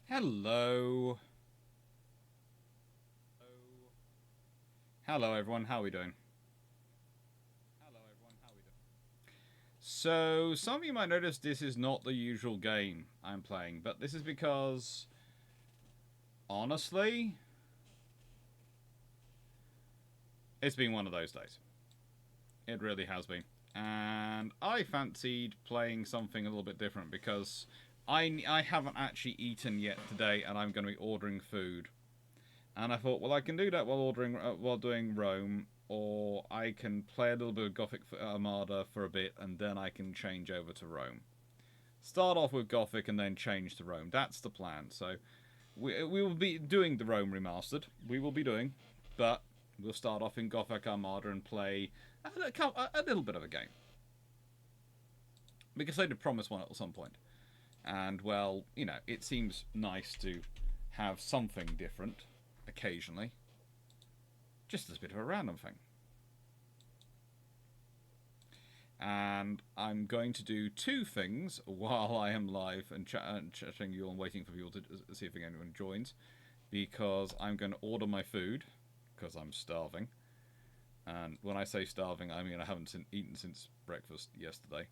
Hello. Hello, everyone. How are we doing? So, some of you might notice this is not the usual game I'm playing, but this is because, honestly, it's been one of those days. It really has been. And I fancied playing something a little bit different because I haven't actually eaten yet today and I'm going to be ordering food. And I thought, well, I can do that while doing Rome, or I can play a little bit of Gothic Armada for a bit, and then I can change over to Rome. Start off with Gothic and then change to Rome. That's the plan. So we will be doing the Rome remastered. We will be doing, but we'll start off in Gothic Armada and play a little bit of a game because they did promise one at some point. And well, it seems nice to have something different occasionally, just as a bit of a random thing. And I'm going to do two things while I am live and chatting you and waiting for people to see if anyone joins, because I'm going to order my food because I'm starving. And when I say starving, I mean I haven't eaten since breakfast yesterday.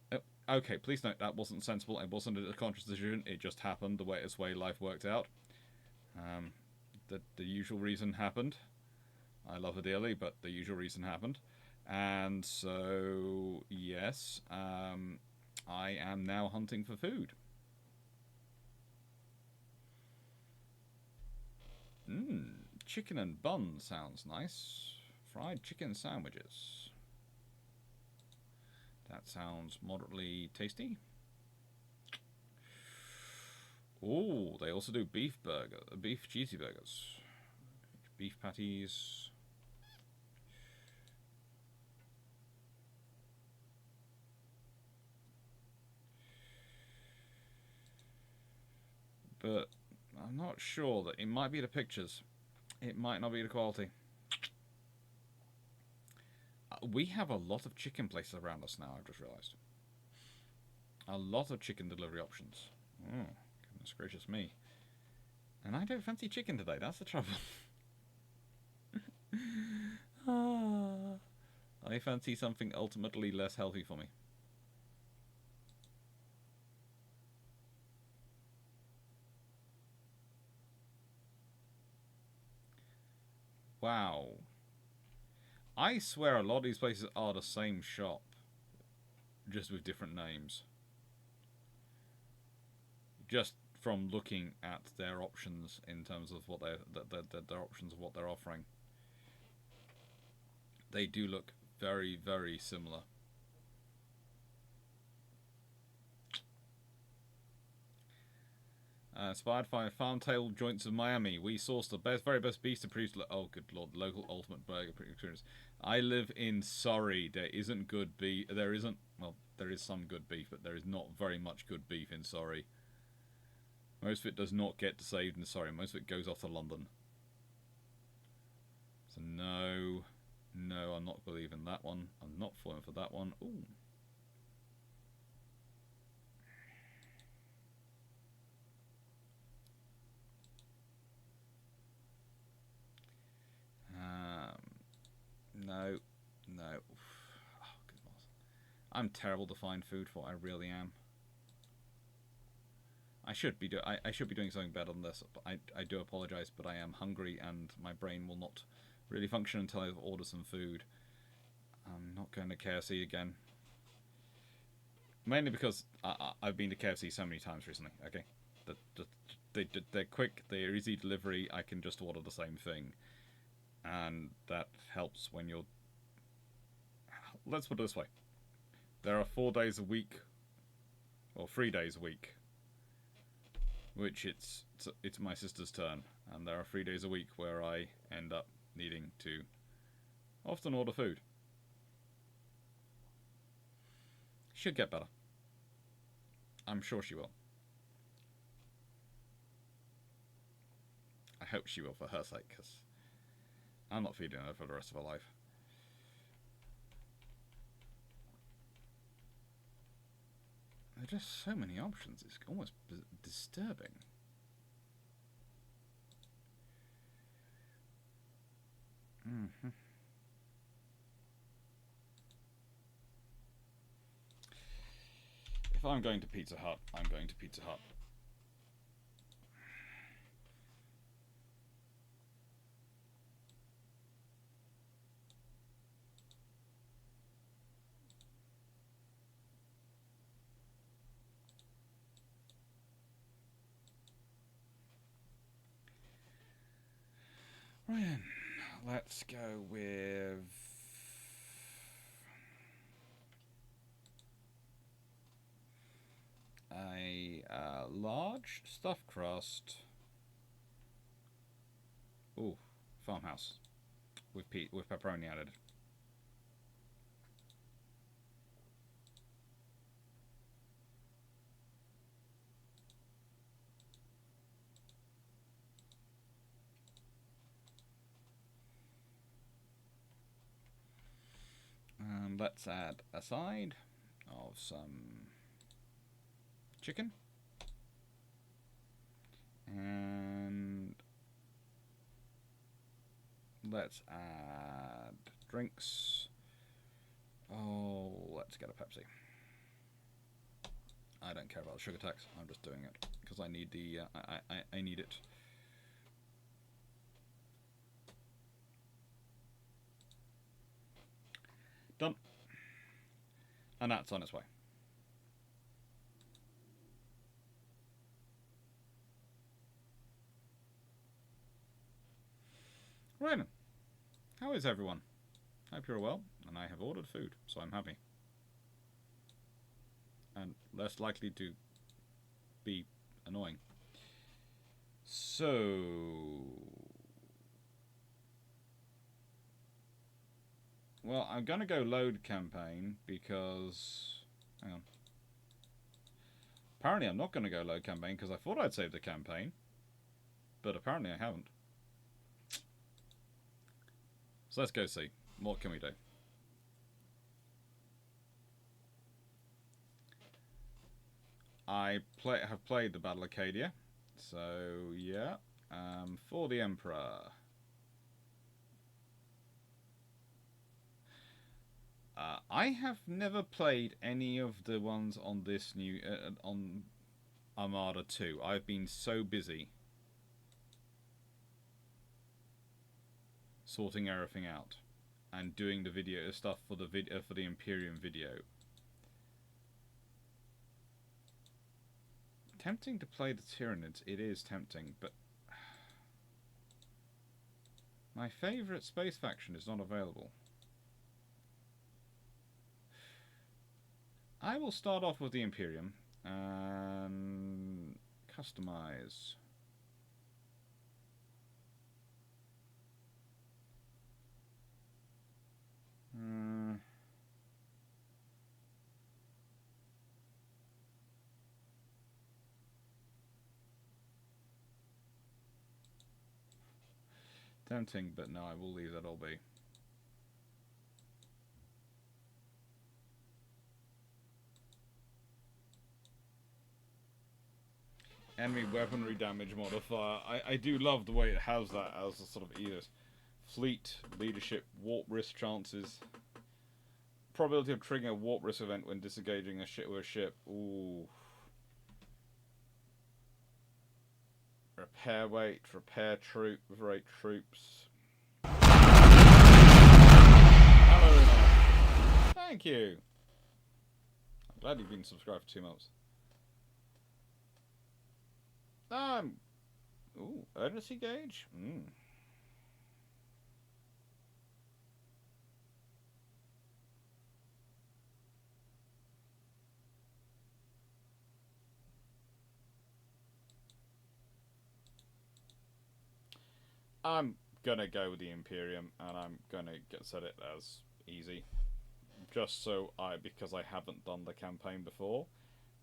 Oh, okay, please note that wasn't sensible. It wasn't a conscious decision. It just happened the way life worked out. The usual reason happened. I love her dearly, but the usual reason happened. And so, yes, I am now hunting for food. Chicken and bun sounds nice. Fried chicken sandwiches. That sounds moderately tasty. Oh, they also do beef cheesy burgers, beef patties. But I'm not sure that it might be the pictures. It might not be the quality. We have a lot of chicken places around us now, I've just realised. A lot of chicken delivery options. Oh, goodness gracious me. And I don't fancy chicken today, that's the trouble. I fancy something ultimately less healthy for me. Wow. I swear a lot of these places are the same shop, just with different names. Just from looking at their options in terms of what their options of what they're offering, they do look very, very similar. Inspired by Farmtail Joints of Miami, we sourced the very best beef to produce. Oh, good lord! Local ultimate burger experience. I live in Surrey. There isn't good beef. There isn't. Well, there is some good beef, but there is not very much good beef in Surrey. Most of it does not get saved in Surrey. Most of it goes off to London. So no, I'm not believing that one. I'm not falling for that one. Ooh. No, no. Oh, good lord. I'm terrible to find food for. I really am. I should be doing something better than this. I do apologize, but I am hungry and my brain will not really function until I've ordered some food. I'm not going to KFC again. Mainly because I've been to KFC so many times recently. Okay, they're quick, they're easy delivery. I can just order the same thing, and that helps when you're. Let's put it this way: there are 4 days a week, or 3 days a week, which it's my sister's turn, and there are 3 days a week where I end up needing to often order food. Should get better. I'm sure she will. I hope she will for her sake, because I'm not feeding her for the rest of her life. There are just so many options. It's almost disturbing. Mm-hmm. If I'm going to Pizza Hut, I'm going to Pizza Hut. Ryan, let's go with a large stuffed crust. Ooh, farmhouse with pepperoni added. And let's add a side of some chicken. And let's add drinks. Oh, let's get a Pepsi. I don't care about the sugar tax. I'm just doing it because I need the I need it. Done. And that's on its way. Right then. How is everyone? Hope you're well, and I have ordered food, so I'm happy. And less likely to be annoying. So... Well, I'm going to go load campaign because... Hang on. Apparently I'm not going to go load campaign because I thought I'd saved the campaign. But apparently I haven't. So let's go see. What can we do? I have played the Battle Acadia. So, yeah. For the Emperor. I have never played any of the ones on this new... on Armada 2. I've been so busy sorting everything out and doing the video stuff for the Imperium video. Tempting to play the Tyranids, it is tempting, but my favourite space faction is not available. I will start off with the Imperium and customize. Tempting, but no, I will leave that all be. Enemy weaponry damage modifier. I do love the way it has that as a sort of either fleet, leadership, warp risk chances. Probability of triggering a warp risk event when disengaging a ship with a ship. Ooh. Repair weight, repair rate troops. Hello, thank you. I'm glad you've been subscribed for 2 months. Ooh, urgency gauge? I'm gonna go with the Imperium, and I'm gonna set it as easy. Just so because I haven't done the campaign before,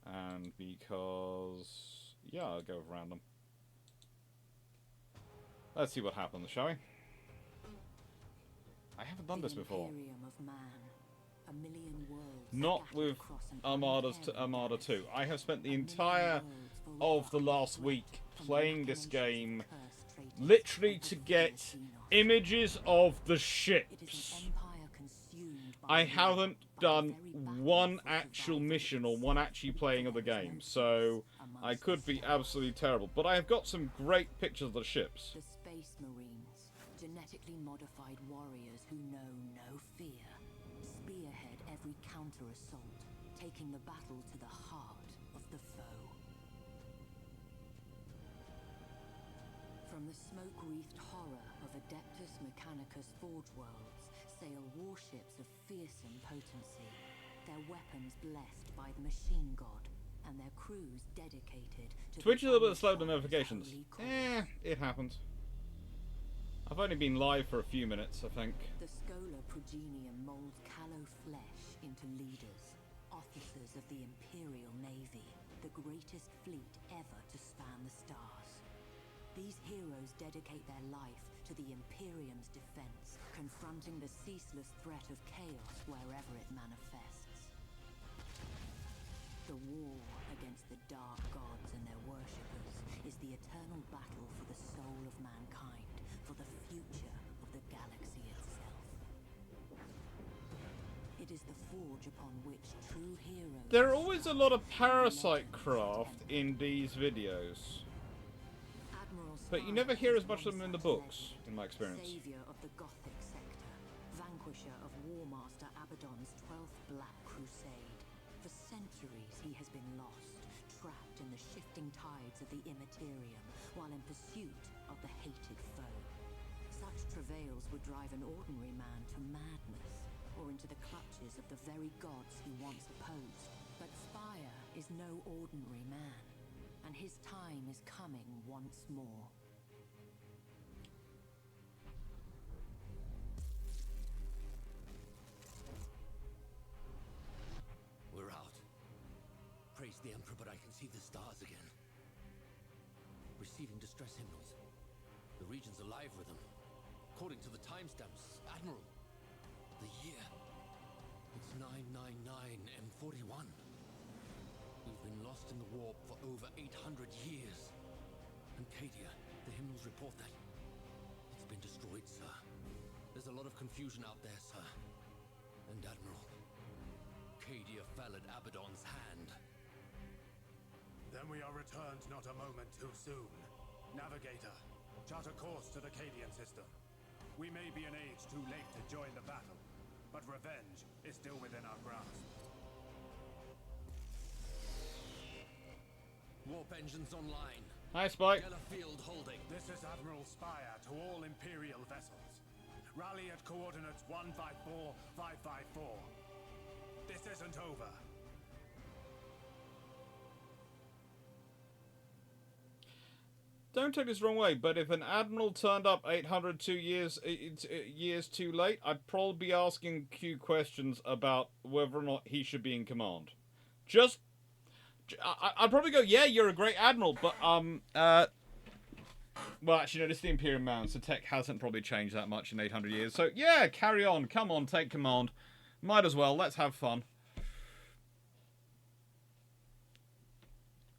and because, yeah, I'll go with random. Let's see what happens, shall we? I haven't done this before. Not with Armada 2. I have spent the entire of the last week playing this game literally to get images of the ships. I haven't done one actual mission or one actually playing of the game, so I could be absolutely terrible. But I have got some great pictures of the ships. The Space Marines, genetically modified warriors who know no fear, spearhead every counter-assault, taking the battle to the heart of the foe. From the smoke-wreathed horror of Adeptus Mechanicus Forge Worlds sail warships of fearsome potency, their weapons blessed by the machine god, and their crews dedicated to Twitch is a little bit slow to notifications. It happens. I've only been live for a few minutes, I think. The Schola Progenium molds callow flesh into leaders, officers of the Imperial Navy, the greatest fleet ever to span the stars. These heroes dedicate their life to the Imperium's defense, confronting the ceaseless threat of chaos wherever it manifests. The war against the dark gods and their worshippers is the eternal battle for the soul of mankind, for the future of the galaxy itself. It is the forge upon which true heroes... There are always a lot of parasite craft in these videos. But you never hear as much of them in the books, in my experience. Savior of the Gothic sector, vanquisher of Warmaster Abaddon's 12th Black Crusade. For centuries he has been lost, trapped in the shifting tides of the Immaterium, while in pursuit of the hated foe. Such travails would drive an ordinary man to madness, or into the clutches of the very gods he once opposed. But Spire is no ordinary man, and his time is coming once more. We're out. Praise the Emperor, but I can see the stars again. Receiving distress hymnals. The region's alive with them. According to the timestamps, Admiral, the year. It's 999 M41. We've been lost in the warp for over 800 years. And Cadia, the hymnals report that it's been destroyed, sir. There's a lot of confusion out there, sir. And Admiral, Cadia fell at Abaddon's hand. Then we are returned not a moment too soon. Navigator, chart a course to the Cadian system. We may be an age too late to join the battle, but revenge is still within our grasp. Warp engines online. Hi, Spike. Yellow field holding. This is Admiral Spire to all Imperial vessels. Rally at coordinates 154554. This isn't over. Don't take this the wrong way, but if an admiral turned up 802 years too late, I'd probably be asking Q questions about whether or not he should be in command. I'd probably go, yeah, you're a great admiral, but well, actually, no, this is the Imperial Man, so tech hasn't probably changed that much in 800 years. So yeah, carry on, come on, take command. Might as well. Let's have fun.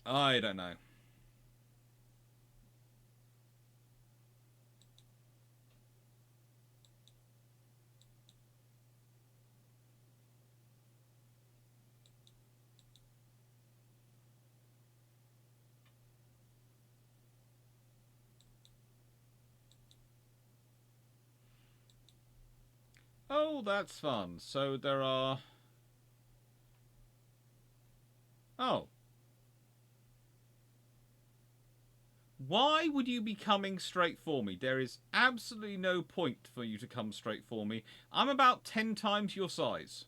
I don't know. Oh, that's fun. So there are... Oh. Why would you be coming straight for me? There is absolutely no point for you to come straight for me. I'm about 10 times your size.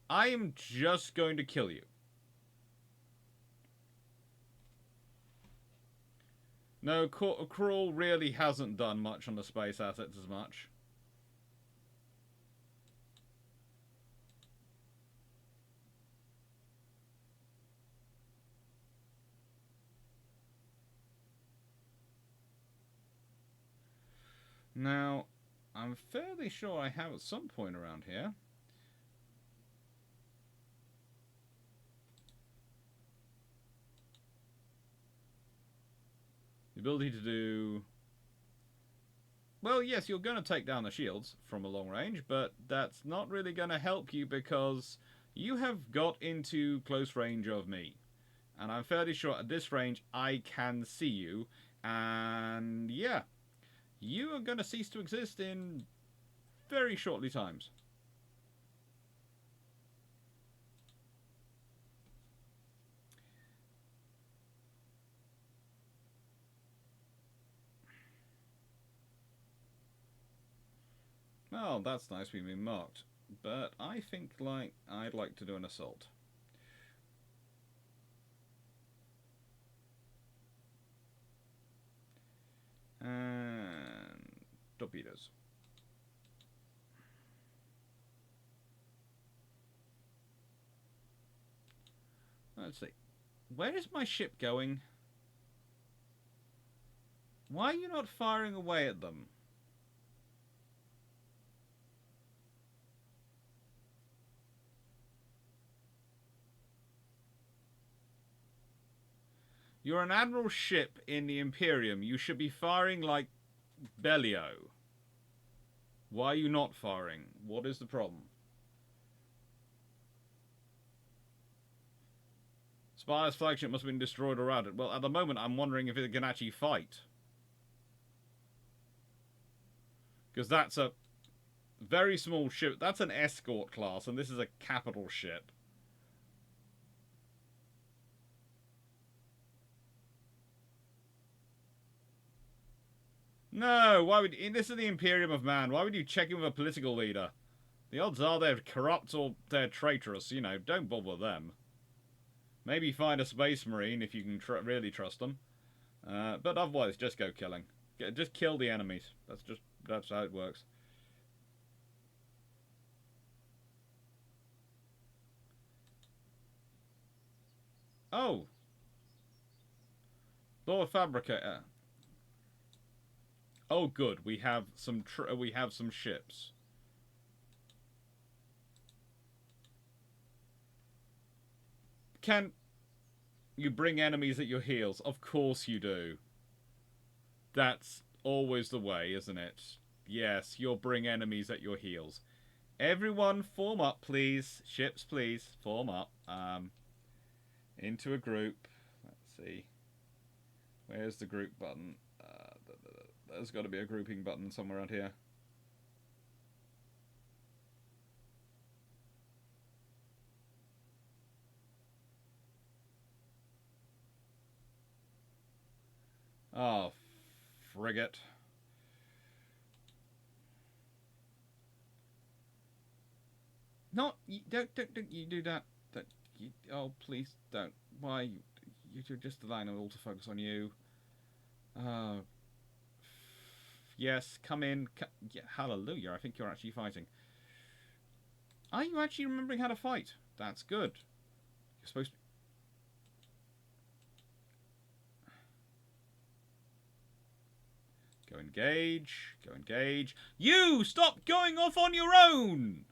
I am just going to kill you. No, Crawl really hasn't done much on the space assets as much. Now, I'm fairly sure I have at some point around here. ability to do... Well, yes, you're going to take down the shields from a long range, but that's not really going to help you because you have got into close range of me. And I'm fairly sure at this range I can see you. And yeah, you are going to cease to exist in very shortly times. Oh, that's nice we've been marked. But I think I'd like to do an assault. And torpedoes. Let's see. Where is my ship going? Why are you not firing away at them? You're an admiral ship in the Imperium. You should be firing like Bellio. Why are you not firing? What is the problem? Spire's flagship must have been destroyed or routed. Well, at the moment, I'm wondering if it can actually fight. Because that's a very small ship. That's an escort class, and this is a capital ship. No, why would... This is the Imperium of Man. Why would you check in with a political leader? The odds are they're corrupt or they're traitorous. You know, don't bother them. Maybe find a space marine if you can really trust them. But otherwise, just go killing. Just kill the enemies. That's how it works. Oh, Lord Fabricator. Oh, good. We have some ships. Can you bring enemies at your heels? Of course you do. That's always the way, isn't it? Yes, you'll bring enemies at your heels. Everyone, form up, please. Ships, please, form up. Into a group. Let's see. Where's the group button? There's got to be a grouping button somewhere around here. Oh, frigate. Not you don't you do that. Oh, please don't. Why you're just allowing it all to focus on you. Yes, come in. Yeah, hallelujah, I think you're actually fighting. Are you actually remembering how to fight? That's good. You're supposed to... Go engage. Go engage. You! Stop going off on your own!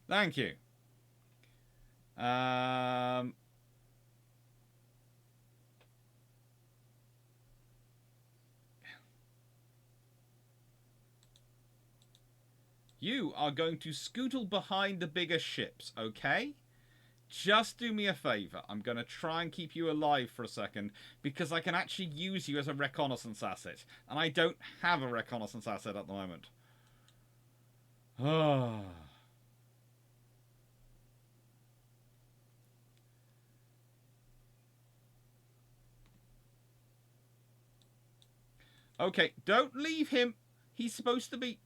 Thank you. You are going to scootle behind the bigger ships, okay? Just do me a favour. I'm going to try and keep you alive for a second because I can actually use you as a reconnaissance asset. And I don't have a reconnaissance asset at the moment. Okay, don't leave him. He's supposed to be...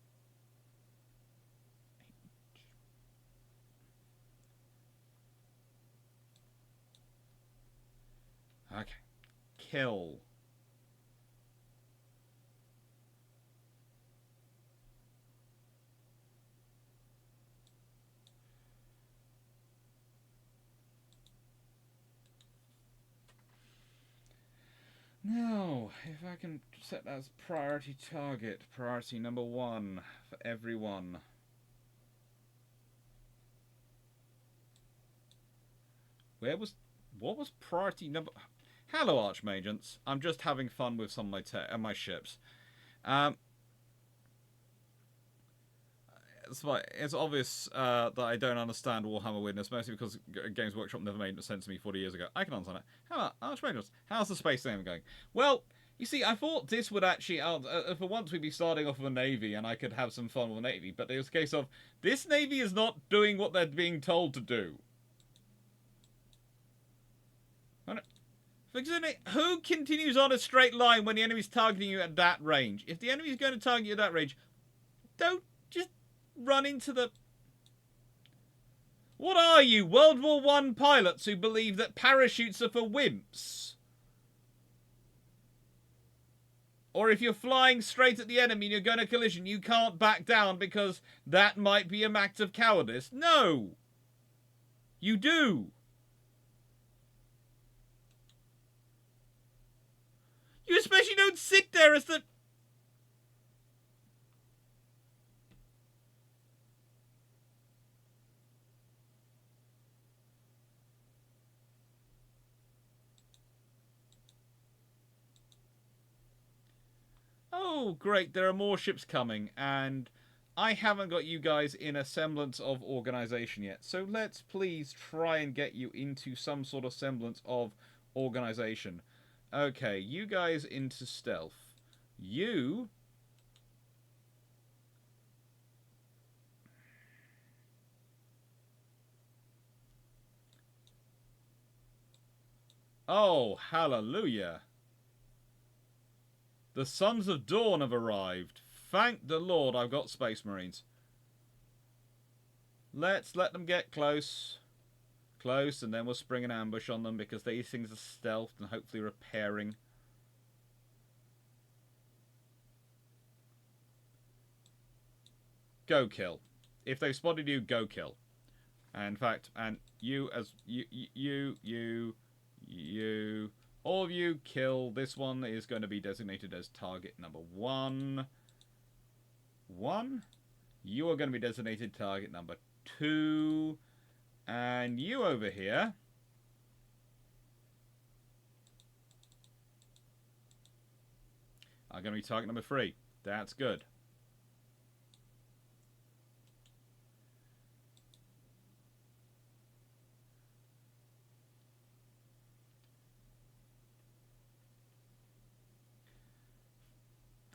Okay. Kill. Now, if I can set that as priority target, priority number 1 for everyone. Where was What was priority number... Hello, Archmagents. I'm just having fun with some of my ships. It's obvious that I don't understand Warhammer Weirdness, mostly because Games Workshop never made sense to me 40 years ago. I can understand it. How about Archmagents? How's the space thing going? Well, you see, I thought this would actually... for once we'd be starting off with a Navy and I could have some fun with a Navy, but it was a case of, this Navy is not doing what they're being told to do. Who continues on a straight line when the enemy's targeting you at that range? If the enemy's going to target you at that range, don't just run into the... What are you, World War I pilots who believe that parachutes are for wimps? Or if you're flying straight at the enemy and you're going to collision, you can't back down because that might be an act of cowardice? No! You do! You especially don't sit there as the... Oh, great, there are more ships coming, and I haven't got you guys in a semblance of organisation yet. So let's please try and get you into some sort of semblance of organisation. Okay, you guys into stealth. You... Oh, hallelujah. The Sons of Dawn have arrived. Thank the Lord I've got Space Marines. Let's let them get close. Close, and then we'll spring an ambush on them because these things are stealthed and hopefully repairing. Go kill. If they've spotted you, go kill. And in fact, and you as you, all of you kill. This one is going to be designated as target number 1. You are going to be designated target number 2. And you over here are going to be target number 3. That's good.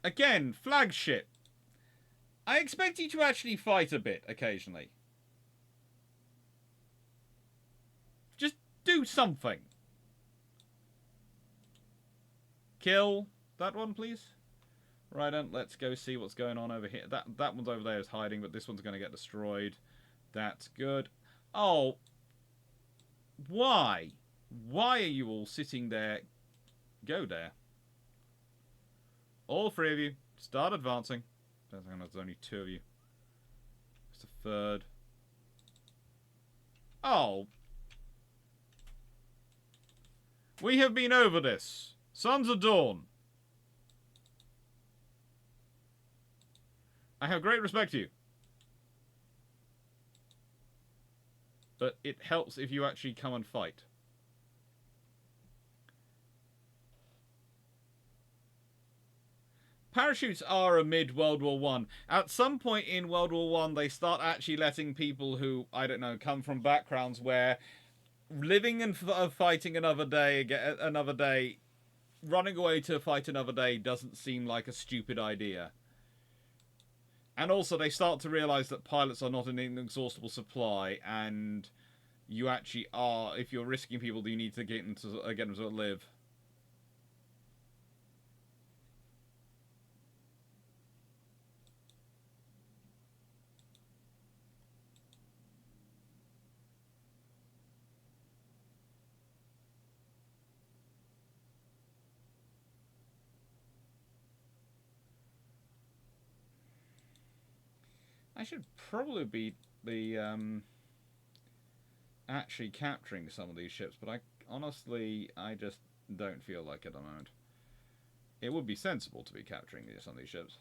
Again, flagship. I expect you to actually fight a bit occasionally. Just do something. Kill that one, please. Right, then, let's go see what's going on over here. That one's over there is hiding, but this one's going to get destroyed. That's good. Oh. Why? Why are you all sitting there? Go there. All 3 of you, start advancing. There's only 2 of you. It's the 3rd. Oh. We have been over this. Sons of Dawn. I have great respect for you. But it helps if you actually come and fight. Parachutes are a mid-World War One. At some point in World War One, they start actually letting people who, I don't know, come from backgrounds where living and fighting another day, running away to fight another day doesn't seem like a stupid idea. And also, they start to realise that pilots are not an inexhaustible supply, and you actually are, if you're risking people, you need to get them to live. I should probably be actually capturing some of these ships, but I just don't feel like it at the moment. It would be sensible to be capturing some of these ships.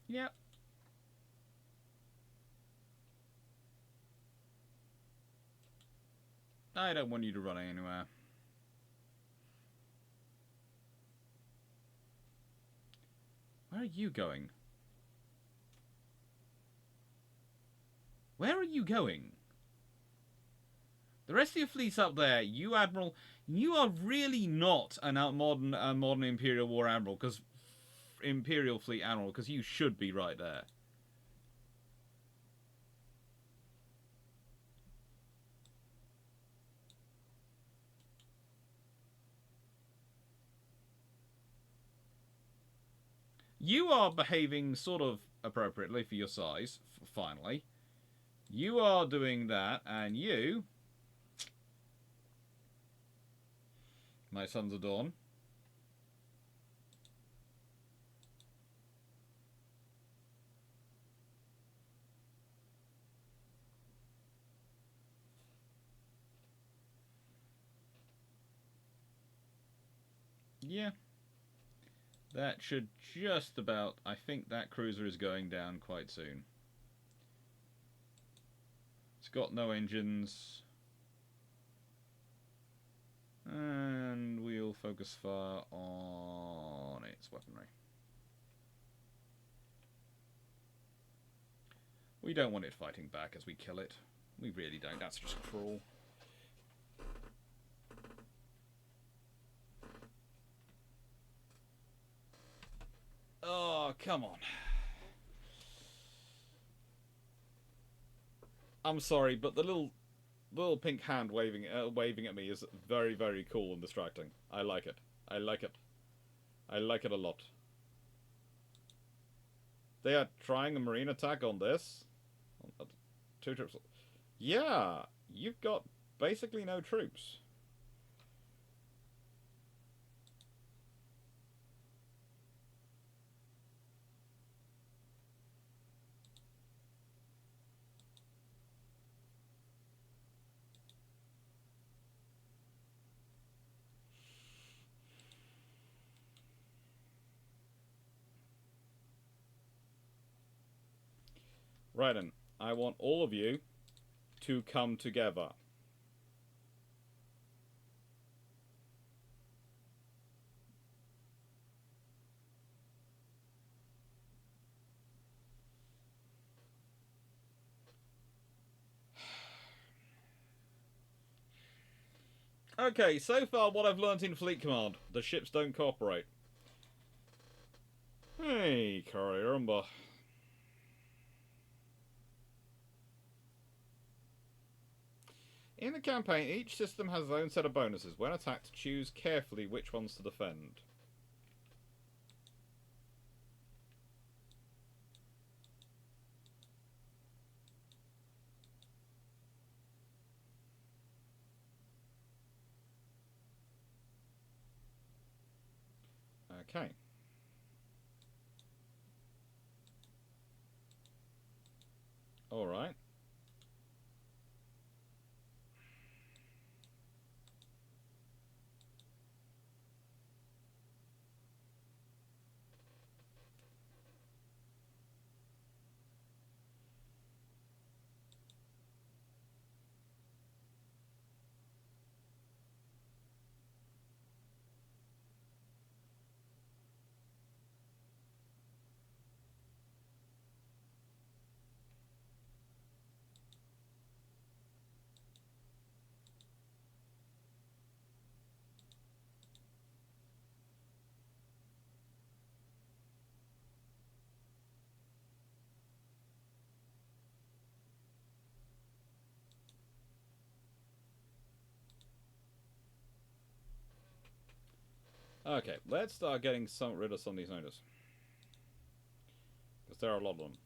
Yep. I don't want you to run anywhere. Where are you going? Where are you going? The rest of your fleet's up there. You, Admiral, you are really not a modern Imperial War Admiral, because Imperial Fleet Admiral, because you should be right there. You are behaving sort of appropriately for your size, finally. You are doing that, and you, my Sons of Dawn, yeah, that should just about... I think that cruiser is going down quite soon. It's got no engines. And we'll focus fire on its weaponry. We don't want it fighting back as we kill it. We really don't. That's just cruel. Oh, come on. I'm sorry, but the little pink hand waving at me is very, very cool and distracting. I like it. I like it. I like it a lot. They are trying a marine attack on this. 2 troops. Yeah, you've got basically no troops. Right then, I want all of you to come together. Okay, so far what I've learnt in Fleet Command, the ships don't cooperate. Hey, caramba. In the campaign, each system has its own set of bonuses. When attacked, choose carefully which ones to defend. Okay. Alright. Okay, let's start getting rid of some of these notices. Because there are a lot of them.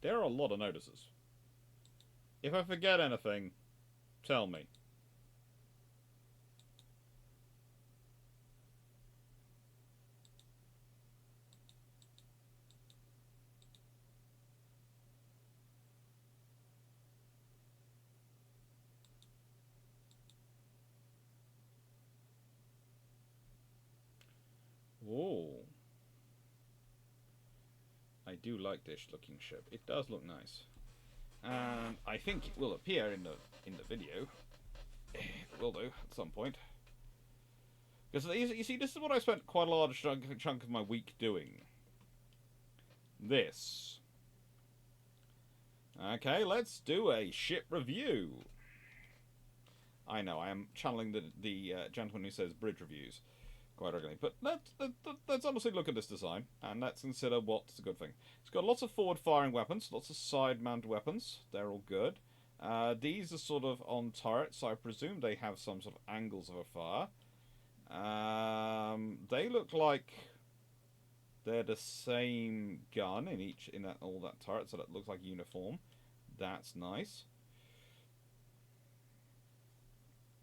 There are a lot of notices. If I forget anything, tell me. Ooh. I do like this looking ship. It does look nice. And I think it will appear in the video. It will do at some point. Because you see, this is what I spent quite a large chunk of my week doing. This. Okay, let's do a ship review. I know, I am channeling the gentleman who says bridge reviews quite regularly. But let's honestly look at this design, and let's consider what's a good thing. It's got lots of forward-firing weapons, lots of side-mount weapons. They're all good. These are sort of on turrets, so I presume they have some sort of angles of a fire. They look like they're the same gun in all that turret, so that looks like uniform. That's nice.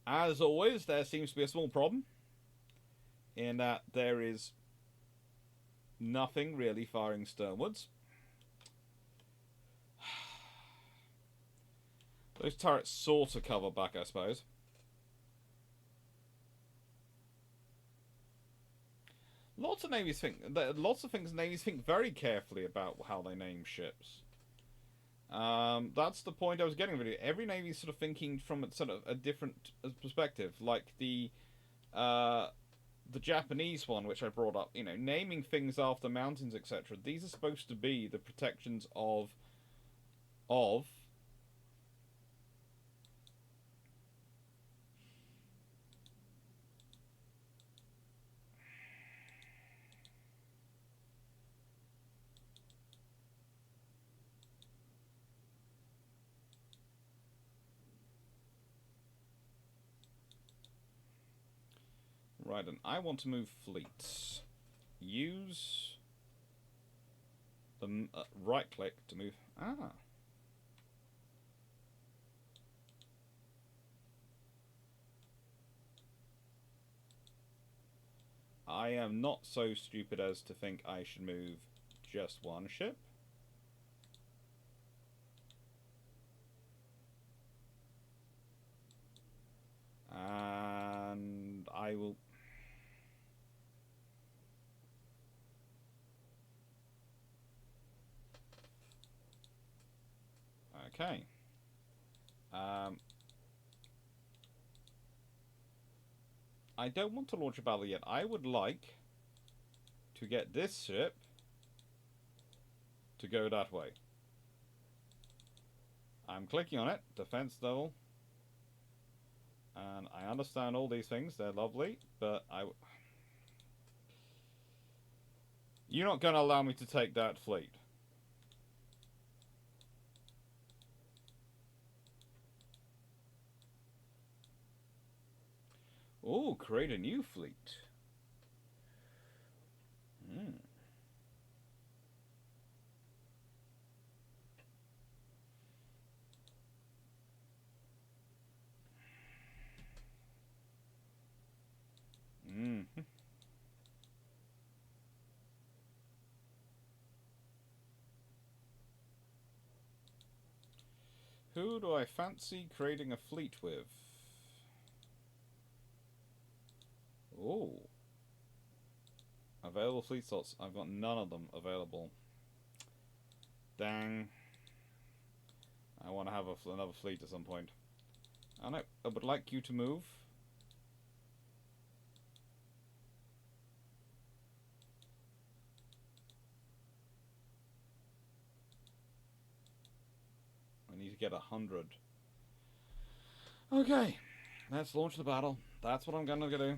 As always, there seems to be a small problem in that there is nothing really firing sternwards. Those turrets sort of cover back, I suppose. Lots of things navies think very carefully about how they name ships. That's the point I was getting really. Every navy's sort of thinking from a sort of a different perspective. Like the Japanese one, which I brought up, you know, naming things after mountains, etc. These are supposed to be the protections of right, and I want to move fleets. Use the right click to move. I am not so stupid as to think I should move just one ship. And I will... Okay. I don't want to launch a battle yet. I would like to get this ship to go that way. I'm clicking on it. Defense level. And I understand all these things. They're lovely. But you're not going to allow me to take that fleet. Oh, create a new fleet. Who do I fancy creating a fleet with? Oh. Available fleet slots. I've got none of them available. Dang. I want to have another fleet at some point. I would like you to move. I need to get 100. Okay. Let's launch the battle. That's what I'm gonna do.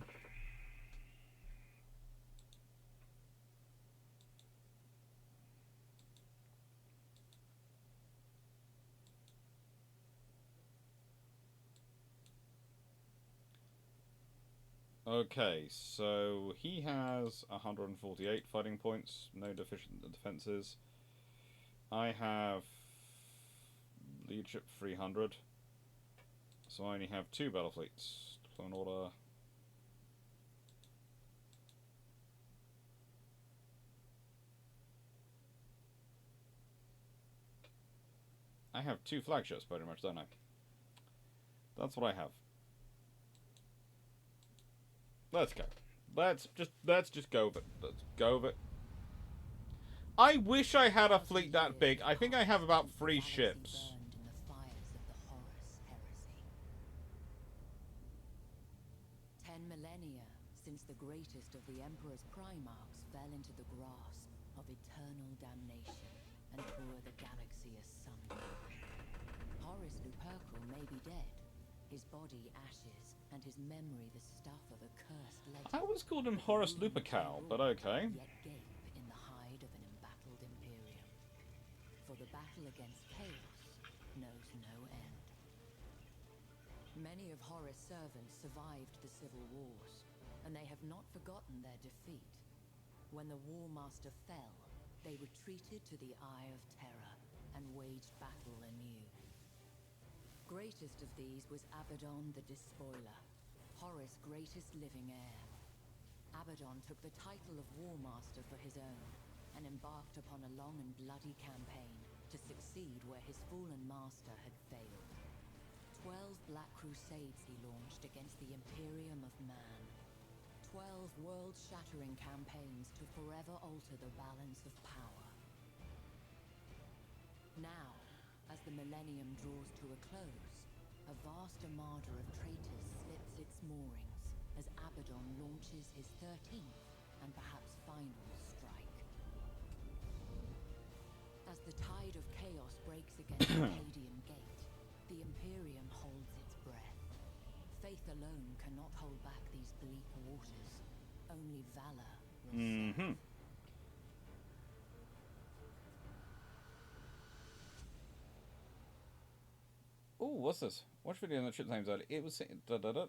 Okay, so he has 148 fighting points, no deficient defenses. I have leadership 300, so I only have 2 battle fleets. Deploy an order. I have 2 flagships pretty much, don't I? That's what I have. Let's go. Let's just go with it. Let's go with it. I wish I had a fleet that big. I think I have about 3 ships. Burned in the fires of the Horus heresy. 10 millennia since the greatest of the Emperor's Primarchs fell into the grasp of eternal damnation and tore the galaxy asunder. Horus Lupercal may be dead, his body ashes, and his memory the stuff of a cursed legend. I always called him Horus Lupercal, but okay. Yet gape in the hide of an embattled Imperium. For the battle against chaos knows no end. Many of Horus' servants survived the civil wars, and they have not forgotten their defeat. When the War Master fell, they retreated to the Eye of Terror and waged battle anew. Greatest of these was Abaddon the Despoiler, Horus' greatest living heir. Abaddon took the title of War Master for his own, and embarked upon a long and bloody campaign to succeed where his fallen master had failed. 12 Black Crusades he launched against the Imperium of Man. 12 world-shattering campaigns to forever alter the balance of power. Now, as the millennium draws to a close, a vast armada of traitors slips its moorings as Abaddon launches his 13th and perhaps final strike. As the tide of chaos breaks against the Cadian Gate, the Imperium holds its breath. Faith alone cannot hold back these bleak waters. Only valor will serve. Ooh, what's this? Watch video on the ship names earlier. It was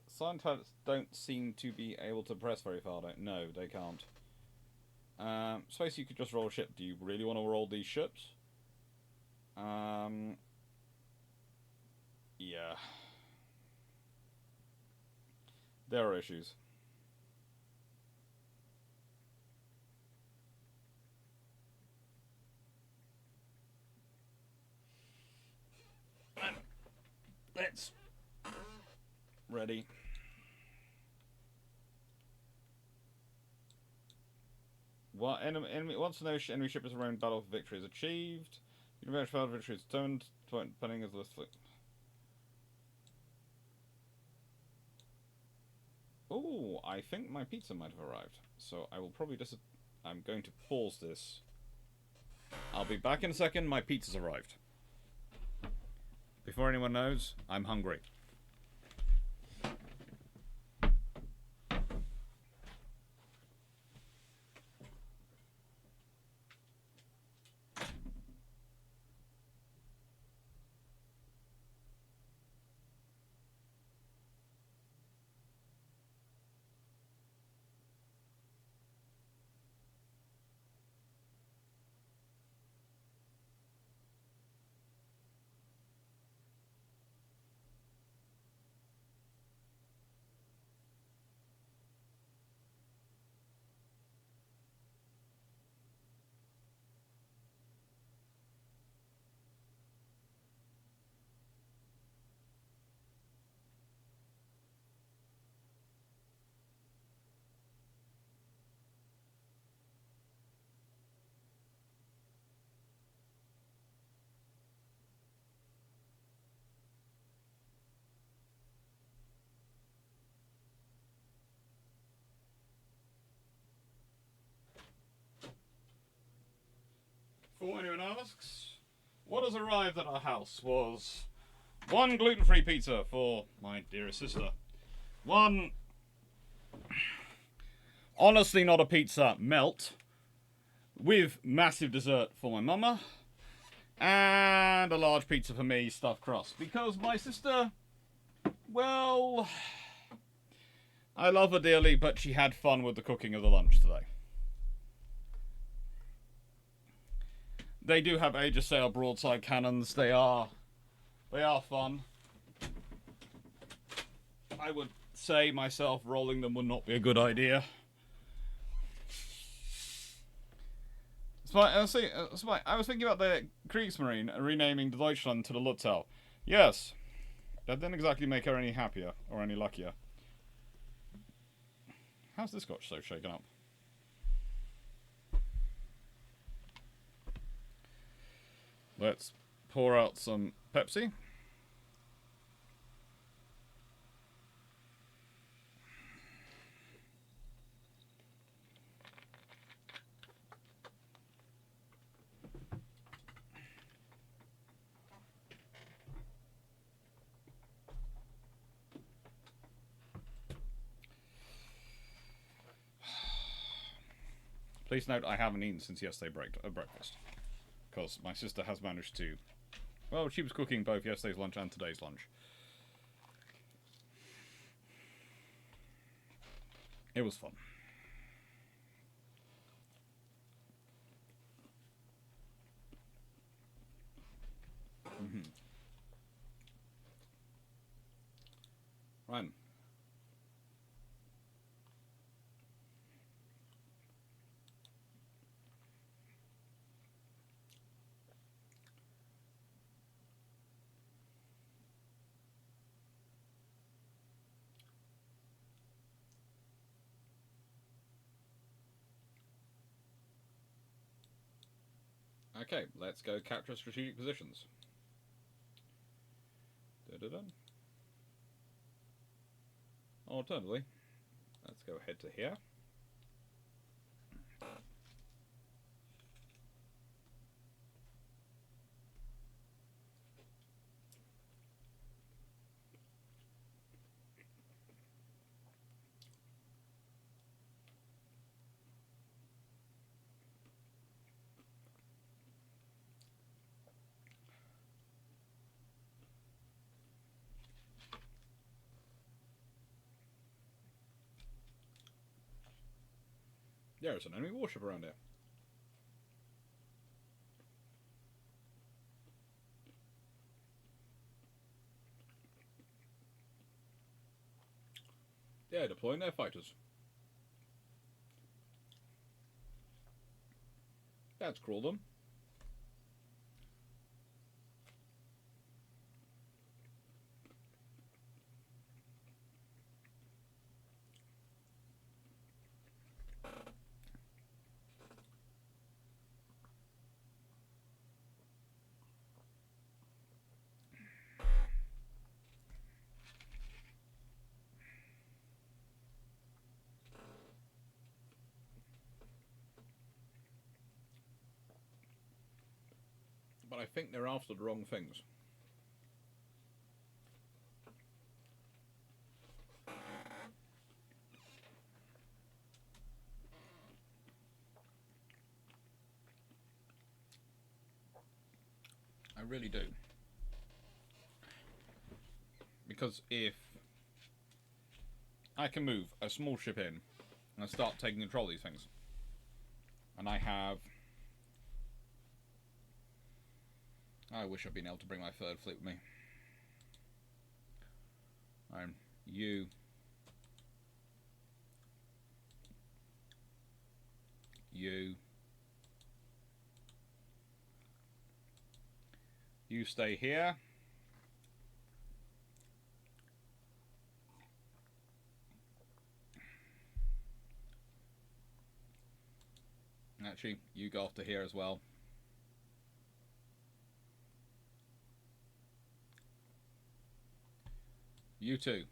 scientists don't seem to be able to press very far. No, they can't. Space, you could just roll a ship. Do you really want to roll these ships? Yeah. There are issues. Let's ready. What enemy once an enemy ship is around battle for victory is achieved. Universal battle victory is turned depending as list fleet. Oh, I think my pizza might have arrived. So I will probably just I'm going to pause this. I'll be back in a second. My pizza's arrived. Before anyone knows, I'm hungry. For anyone asks, what has arrived at our house was 1 gluten-free pizza for my dearest sister. 1, honestly not a pizza, melt, with massive dessert for my mama, and a large pizza for me, stuffed crust. Because my sister, well, I love her dearly, but she had fun with the cooking of the lunch today. They do have Age of Sail broadside cannons. They are fun. I would say myself rolling them would not be a good idea. I was thinking about the Kriegsmarine renaming the Deutschland to the Lutzow. Yes, that didn't exactly make her any happier or any luckier. How's this got so shaken up? Let's pour out some Pepsi. Please note I haven't eaten since yesterday breakfast. Because my sister has managed to... Well, she was cooking both yesterday's lunch and today's lunch. It was fun. Right. Okay, let's go capture strategic positions. Da-da-dun. Alternatively, let's go head to here. There's an enemy warship around here. Yeah, deploying their fighters. That's cruel them. But I think they're after the wrong things. I really do. Because if I can move a small ship in and start taking control of these things, and I have... I wish I'd been able to bring my third fleet with me. You... You stay here. Actually, you go off to here as well. You two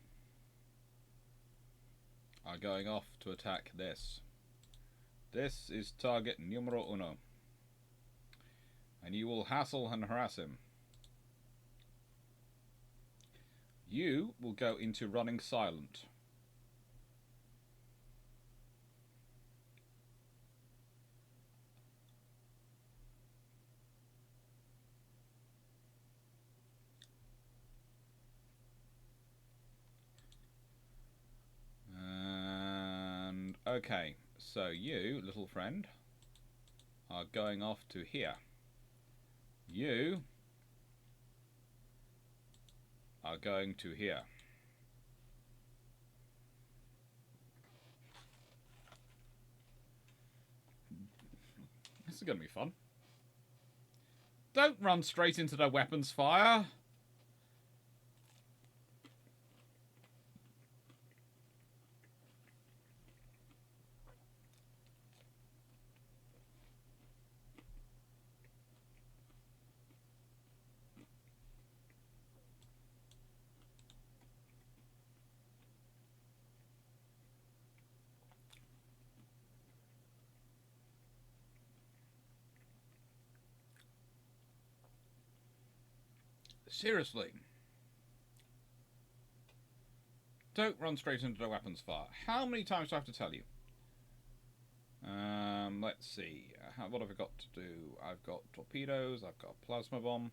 are going off to attack this. This is target numero uno. And you will hassle and harass him. You will go into running silent. And okay, so you, little friend, are going off to here. You are going to here. This is going to be fun. Don't run straight into the weapons fire. Seriously. Don't run straight into the weapons fire. How many times do I have to tell you? Let's see. What have I got to do? I've got torpedoes. I've got a plasma bomb.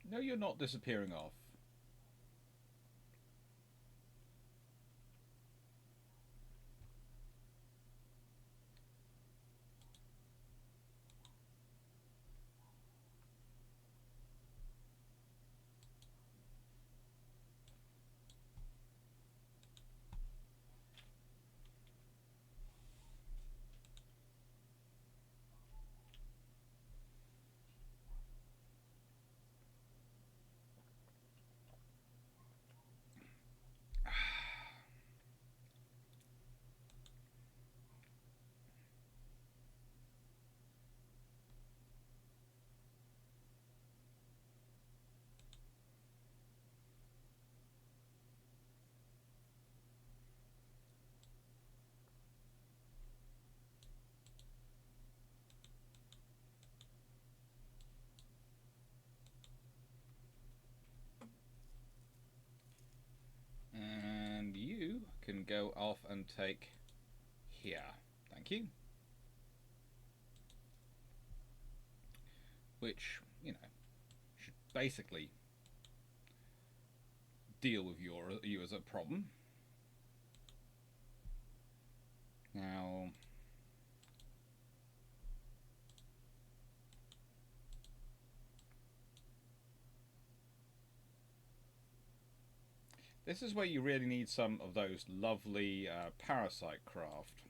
No, you're not disappearing off. And you can go off and take here. Thank you. Which, you know, should basically deal with you as a problem. Now, this is where you really need some of those lovely parasite craft.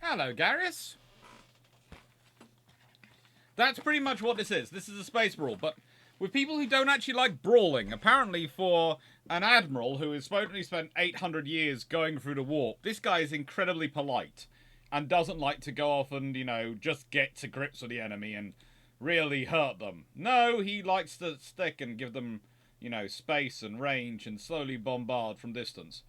Hello, Garrus. That's pretty much what this is. This is a space brawl, but with people who don't actually like brawling. Apparently for an admiral who has supposedly spent 800 years going through the warp, this guy is incredibly polite and doesn't like to go off and, you know, just get to grips with the enemy and really hurt them. No, he likes to stick and give them, you know, space and range and slowly bombard from distance.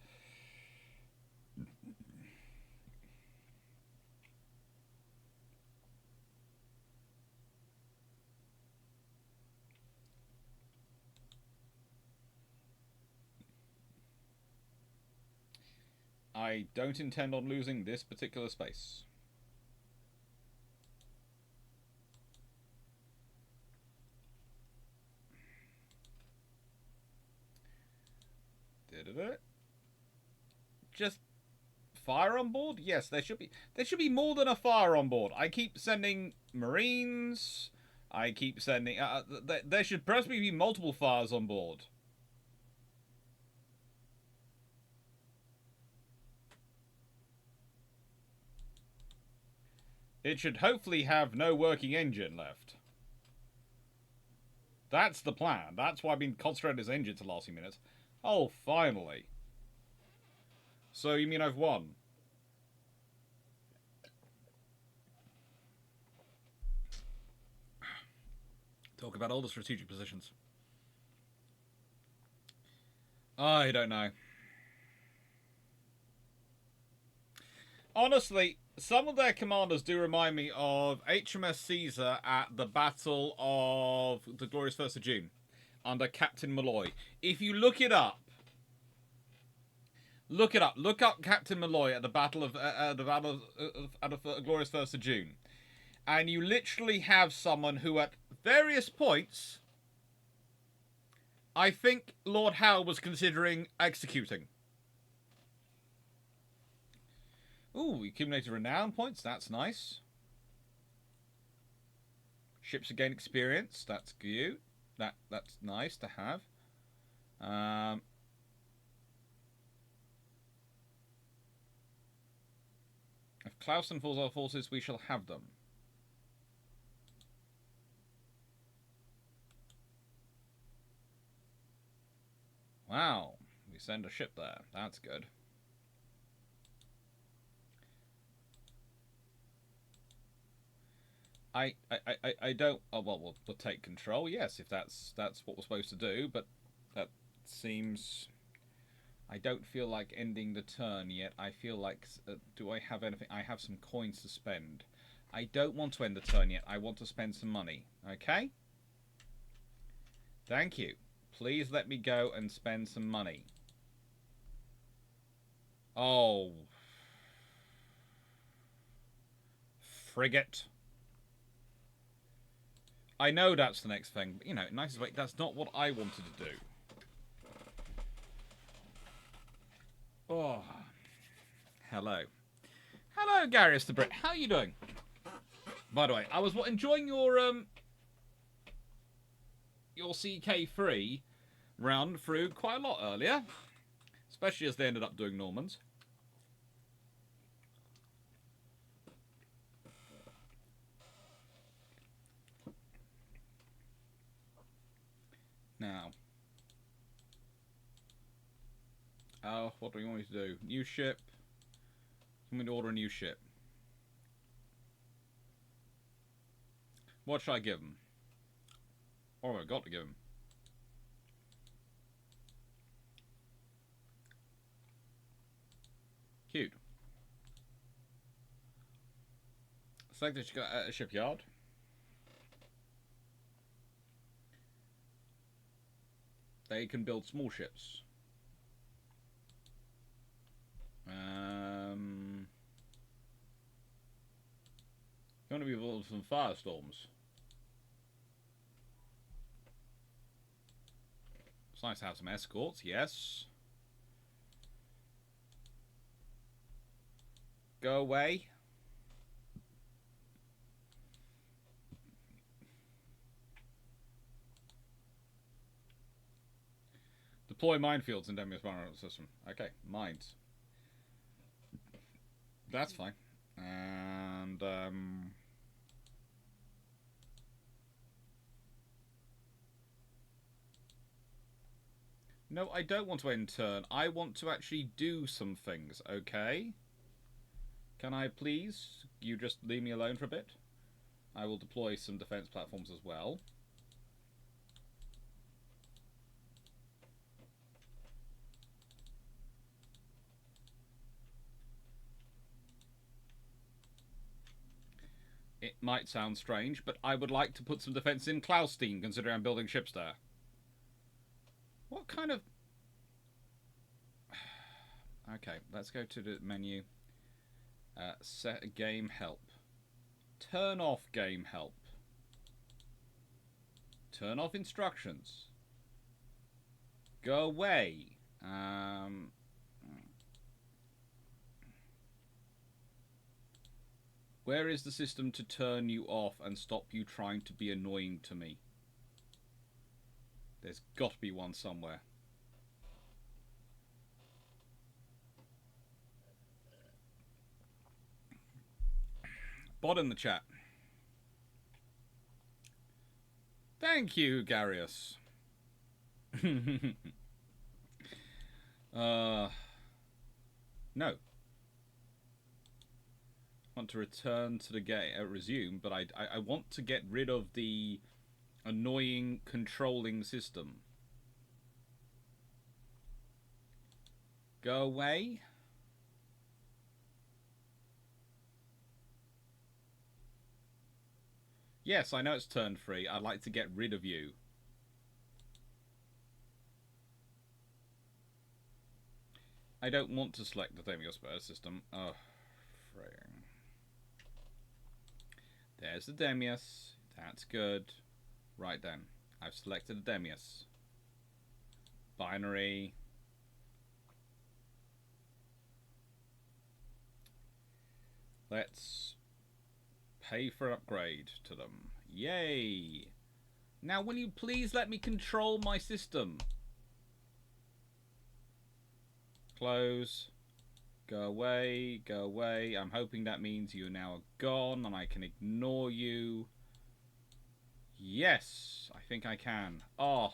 I don't intend on losing this particular space. Just fire on board? Yes, there should be more than a fire on board. I keep sending Marines. I keep sending. There should possibly be multiple fires on board. It should hopefully have no working engine left. That's the plan. That's why I've been concentrating on this engine for the last few minutes. Oh, finally. So you mean I've won? Talk about all the strategic positions. I don't know. Honestly, some of their commanders do remind me of HMS Caesar at the Battle of the Glorious 1st of June under Captain Malloy. If you look it up, look it up. Look up Captain Malloy at the Battle of Glorious 1st of June, and you literally have someone who, at various points, I think Lord Howe was considering executing. Ooh, we accumulated renown points. That's nice. Ships again experience. That's good. That's nice to have. If Clausen falls our forces, we shall have them. Wow, we send a ship there. That's good. I don't. Oh well, we'll take control. Yes, if that's what we're supposed to do. But that seems. I don't feel like ending the turn yet. I feel like, do I have anything? I have some coins to spend. I don't want to end the turn yet. I want to spend some money. Okay. Thank you. Please let me go and spend some money. Oh. Frigate. I know that's the next thing, but, you know, nicest way, that's not what I wanted to do. Oh. Hello. Hello, Garius the Brit. How are you doing? By the way, I was enjoying your CK3 round through quite a lot earlier. Especially as they ended up doing Normans. Now. Oh, what do we want me to do? New ship. I'm going to order a new ship. What should I give them? What have I got to give them? Cute. Select a shipyard. They can build small ships. Going to be building some firestorms. It's nice to have some escorts, yes. Go away. Deploy minefields in Demi's Barrel System. Okay, mines. That's fine. And, no, I don't want to end turn. I want to actually do some things, okay? Can I please? You just leave me alone for a bit? I will deploy some defense platforms as well. It might sound strange, but I would like to put some defense in Klaustein, considering I'm building ships there. What kind of... Okay, let's go to the menu. Set game help. Turn off game help. Turn off instructions. Go away. Where is the system to turn you off and stop you trying to be annoying to me? There's got to be one somewhere. Bot in the chat. Thank you, Garius. No. I want to return to the game, resume, but I want to get rid of the annoying controlling system. Go away. Yes, I know it's turn 3. I'd like to get rid of you. I don't want to select the Demios system. Oh, fraying. There's the Demios. That's good. Right then. I've selected the Demios. Binary. Let's pay for an upgrade to them. Yay! Now, will you please let me control my system? Close. Go away. Go away. I'm hoping that means you now are gone and I can ignore you. Yes, I think I can. Oh,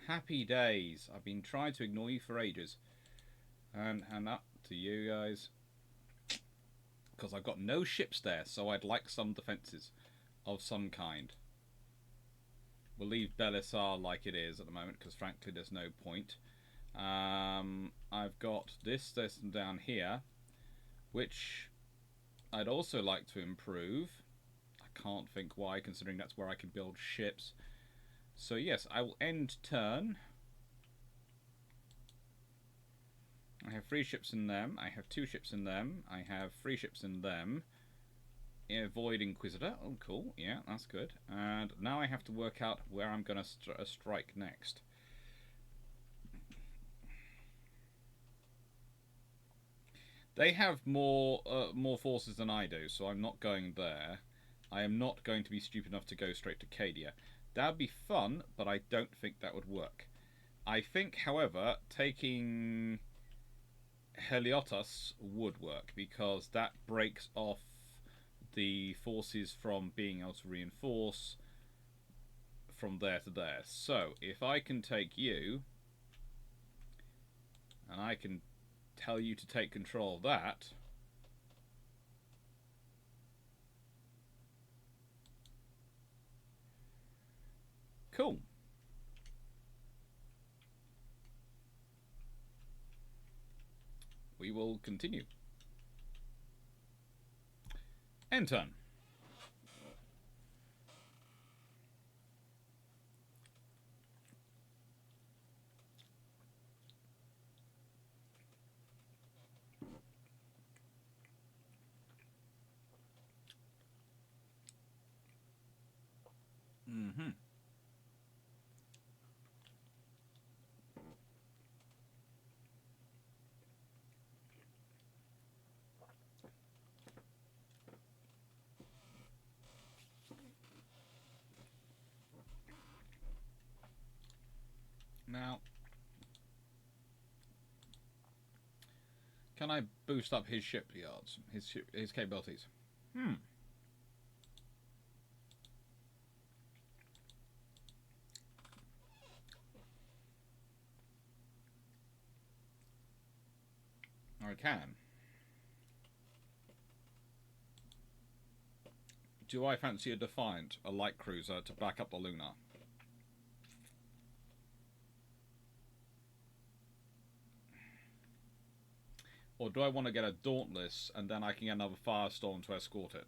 happy days. I've been trying to ignore you for ages. And up to you guys. Because I've got no ships there, so I'd like some defences of some kind. We'll leave Belisar like it is at the moment, because frankly there's no point. I've got this system down here, which I'd also like to improve. I can't think why, considering that's where I can build ships. So yes, I will end turn. I have 3 ships in them. I have 2 ships in them. I have 3 ships in them. Void Inquisitor. Oh, cool. Yeah, that's good. And now I have to work out where I'm going to strike next. They have more forces than I do, so I'm not going there. I am not going to be stupid enough to go straight to Cadia. That would be fun, but I don't think that would work. I think, however, taking Heliotus would work, because that breaks off the forces from being able to reinforce from there to there. So, if I can take you, and I can tell you to take control of that, cool. We will continue. End turn. Mm-hmm. Now, can I boost up his shipyards, his capabilities? I can. Do I fancy a Defiant, a light cruiser, to back up the Lunar? Or do I want to get a Dauntless and then I can get another Firestorm to escort it?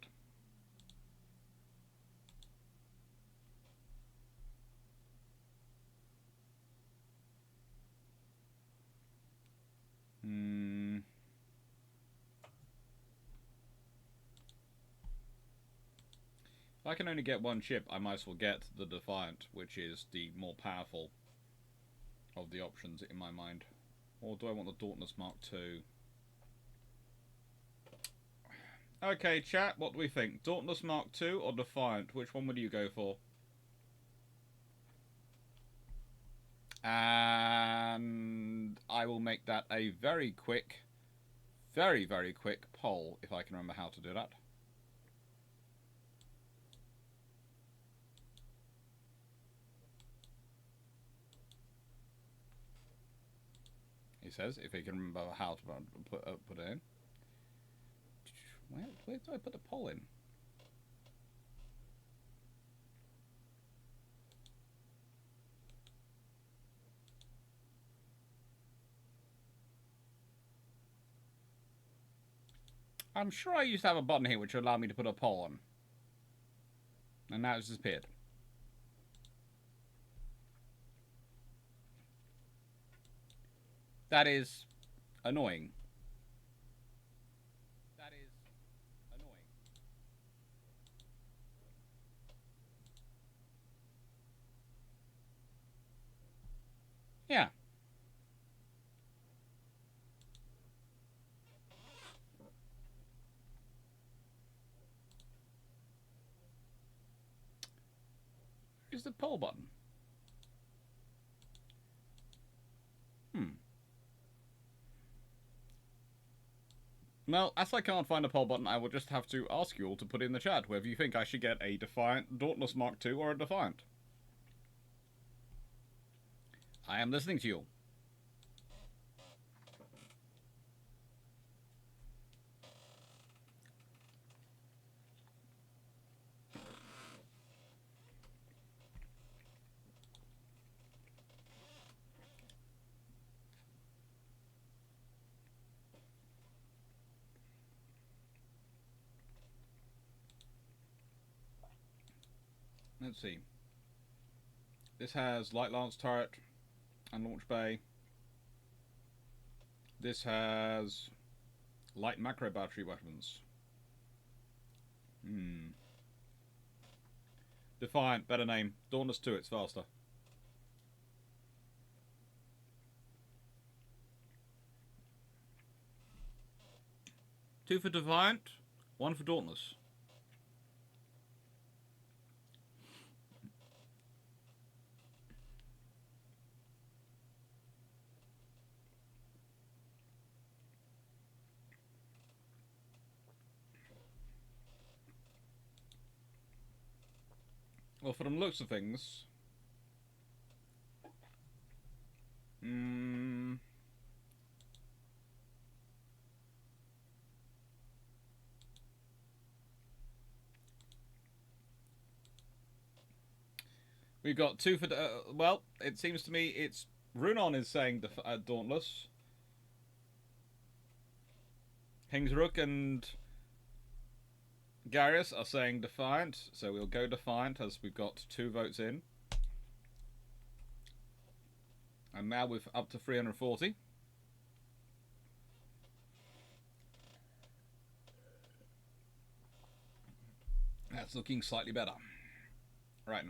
If I can only get one ship, I might as well get the Defiant, which is the more powerful of the options in my mind. Or do I want the Dauntless Mark II? Okay, chat, what do we think? Dauntless Mark II or Defiant? Which one would you go for? And I will make that a very quick, very, very quick poll, if I can remember how to do that. He says, if he can remember how to put it in. Where do I put the poll in? I'm sure I used to have a button here which would allow me to put a poll on. And now it's disappeared. That is annoying. That is annoying. Yeah. Where's the poll button? Well, as I can't find a poll button, I will just have to ask you all to put in the chat whether you think I should get a Defiant, Dauntless Mark II, or a Defiant. I am listening to you. Let's see. This has Light Lance turret and launch bay. This has light macro battery weapons. Defiant, better name. Dauntless 2, it's faster. Two for Defiant, one for Dauntless. Well, from the looks of things, we've got two for... well, it seems to me it's... Runon is saying Dauntless. Hingsrook and Garius are saying Defiant, so we'll go Defiant as we've got 2 votes in. And now we're up to 340. That's looking slightly better. Right.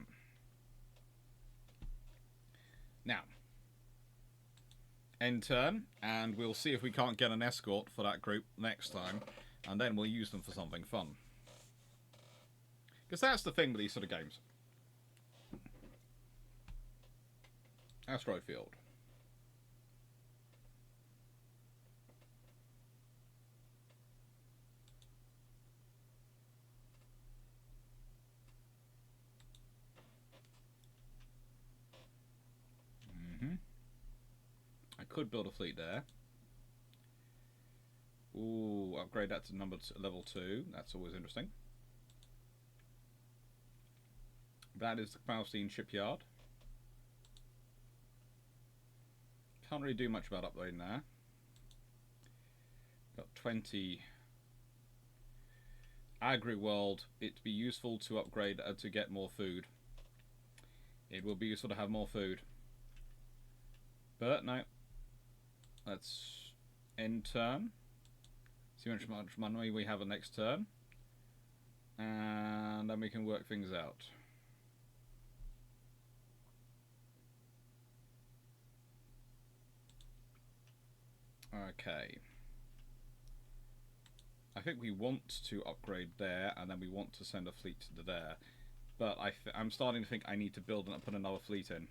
Now, end turn, and we'll see if we can't get an escort for that group next time, and then we'll use them for something fun. Because that's the thing with these sort of games. Asteroid Field. I could build a fleet there. Ooh, upgrade that to level 2. That's always interesting. That is the Palestine shipyard. Can't really do much about upgrading there. Got 20. Agri-world. It'd be useful to upgrade to get more food. It will be useful to have more food. But no. Let's end turn. See how much money we have the next turn. And then we can work things out. Okay. I think we want to upgrade there, and then we want to send a fleet to there. But I'm starting to think I need to build and put another fleet in.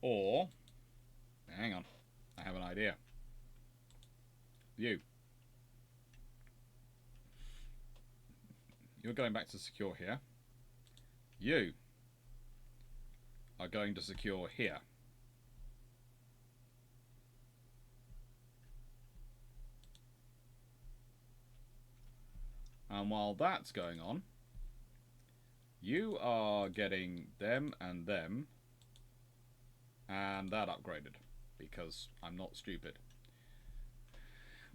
Or, hang on, I have an idea. You're going back to secure here. You are going to secure here. And while that's going on, You are getting them and them. And that upgraded. Because I'm not stupid.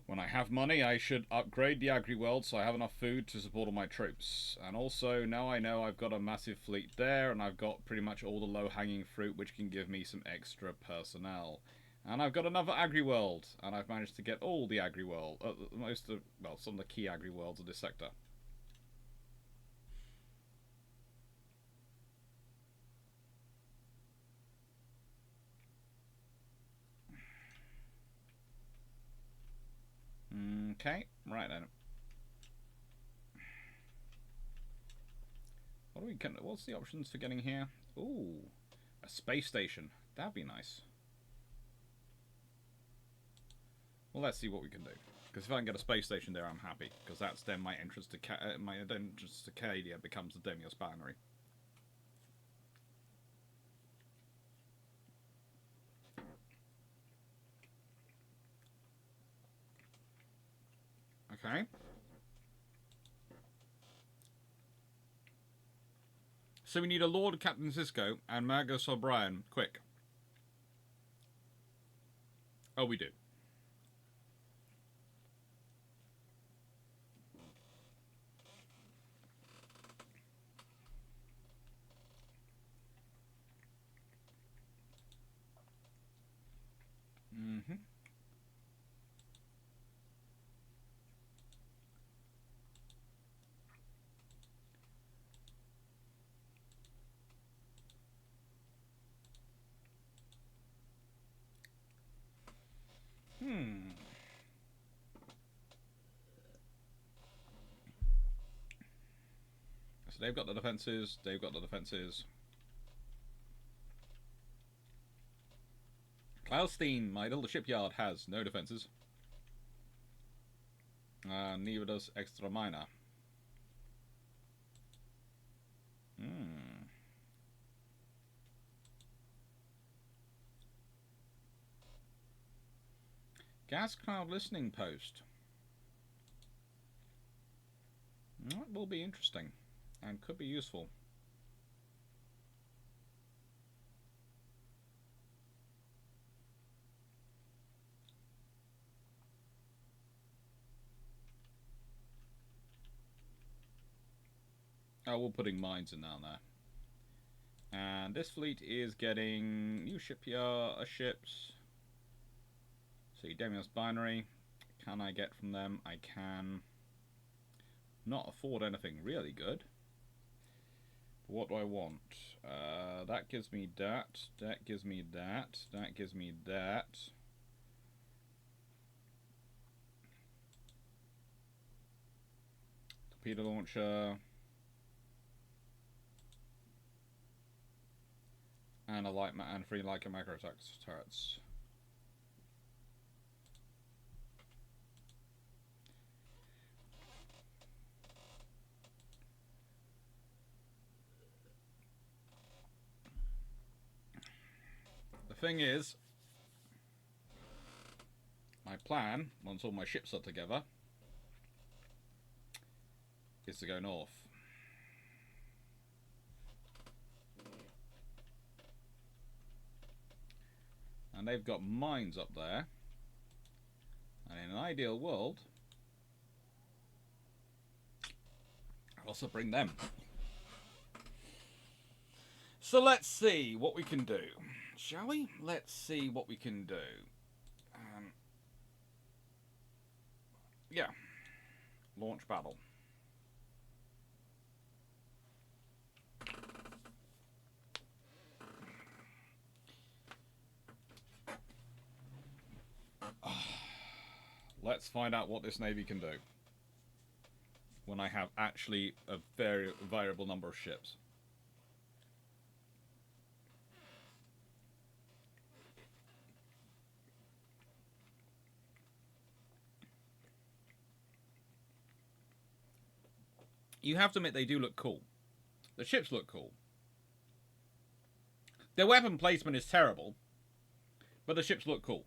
When I have money, I should upgrade the agri-world so I have enough food to support all my troops. And also, now I know I've got a massive fleet there, and I've got pretty much all the low-hanging fruit, which can give me some extra personnel. And I've got another agri-world, and I've managed to get all the agri-world, some of the key agri-worlds of this sector. Okay, right then. What's the options for getting here? Ooh, a space station. That'd be nice. Well, let's see what we can do. Because if I can get a space station there, I'm happy. Because that's then my entrance to Cadia becomes the Demios binary. Okay. So we need a Lord Captain Cisco and Magus O'Brien. Quick. Oh, we do. Mm-hmm. So they've got the defences. They've got the defences. Klaustein, my little shipyard, has no defences. Neither does Extra Minor. Gas Cloud Listening Post. That will be interesting. And could be useful. Oh, we're putting mines in down there. And this fleet is getting new shipyard ships. See, Demios binary. Can I get from them? I can not afford anything really good. But what do I want? That gives me that. That gives me that. That gives me that. Torpedo launcher. And a light and 3 Leica micro attack turrets. The thing is, my plan, once all my ships are together, is to go north. And they've got mines up there. And in an ideal world, I'll also bring them. So let's see what we can do. Shall we? Let's see what we can do. Yeah. Launch battle. Let's find out what this navy can do when I have actually a very variable number of ships. You have to admit they do look cool. The ships look cool. Their weapon placement is terrible, but the ships look cool.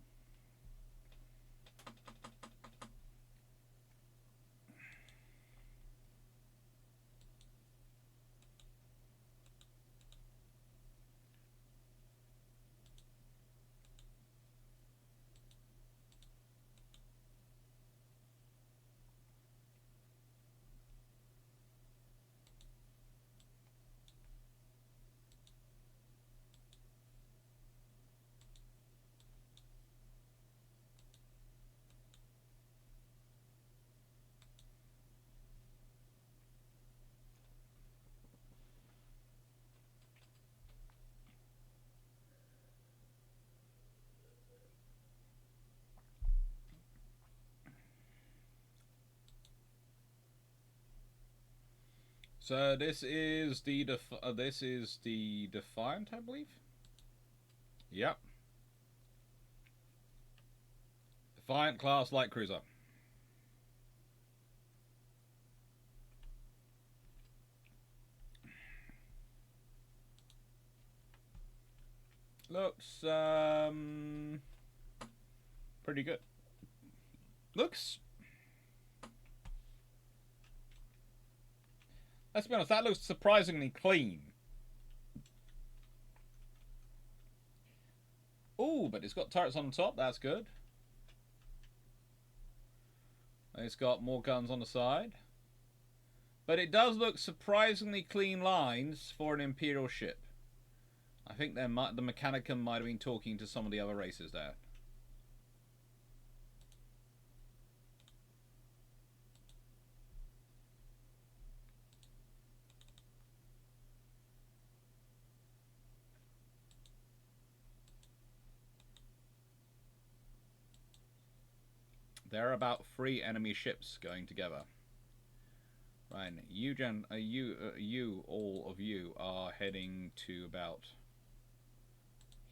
So this is the Defiant, I believe. Yep. Defiant class light cruiser. Looks pretty good. Looks, let's be honest, that looks surprisingly clean. Oh, but it's got turrets on the top, that's good. It's got more guns on the side. But it does look surprisingly clean lines for an Imperial ship. I think the Mechanicum might have been talking to some of the other races there. There are about 3 enemy ships going together. Right, all of you are heading to about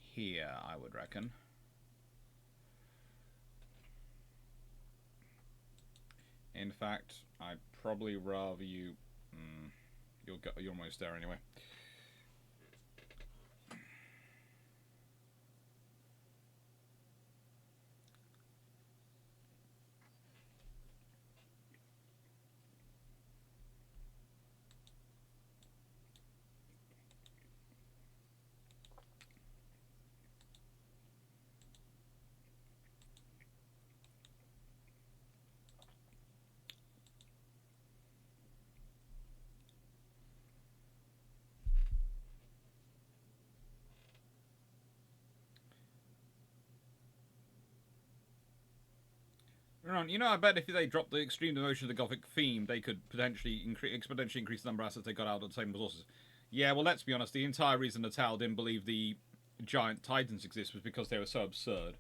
here, I would reckon. In fact, I'd probably rather you. You're almost there anyway. You know, I bet if they dropped the extreme devotion of the Gothic theme, they could potentially exponentially increase the number of assets they got out of the same resources. Yeah, well, let's be honest. The entire reason Natal didn't believe the giant titans exist was because they were so absurd.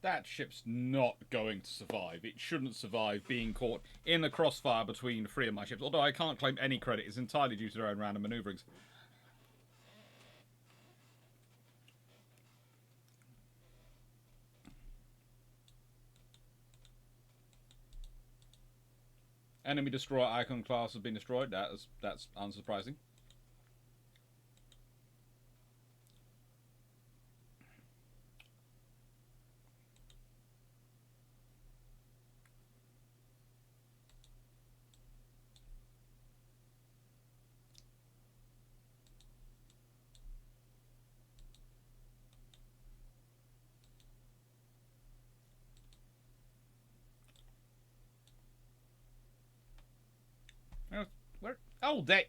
That ship's not going to survive. It shouldn't survive being caught in the crossfire between 3 of my ships. Although I can't claim any credit, it's entirely due to their own random maneuverings. Enemy destroyer icon class has been destroyed. That's unsurprising. Where? Oh, there.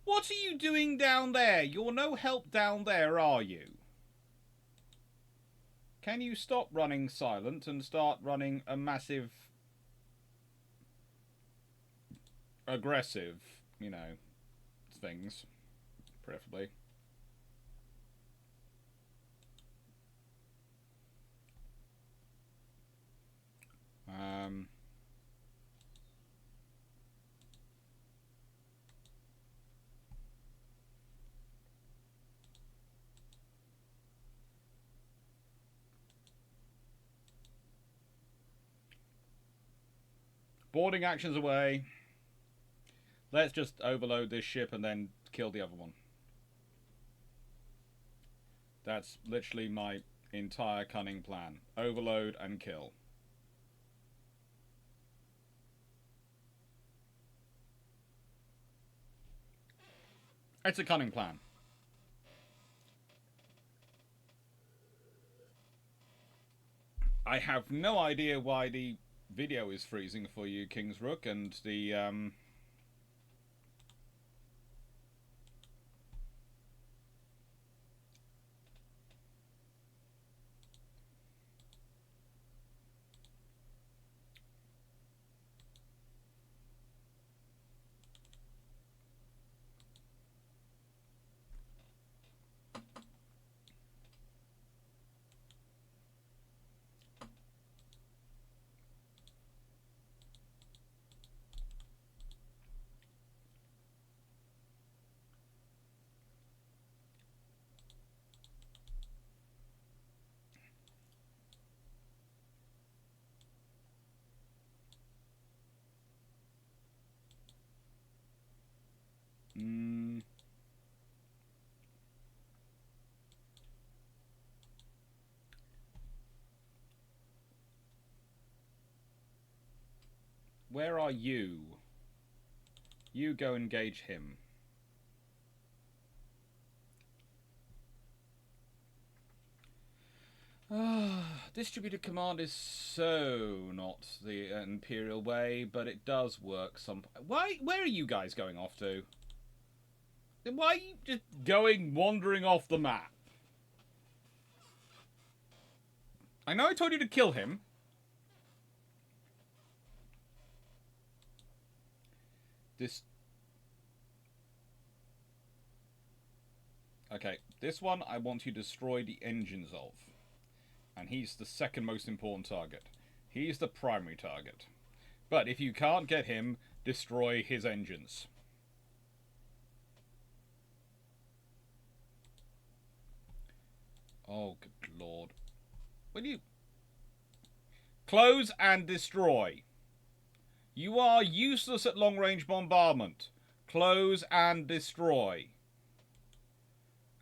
What are you doing down there? You're no help down there, are you? Can you stop running silent and start running a massive, aggressive, things, preferably. Boarding actions away. Let's just overload this ship and then kill the other one. That's literally my entire cunning plan. Overload and kill. It's a cunning plan. I have no idea why the video is freezing for you, King's Rook, and the where are you? You go engage him. Distributed command is so not the Imperial way, but it does work some... Why? Where are you guys going off to? Then why are you just wandering off the map? I know I told you to kill him. Okay, this one I want you to destroy the engines of. And he's the second most important target. He's the primary target. But if you can't get him, destroy his engines. Oh, good lord. Will you... Close and destroy. You are useless at long-range bombardment. Close and destroy.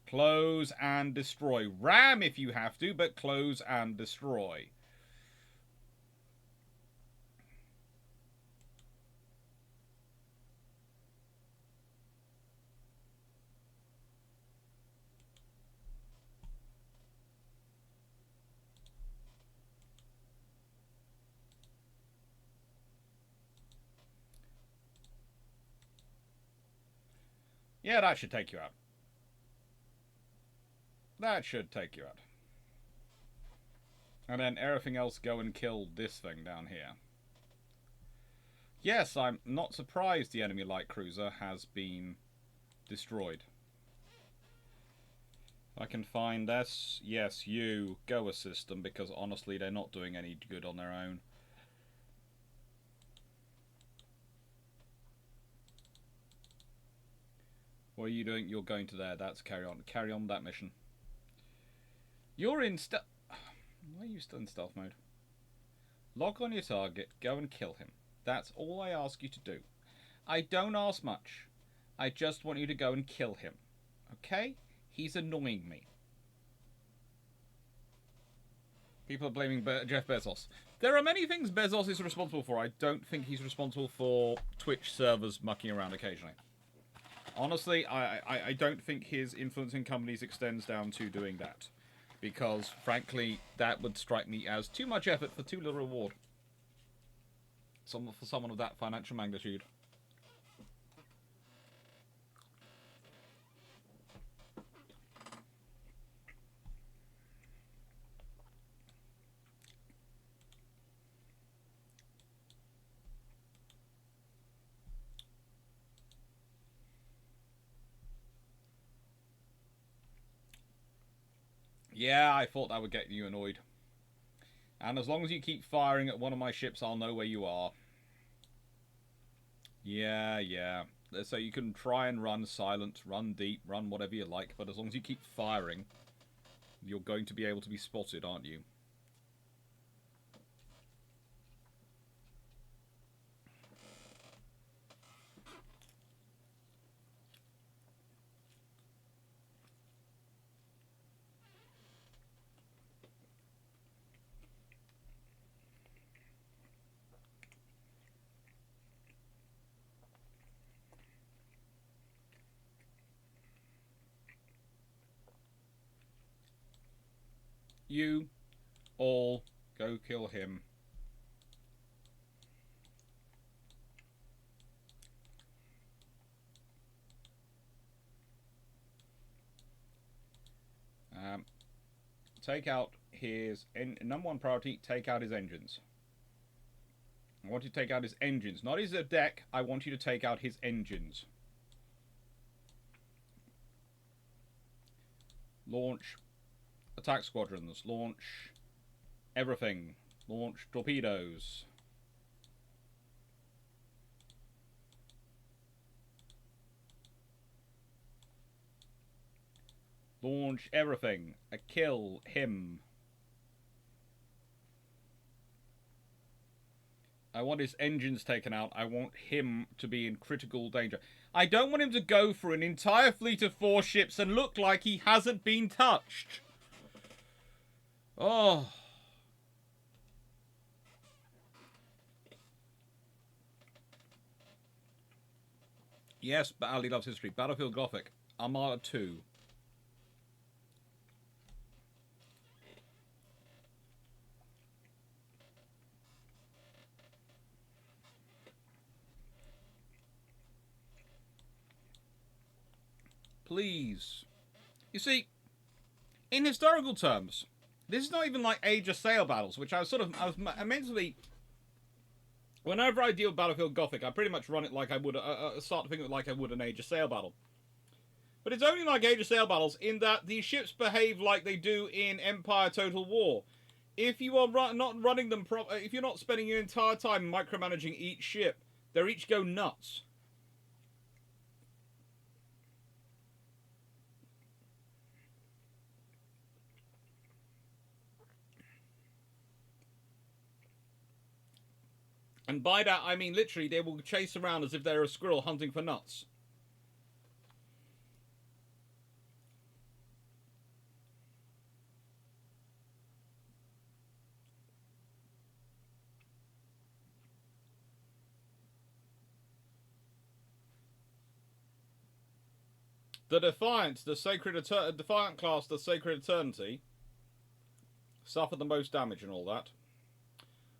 Close and destroy. Ram if you have to, but close and destroy. Yeah, that should take you out. That should take you out. And then everything else go and kill this thing down here. Yes, I'm not surprised the enemy light cruiser has been destroyed. I can find this. Yes, you. Go assist them, because honestly they're not doing any good on their own. What are you doing? You're going to there. That's carry on. Carry on that mission. You're in stealth... Why are you still in stealth mode? Lock on your target. Go and kill him. That's all I ask you to do. I don't ask much. I just want you to go and kill him. Okay? He's annoying me. People are blaming Jeff Bezos. There are many things Bezos is responsible for. I don't think he's responsible for Twitch servers mucking around occasionally. Honestly, I don't think his influence in companies extends down to doing that. Because, frankly, that would strike me as too much effort for too little reward. For someone of that financial magnitude. Yeah, I thought that would get you annoyed. And as long as you keep firing at one of my ships, I'll know where you are. Yeah. So you can try and run silent, run deep, run whatever you like, but as long as you keep firing, you're going to be able to be spotted, aren't you? You all go kill him. Take out his number one priority. Take out his engines. I want you to take out his engines, not his deck. I want you to take out his engines. Launch attack squadrons. Launch everything. Launch torpedoes. Launch everything. Kill him. I want his engines taken out. I want him to be in critical danger. I don't want him to go for an entire fleet of 4 ships and look like he hasn't been touched. Oh. Yes, but Ali loves history. Battlefield Gothic. Armada 2. Please. You see, in historical terms, this is not even like Age of Sail battles, which I was mentally. Whenever I deal with Battlefield Gothic, I pretty much run it like I would, start to think of it like I would an Age of Sail battle. But it's only like Age of Sail battles in that these ships behave like they do in Empire Total War. If you are not running them if you're not spending your entire time micromanaging each ship, they'll each go nuts. And by that, I mean literally they will chase around as if they're a squirrel hunting for nuts. The Defiant, the Defiant class, the Sacred Eternity, suffered the most damage and all that.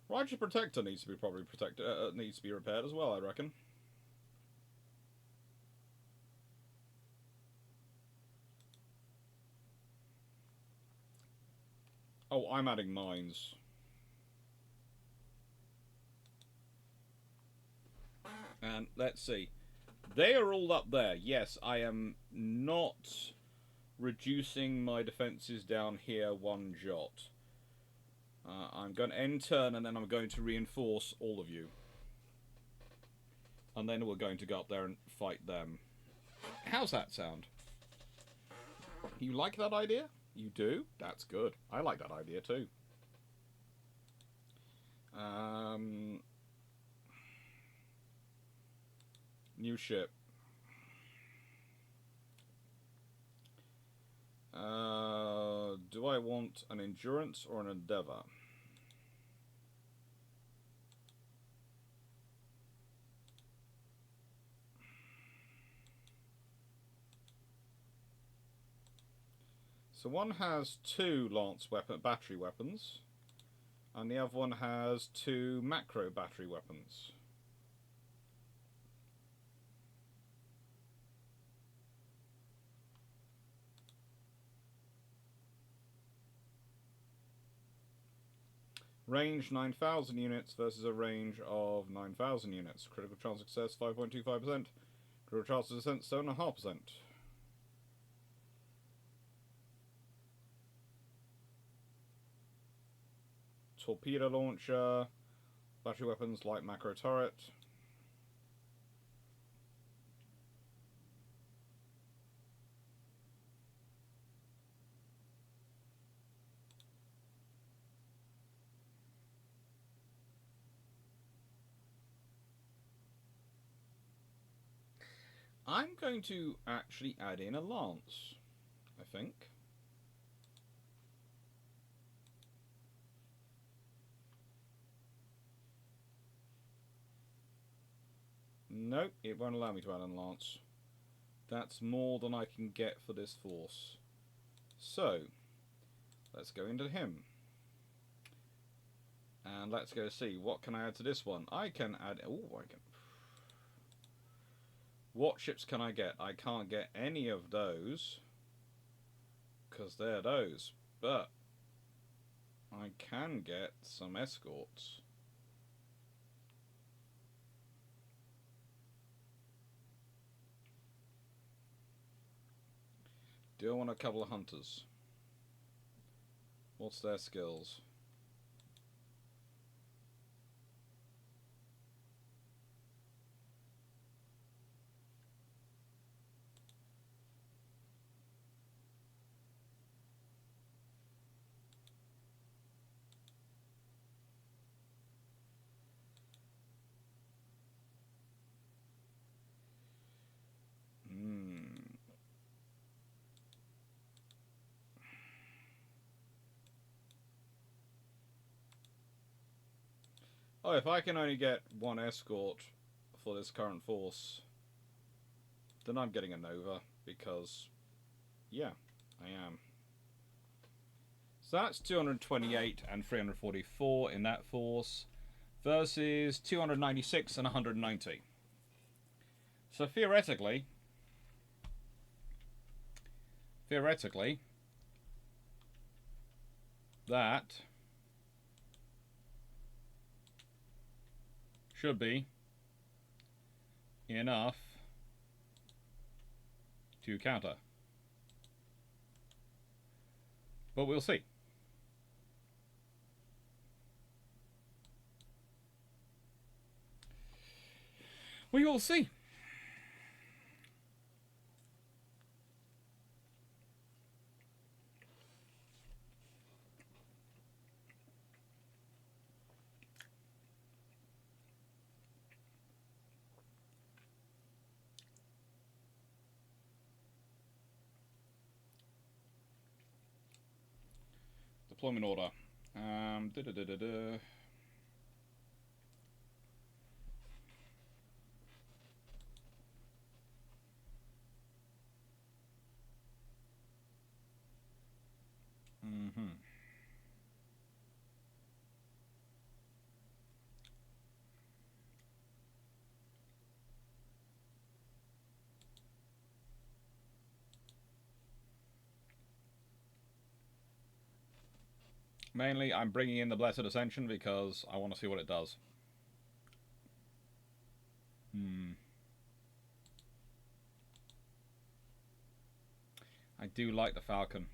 Righteous Protector needs to be probably protected, needs to be repaired as well, I reckon. Oh, I'm adding mines. And let's see. They are all up there. Yes, I am not reducing my defences down here one jot. I'm going to end turn and then I'm going to reinforce all of you. And then we're going to go up there and fight them. How's that sound? You like that idea? You do? That's good. I like that idea too. New ship. Do I want an endurance or an endeavor? So one has 2 lance battery weapons, and the other one has 2 macro battery weapons. Range 9,000 units versus a range of 9,000 units. Critical chance of success 5.25%. Critical chance of descent 7.5%. Torpedo launcher, battery weapons, light macro turret. I'm going to actually add in a lance, I think. Nope, it won't allow me to add in a lance. That's more than I can get for this force. So, let's go into him. And let's go see, what can I add to this one? I can add... Oh, I can... What ships can I get? I can't get any of those, because they're those. But I can get some escorts. Do I want a couple of hunters? What's their skills? Oh, if I can only get one escort for this current force, then I'm getting a Nova, because, yeah, I am. So that's 228 and 344 in that force, versus 296 and 190. So theoretically, that should be enough to counter. But we'll see. We will see. Deployment order. Mainly, I'm bringing in the Blessed Ascension because I want to see what it does. I do like the Falcon.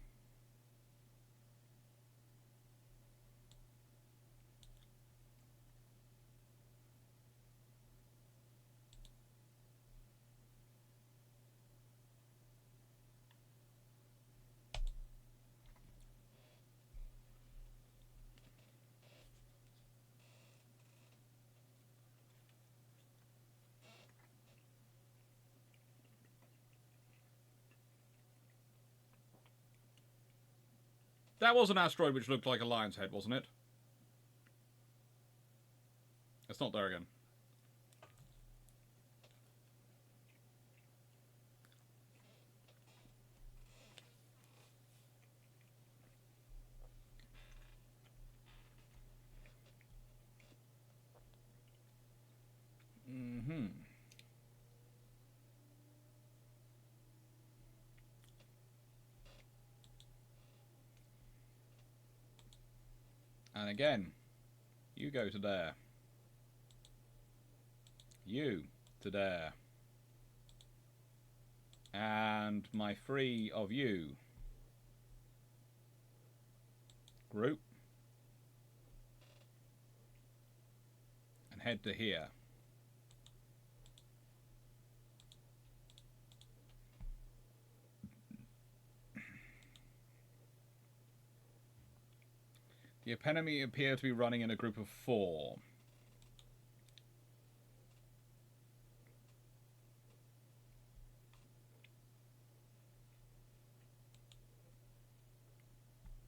That was an asteroid which looked like a lion's head, wasn't it? It's not there again. And again, you go to there. You to there. And my three of you group and head to here. The enemy appear to be running in a group of 4.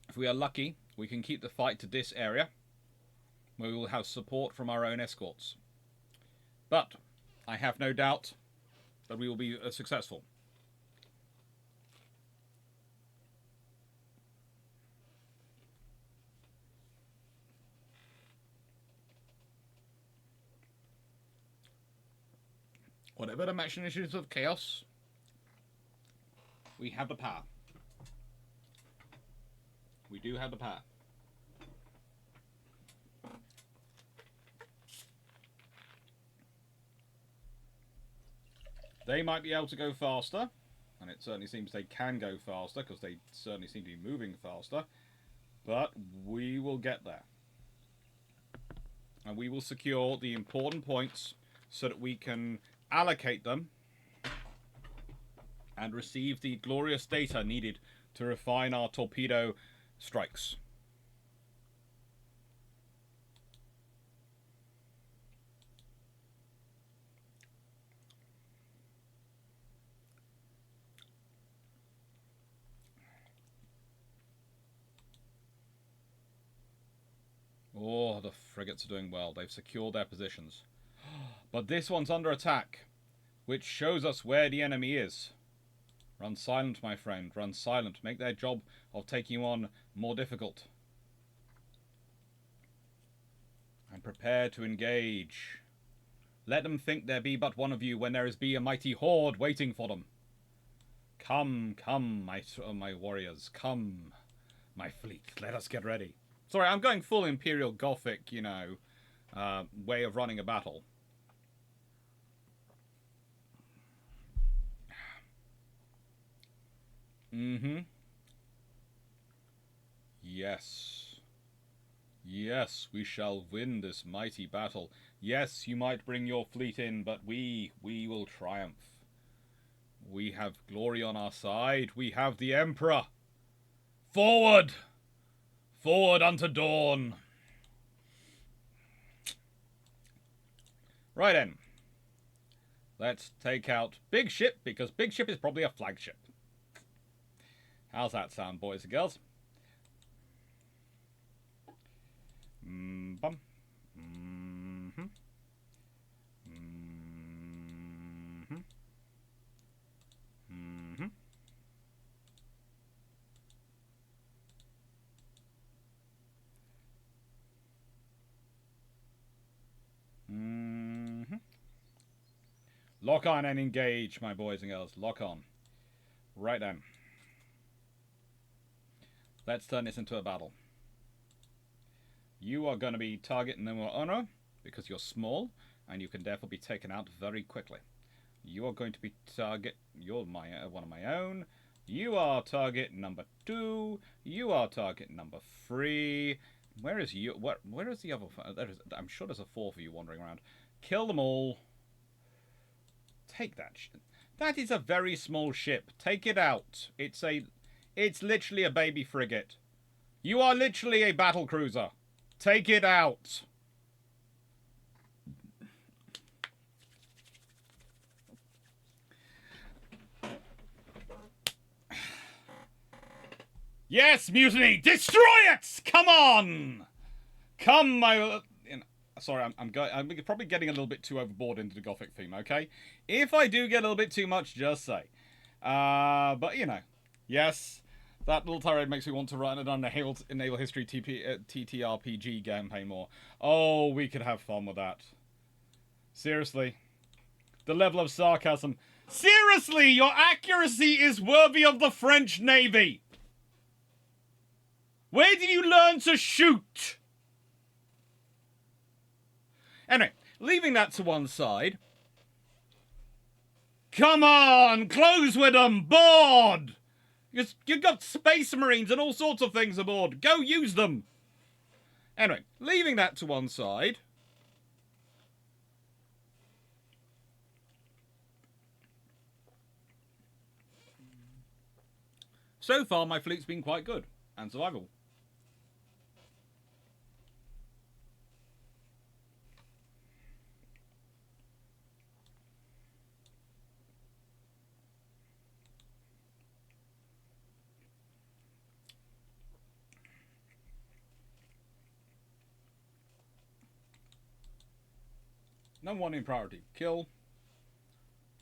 If we are lucky, we can keep the fight to this area, where we will have support from our own escorts. But I have no doubt that we will be successful. Whatever the machinations of chaos, we have the power. We do have the power. They might be able to go faster, and it certainly seems they can go faster because they certainly seem to be moving faster, but we will get there. And we will secure the important points so that we can allocate them and receive the glorious data needed to refine our torpedo strikes. Oh, the frigates are doing well. They've secured their positions. But this one's under attack, which shows us where the enemy is. Run silent, my friend. Run silent. Make their job of taking you on more difficult. And prepare to engage. Let them think there be but one of you when there is be a mighty horde waiting for them. Come, come, my warriors. Come, my fleet. Let us get ready. Sorry, I'm going full Imperial Gothic, you know, way of running a battle. Mm-hmm. Yes. Yes, we shall win this mighty battle. Yes, you might bring your fleet in, but we will triumph. We have glory on our side. We have the Emperor. Forward! Forward unto dawn. Right then. Let's take out Big Ship, because Big Ship is probably a flagship. How's that sound, boys and girls? Bum. Mm-hmm. Mm-hmm. Mm-hmm. Mm-hmm. Lock on and engage, my boys and girls. Lock on. Right then. Let's turn this into a battle. You are going to be target number uno because you're small and you can therefore be taken out very quickly. You are going to be target. You're one of my own. You are target number 2. You are target number 3. Where is you? Where is the other? I'm sure there's a 4th of you wandering around. Kill them all. Take that. That is a very small ship. Take it out. It's literally a baby frigate. You are literally a battle cruiser. Take it out. Yes, mutiny! Destroy it! Come on! Come, my... Sorry, I'm probably getting a little bit too overboard into the Gothic theme, okay? If I do get a little bit too much, just say. But, you know. Yes, that little tirade makes me want to run it on the Naval History TTRPG campaign more. Oh, we could have fun with that. Seriously. The level of sarcasm. Seriously, your accuracy is worthy of the French Navy. Where did you learn to shoot? Anyway, leaving that to one side. Come on, close with them, board! You've got Space Marines and all sorts of things aboard. Go use them. Anyway, leaving that to one side. So far, my fleet's been quite good and survivable. Number 1 in priority. Kill.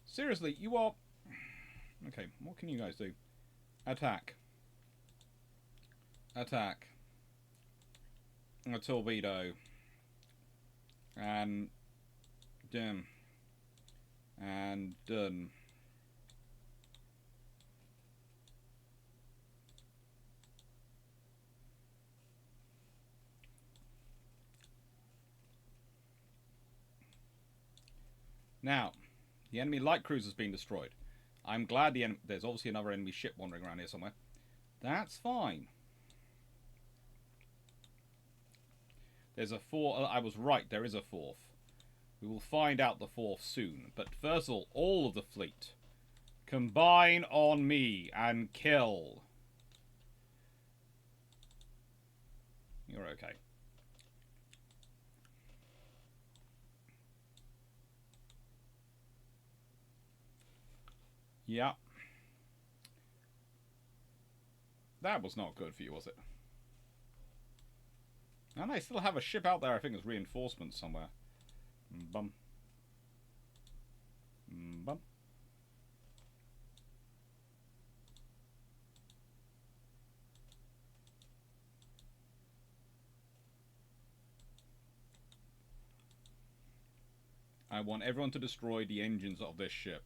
Seriously, you are... Okay, what can you guys do? Attack. Attack. A torpedo. And... Damn. And done. Now, the enemy light cruiser's been destroyed. I'm glad there's obviously another enemy ship wandering around here somewhere. That's fine. There's a fourth. I was right, there is a fourth. We will find out the fourth soon. But first of all of the fleet. Combine on me and kill. You're okay. Yeah. That was not good for you, was it? And I still have a ship out there, I think it's reinforcements somewhere. Bum. Bum. I want everyone to destroy the engines of this ship.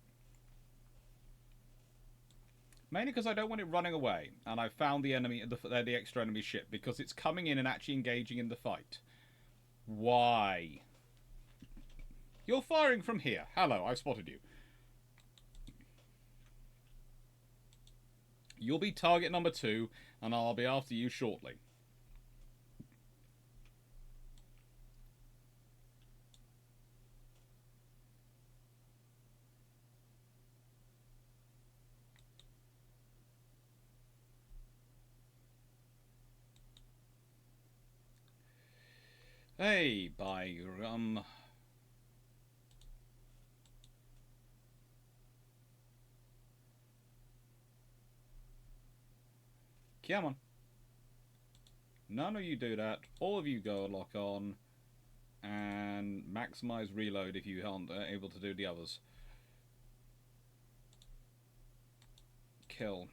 Mainly because I don't want it running away, and I've found the enemy, the extra enemy ship, because it's coming in and actually engaging in the fight. Why? You're firing from here. Hello, I've spotted you. You'll be target number 2, and I'll be after you shortly. Hey, by rum. Come on. None of you do that. All of you go lock on. And maximize reload if you aren't able to do the others. Kill.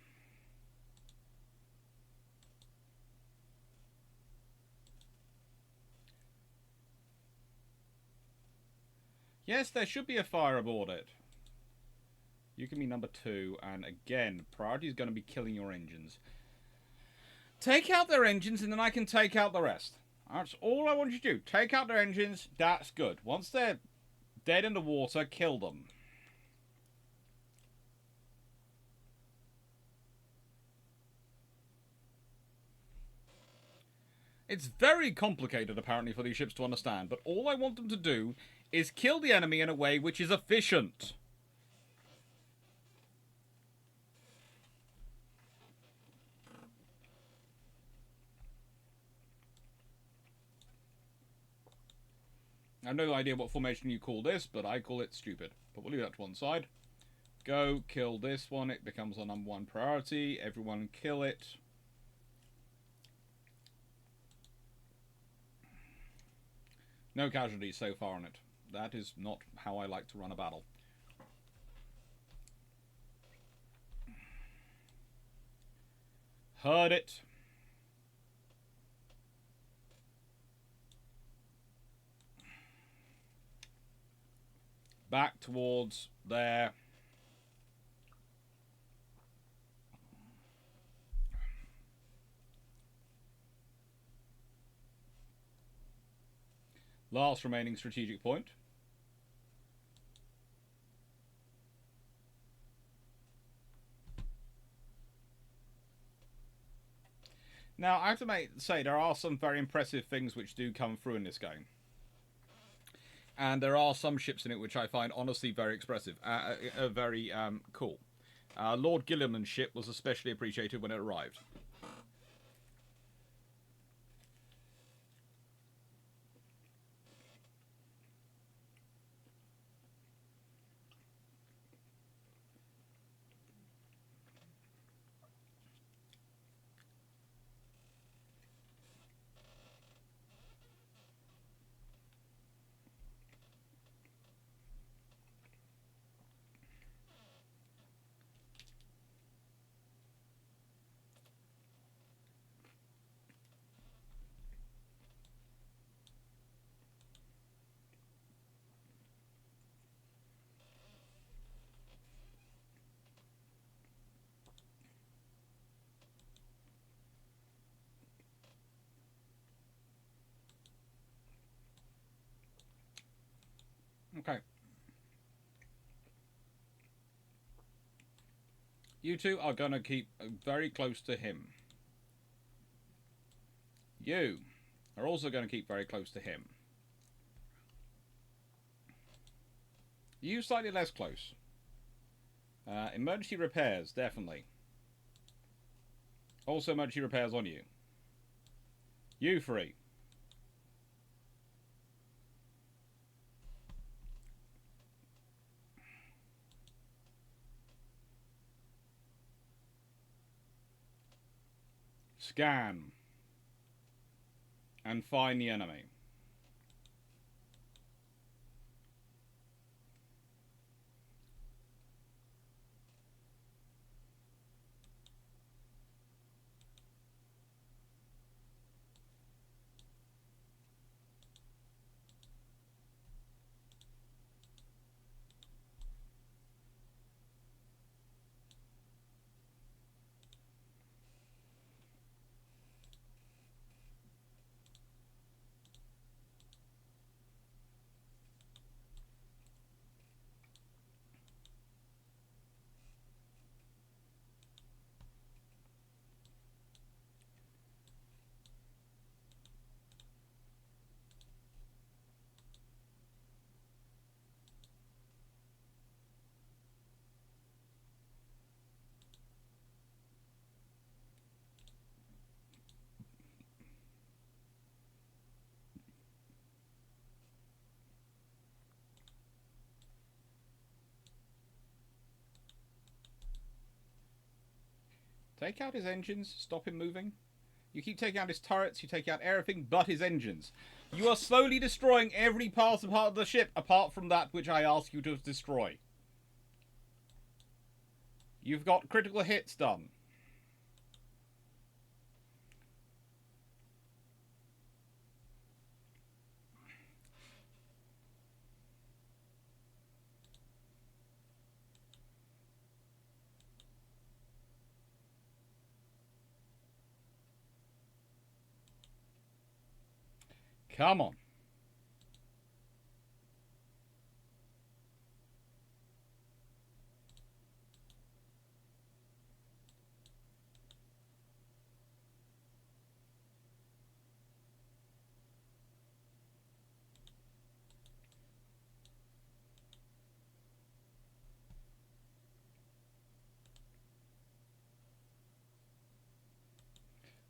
Yes, there should be a fire aboard it. You can be number 2, and again, priority is going to be killing your engines. Take out their engines, and then I can take out the rest. That's all I want you to do. Take out their engines, that's good. Once they're dead in the water, kill them. It's very complicated, apparently, for these ships to understand, but all I want them to do is kill the enemy in a way which is efficient. I have no idea what formation you call this, but I call it stupid. But we'll leave that to one side. Go kill this one. It becomes our number 1 priority. Everyone kill it. No casualties so far on it. That is not how I like to run a battle. Heard it. Back towards there. Last remaining strategic point. Now, I have to say, there are some very impressive things which do come through in this game. And there are some ships in it which I find honestly very expressive, very cool. Lord Gilliman's ship was especially appreciated when it arrived. Okay. You two are going to keep very close to him. You are also going to keep very close to him. You slightly less close. Emergency repairs, definitely. Also emergency repairs on you. You free. Scan. And find the enemy. Take out his engines, stop him moving. You keep taking out his turrets, you take out everything but his engines. You are slowly destroying every part of the ship apart from that which I ask you to destroy. You've got critical hits done. Come on.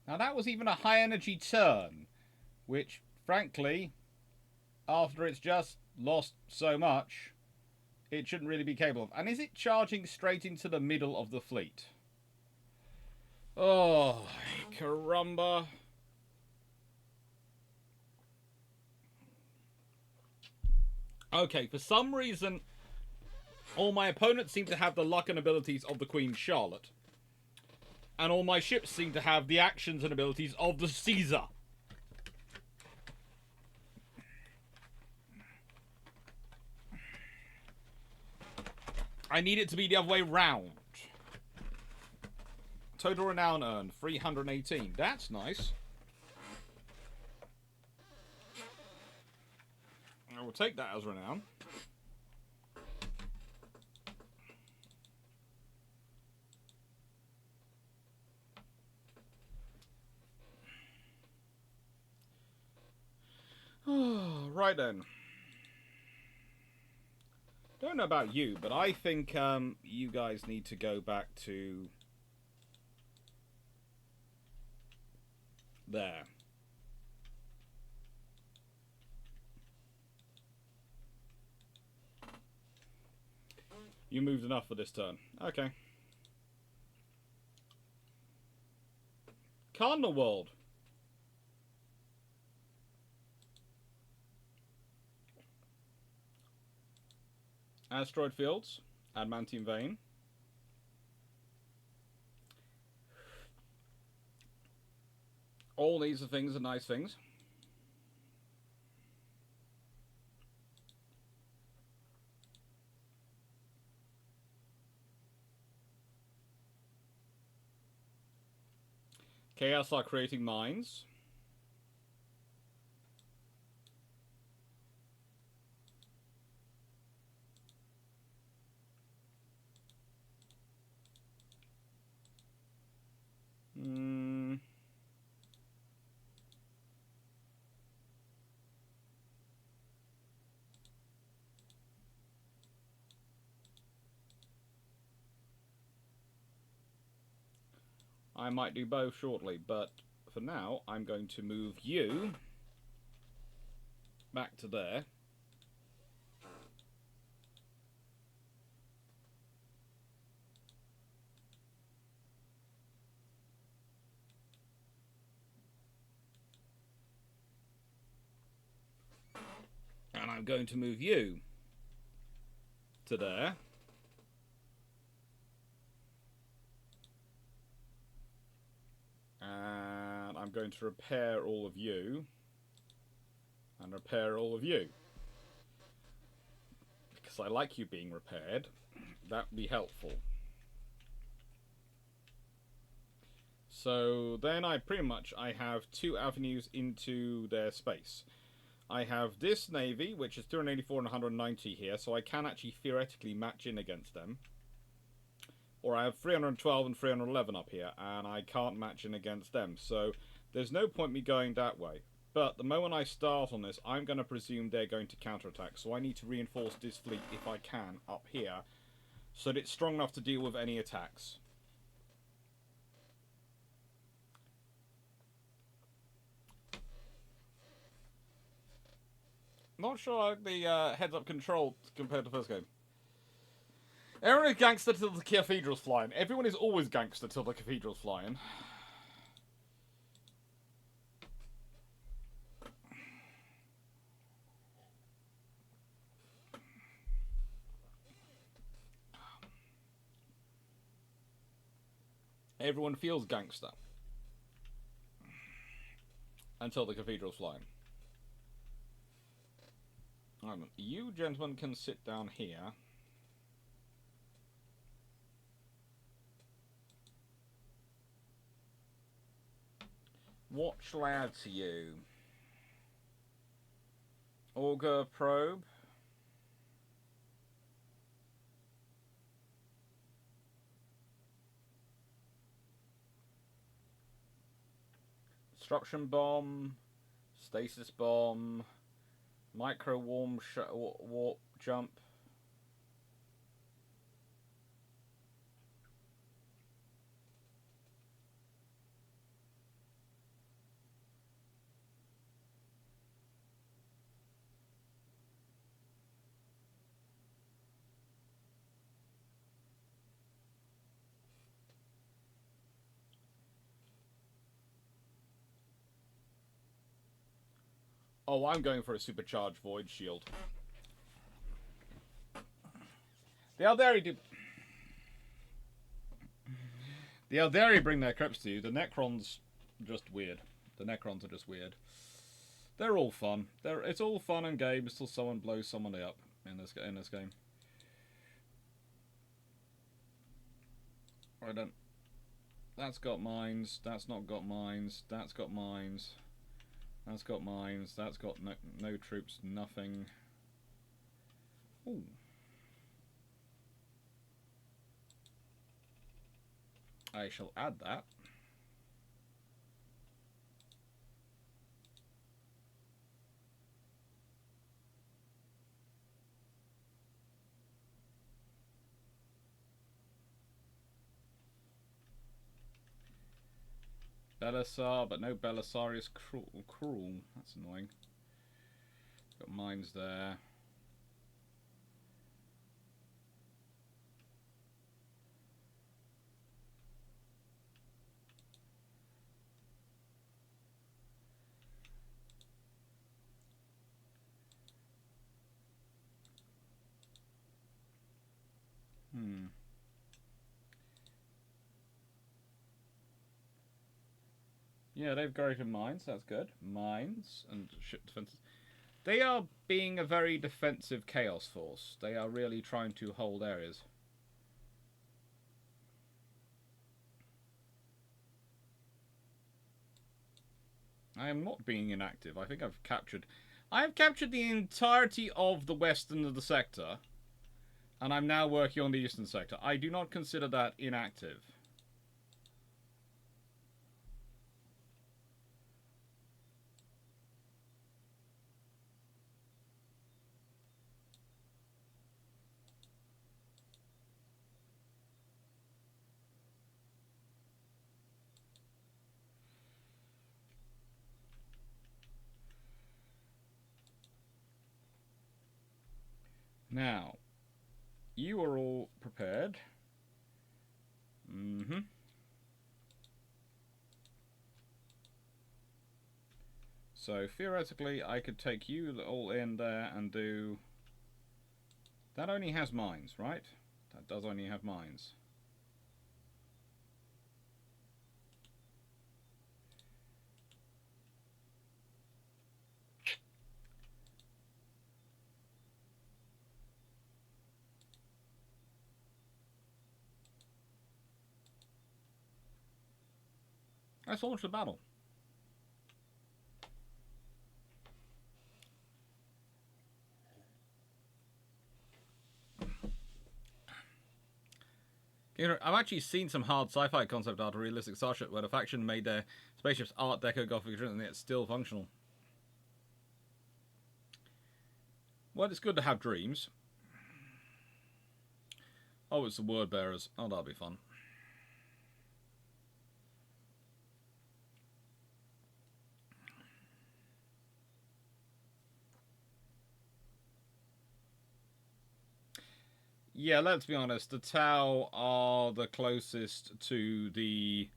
Now that was even a high energy turn, which, frankly, after it's just lost so much, it shouldn't really be capable of. And is it charging straight into the middle of the fleet? Oh, caramba. Okay, for some reason, all my opponents seem to have the luck and abilities of the Queen Charlotte. And all my ships seem to have the actions and abilities of the Caesar. I need it to be the other way round. Total renown earned 318. That's nice. I will take that as renown. Right then. Don't know about you, but I think you guys need to go back to there. You moved enough for this turn. Okay. Cardinal World. Asteroid Fields. Adamantium Vein. All these things are nice things. Chaos are creating mines. I might do both shortly, but for now, I'm going to move you back to there. And I'm going to move you to there. And I'm going to repair all of you. And repair all of you. Because I like you being repaired. That would be helpful. So then I have 2 avenues into their space. I have this navy, which is 284 and 190 here, so I can actually theoretically match in against them. Or I have 312 and 311 up here, and I can't match in against them. So there's no point me going that way. But the moment I start on this, I'm going to presume they're going to counterattack. So I need to reinforce this fleet, if I can, up here, so that it's strong enough to deal with any attacks. Not sure I like the heads-up control compared to the first game. Everyone is gangster till the cathedral's flying. Everyone is always gangster till the cathedral's flying. Everyone feels gangster until the cathedral's flying. You gentlemen can sit down here. What shall I add to you? Auger probe. Destruction bomb. Stasis bomb. Micro warp jump. Oh, I'm going for a supercharged void shield. The Aldari do. The Aldari bring their creps to you. The Necrons just weird. The Necrons are just weird. They're all fun. It's all fun and games till someone blows someone up in this game. I don't. That's got mines. That's not got mines. That's got mines. That's got mines. That's got no troops. Nothing. Ooh. I shall add that. Belisar, but no Belisarius cruel. That's annoying. Got mines there. Yeah, they've greater mines. That's good. Mines and ship defenses. They are being a very defensive chaos force. They are really trying to hold areas. I am not being inactive. I think I've captured the entirety of the western of the sector. And I'm now working on the eastern sector. I do not consider that inactive. Now, you are all prepared. Mm-hmm. So theoretically, I could take you all in there and do... That only has mines, right? That does only have mines. Let's launch the battle. You know, I've actually seen some hard sci-fi concept art of realistic starship where the faction made their spaceships Art Deco Gothic and it's still functional. Well, it's good to have dreams. Oh, it's the word bearers. Oh, that'll be fun. Yeah, let's be honest. The Tau are the closest to the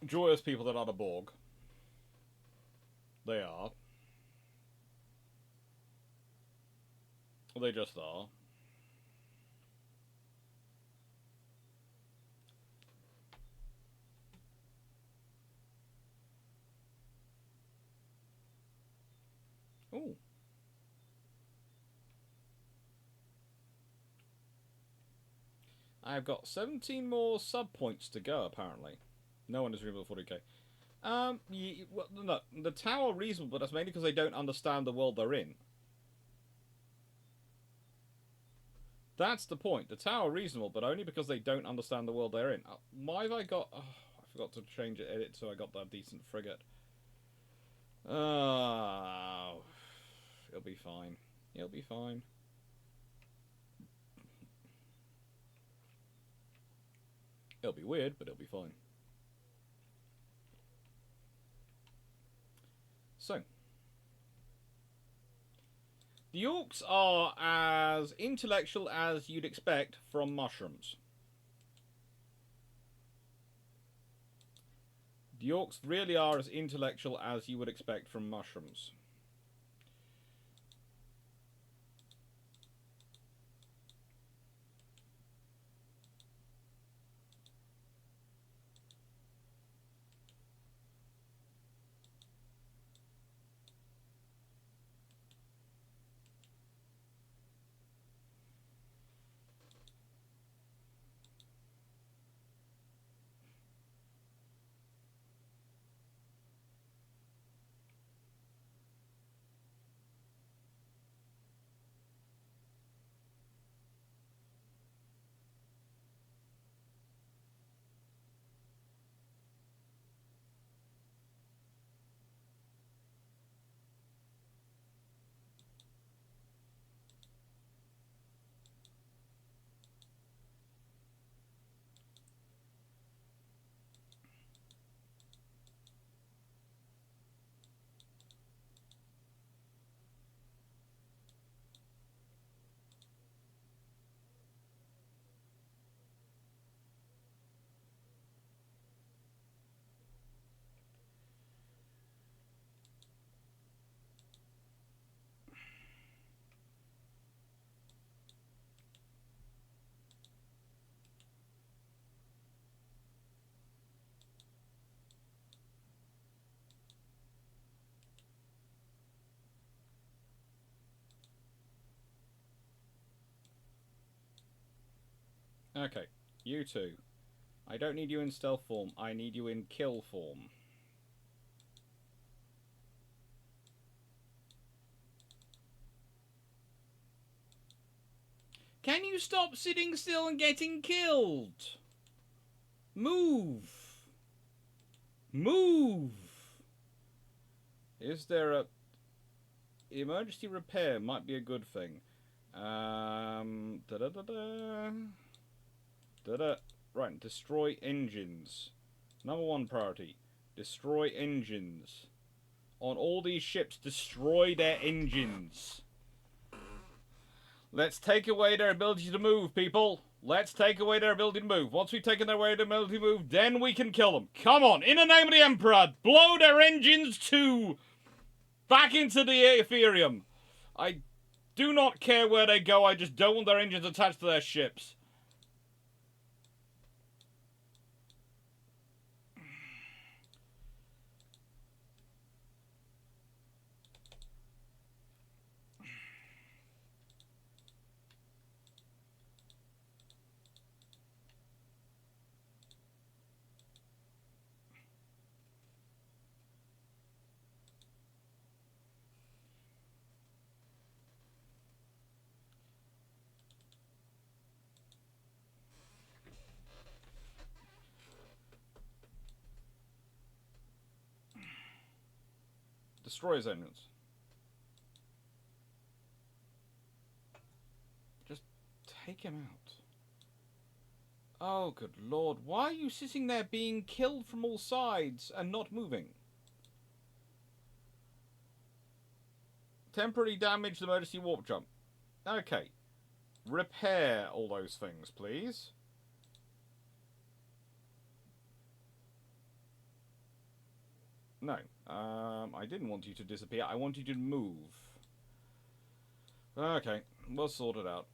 joyous people that are the Borg. They are. They just are. Ooh. I've got 17 more sub points to go, apparently. No one is reasonable 40k. Well, no, the Tau are reasonable, but that's mainly because they don't understand the world they're in. That's the point. The Tau are reasonable, but only because they don't understand the world they're in. Why have I got... Oh, I forgot to change it, edit, so I got that decent frigate. Oh, it'll be fine. It'll be fine. It'll be weird, but it'll be fine. So, the orcs are as intellectual as you'd expect from mushrooms. The orcs really are as intellectual as you would expect from mushrooms. Okay, you two. I don't need you in stealth form, I need you in kill form. Can you stop sitting still and getting killed? Move! Move! Is there a... Emergency repair might be a good thing. Da-da-da-da. Da-da. Right, destroy engines. Number one priority. Destroy engines. On all these ships, destroy their engines. Let's take away their ability to move, people. Let's take away their ability to move. Once we've taken away their ability to move, then we can kill them. Come on, in the name of the Emperor, blow their engines to... back into the Ethereum. I do not care where they go, I just don't want their engines attached to their ships. Destroy his engines. Just take him out. Oh, good lord. Why are you sitting there being killed from all sides and not moving? Temporary damage the emergency warp jump. Okay. Repair all those things, please. No. I didn't want you to disappear. I want you to move. Okay. We'll sort it out.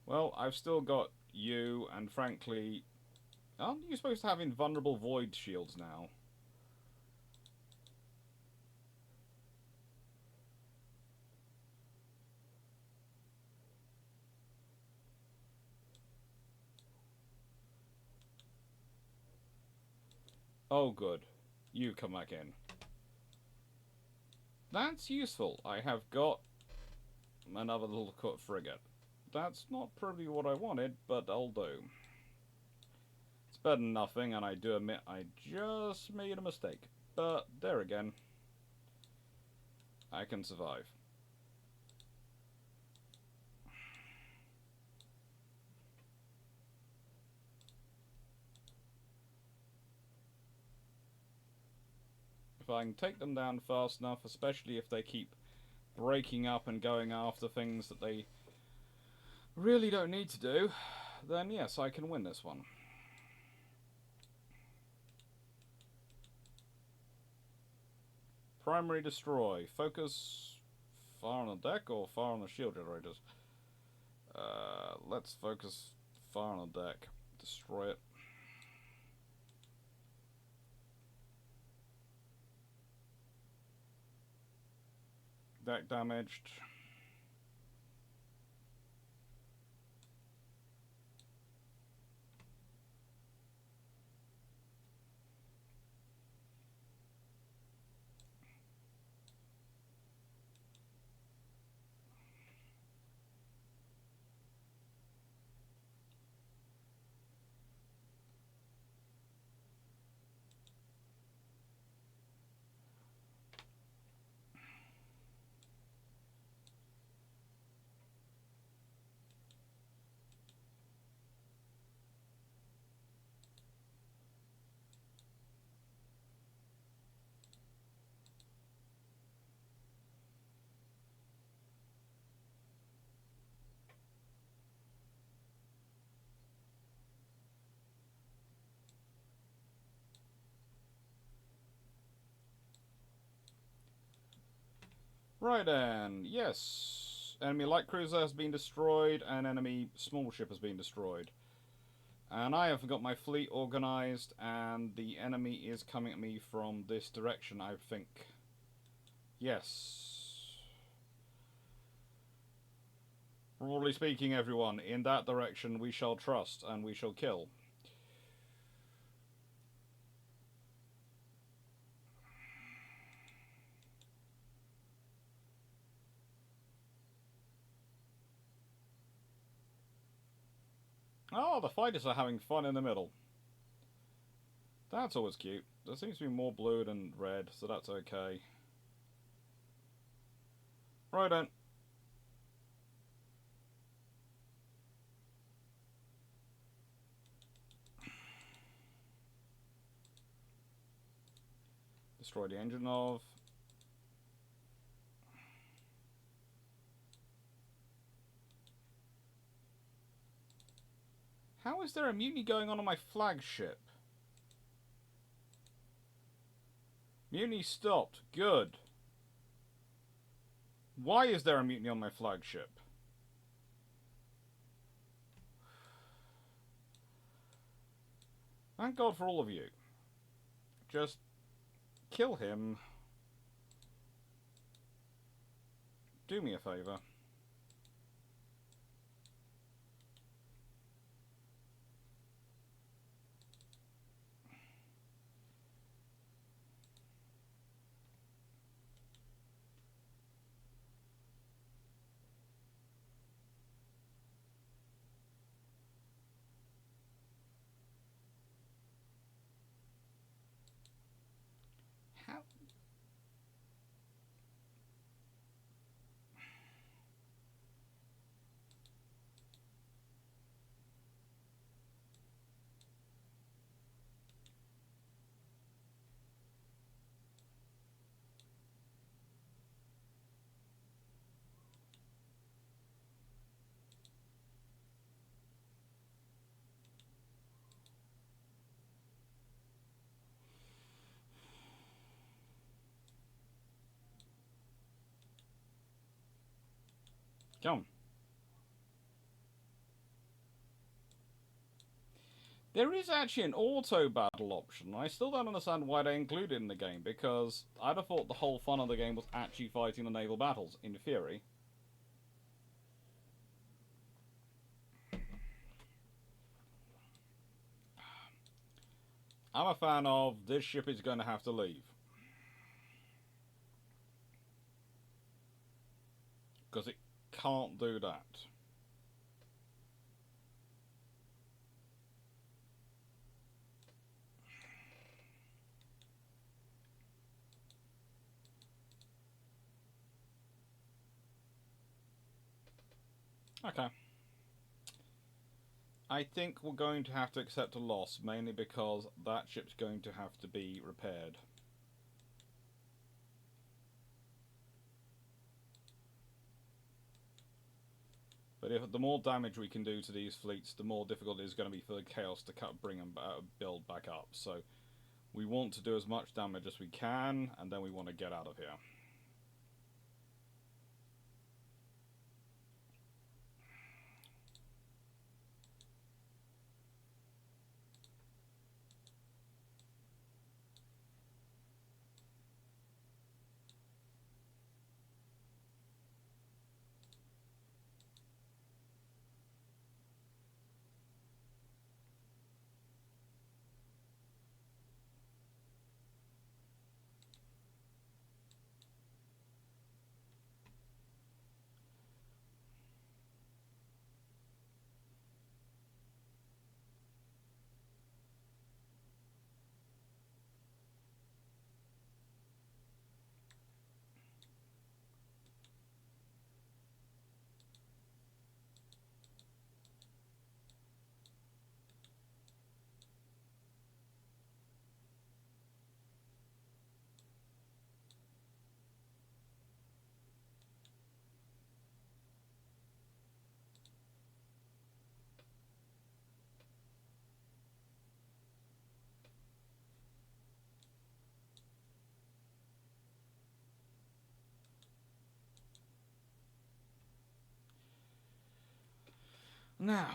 Well, I've still got you, and frankly... aren't you supposed to have invulnerable void shields now? Oh, good. You come back in. That's useful. I have got another little cut frigate. That's not probably what I wanted, but I'll do. It's better than nothing, and I do admit I just made a mistake. But there again, I can survive. If I can take them down fast enough, especially if they keep breaking up and going after things that they really don't need to do, then yes, I can win this one. Primary destroy. Focus far on the deck or far on the shield generators? Let's focus far on the deck. Destroy it. Deck damaged. Right then, yes. Enemy light cruiser has been destroyed, and enemy small ship has been destroyed. And I have got my fleet organised, and the enemy is coming at me from this direction, I think. Yes. Broadly speaking, everyone, in that direction we shall trust, and we shall kill. Oh, the fighters are having fun in the middle. That's always cute. There seems to be more blue than red, so that's okay. Right then. Destroy the engine of. How is there a mutiny going on my flagship? Mutiny stopped. Good. Why is there a mutiny on my flagship? Thank God for all of you. Just kill him. Do me a favour. How? Come. There is actually an auto battle option. I still don't understand why they include it in the game, because I'd have thought the whole fun of the game was actually fighting the naval battles, in theory. I'm a fan of this ship is going to have to leave. Because it can't do that. Okay. I think we're going to have to accept a loss, mainly because that ship's going to have to be repaired. But if the more damage we can do to these fleets, the more difficult it is going to be for the Chaos to bring them build back up. So we want to do as much damage as we can, and then we want to get out of here. Now,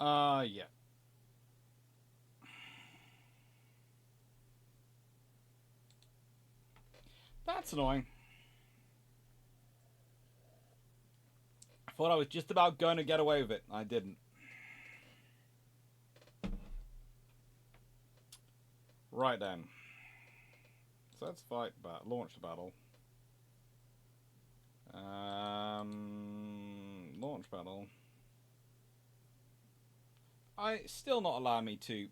Yeah. That's annoying. I thought I was just about going to get away with it. I didn't. Right then. So let's fight, launch the battle. Launch battle. Still not allow me to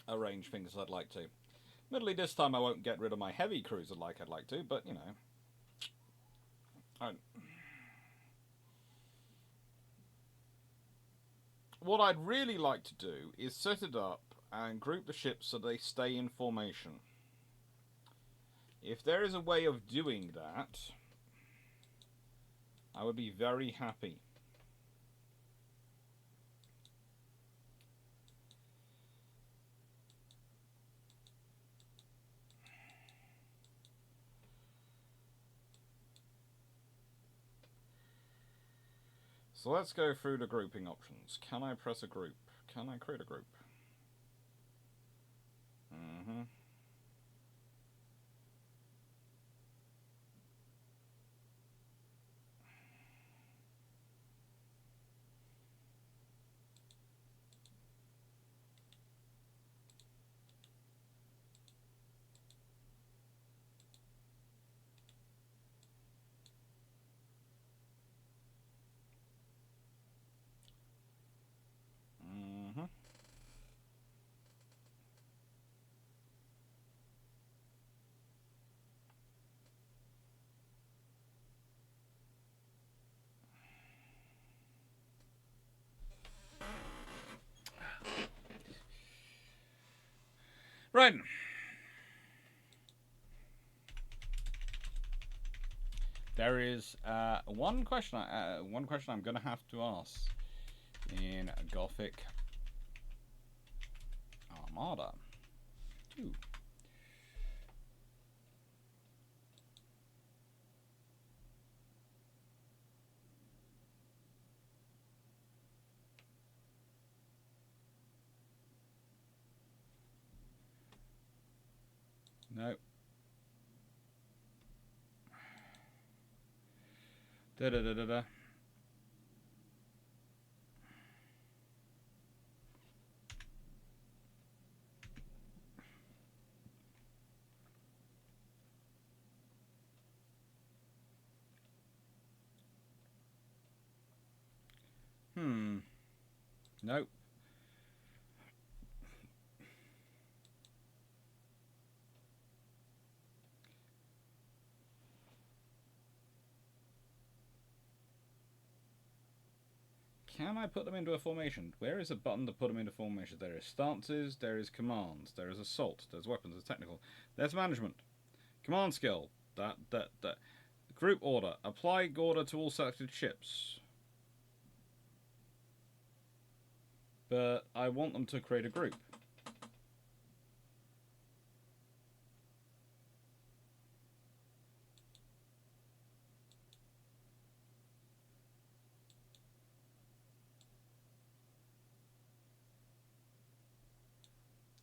arrange things as I'd like to. Admittedly, this time I won't get rid of my heavy cruiser like I'd like to, but you know. What I'd really like to do is set it up and group the ships so they stay in formation. If there is a way of doing that, I would be very happy. So let's go through the grouping options. Can I press a group? Can I create a group? Mm-hmm. Mm-hmm. Right. There is one question. One question I'm going to have to ask in Gothic Armada 2. No. Da da da da da. Nope. Can I put them into a formation? Where is a button to put them into formation? There is stances, there is commands, there is assault, there's weapons, there's technical, there's management. Command skill. That. Group order. Apply order to all selected ships. But I want them to create a group.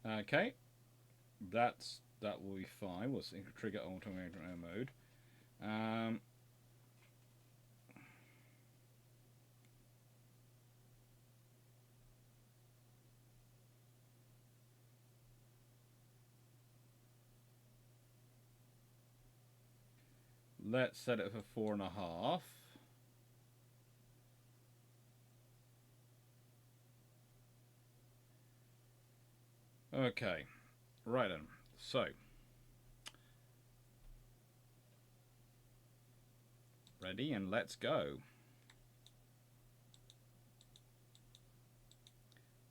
Okay. That will be fine. We'll see. Trigger automated mode. Let's set it for 4.5. Okay. Right then. So. Ready and let's go.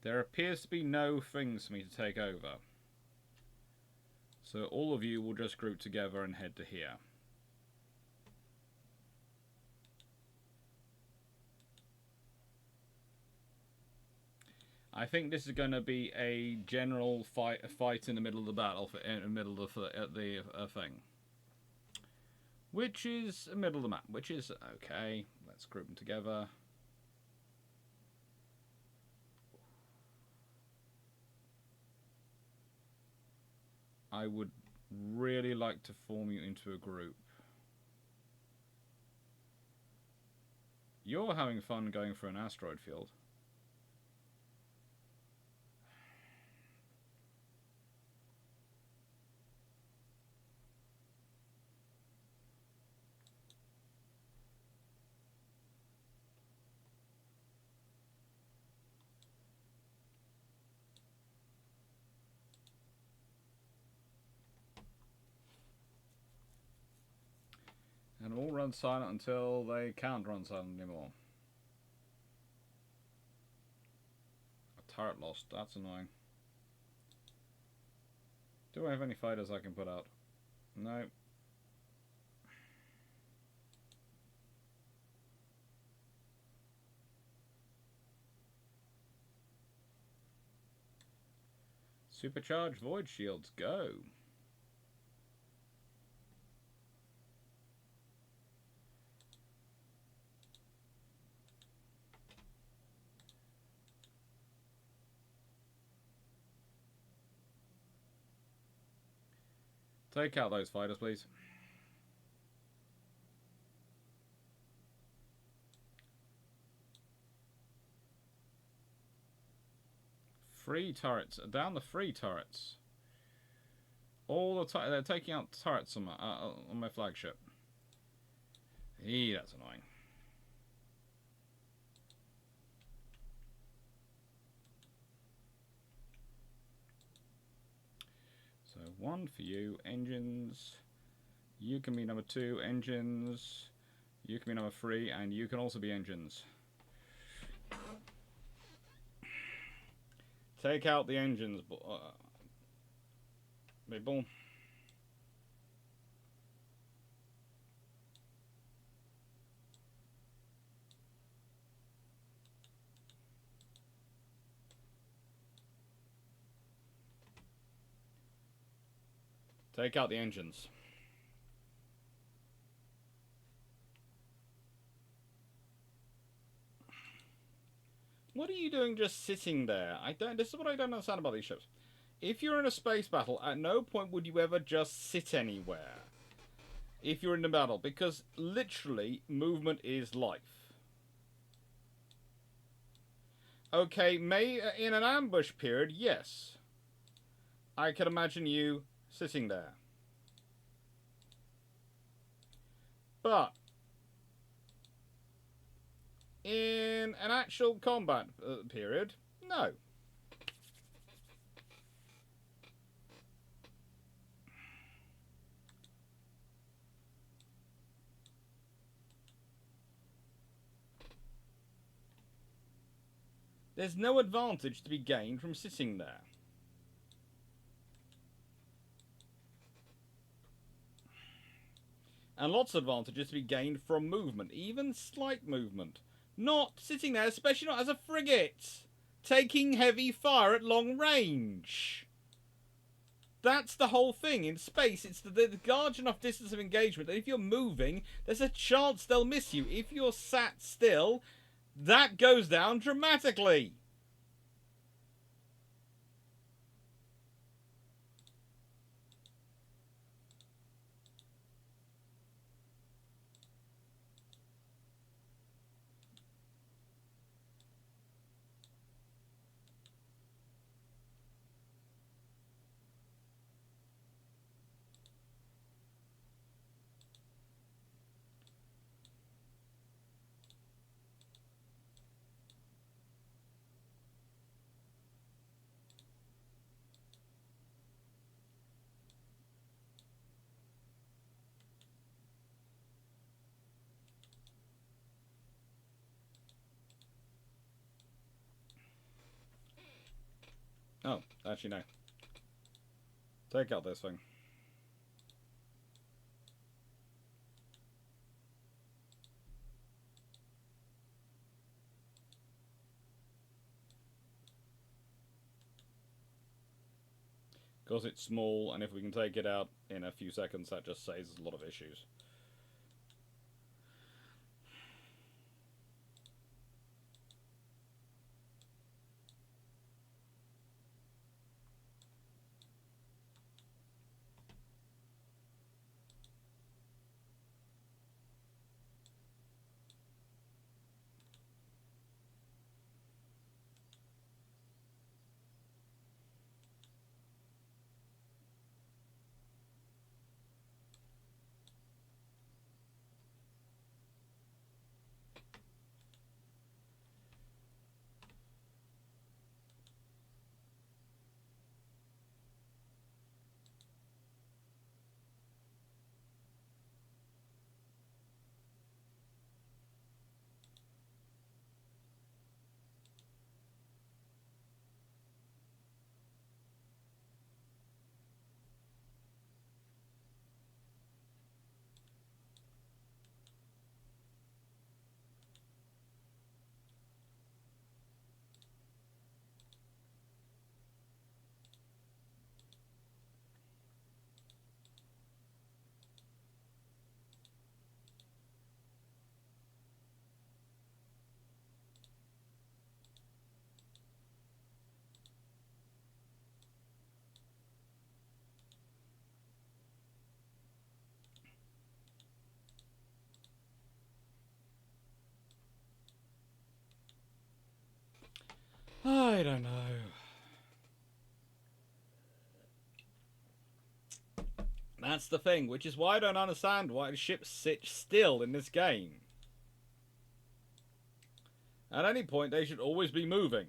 There appears to be no things for me to take over. So all of you will just group together and head to here. I think this is going to be a general fight in the middle of the battle, in the middle of the thing. Which is the middle of the map, which is okay. Let's group them together. I would really like to form you into a group. You're having fun going for an asteroid field. And all run silent until they can't run silent anymore. A turret lost, that's annoying. Do I have any fighters I can put out? No. Supercharged void shields, go! Take out those fighters, please. Free turrets. Down the free turrets. All the they're taking out turrets on my flagship. That's annoying. So 1 for you, engines. You can be number 2, engines. You can be number 3, and you can also be engines. Take out the engines, people. Take out the engines. What are you doing just sitting there? This is what I don't understand about these ships. If you're in a space battle, at no point would you ever just sit anywhere. If you're in a battle, because literally movement is life. Okay, in an ambush period, yes. I can imagine you sitting there. But in an actual combat period, no. There's no advantage to be gained from sitting there. And lots of advantages to be gained from movement, even slight movement. Not sitting there, especially not as a frigate, taking heavy fire at long range. That's the whole thing. In space, it's the large enough distance of engagement that if you're moving, there's a chance they'll miss you. If you're sat still, that goes down dramatically. Oh, actually no. Take out this thing. Because it's small, and if we can take it out in a few seconds, that just saves us a lot of issues. I don't know. That's the thing, which is why I don't understand why the ships sit still in this game. At any point, they should always be moving.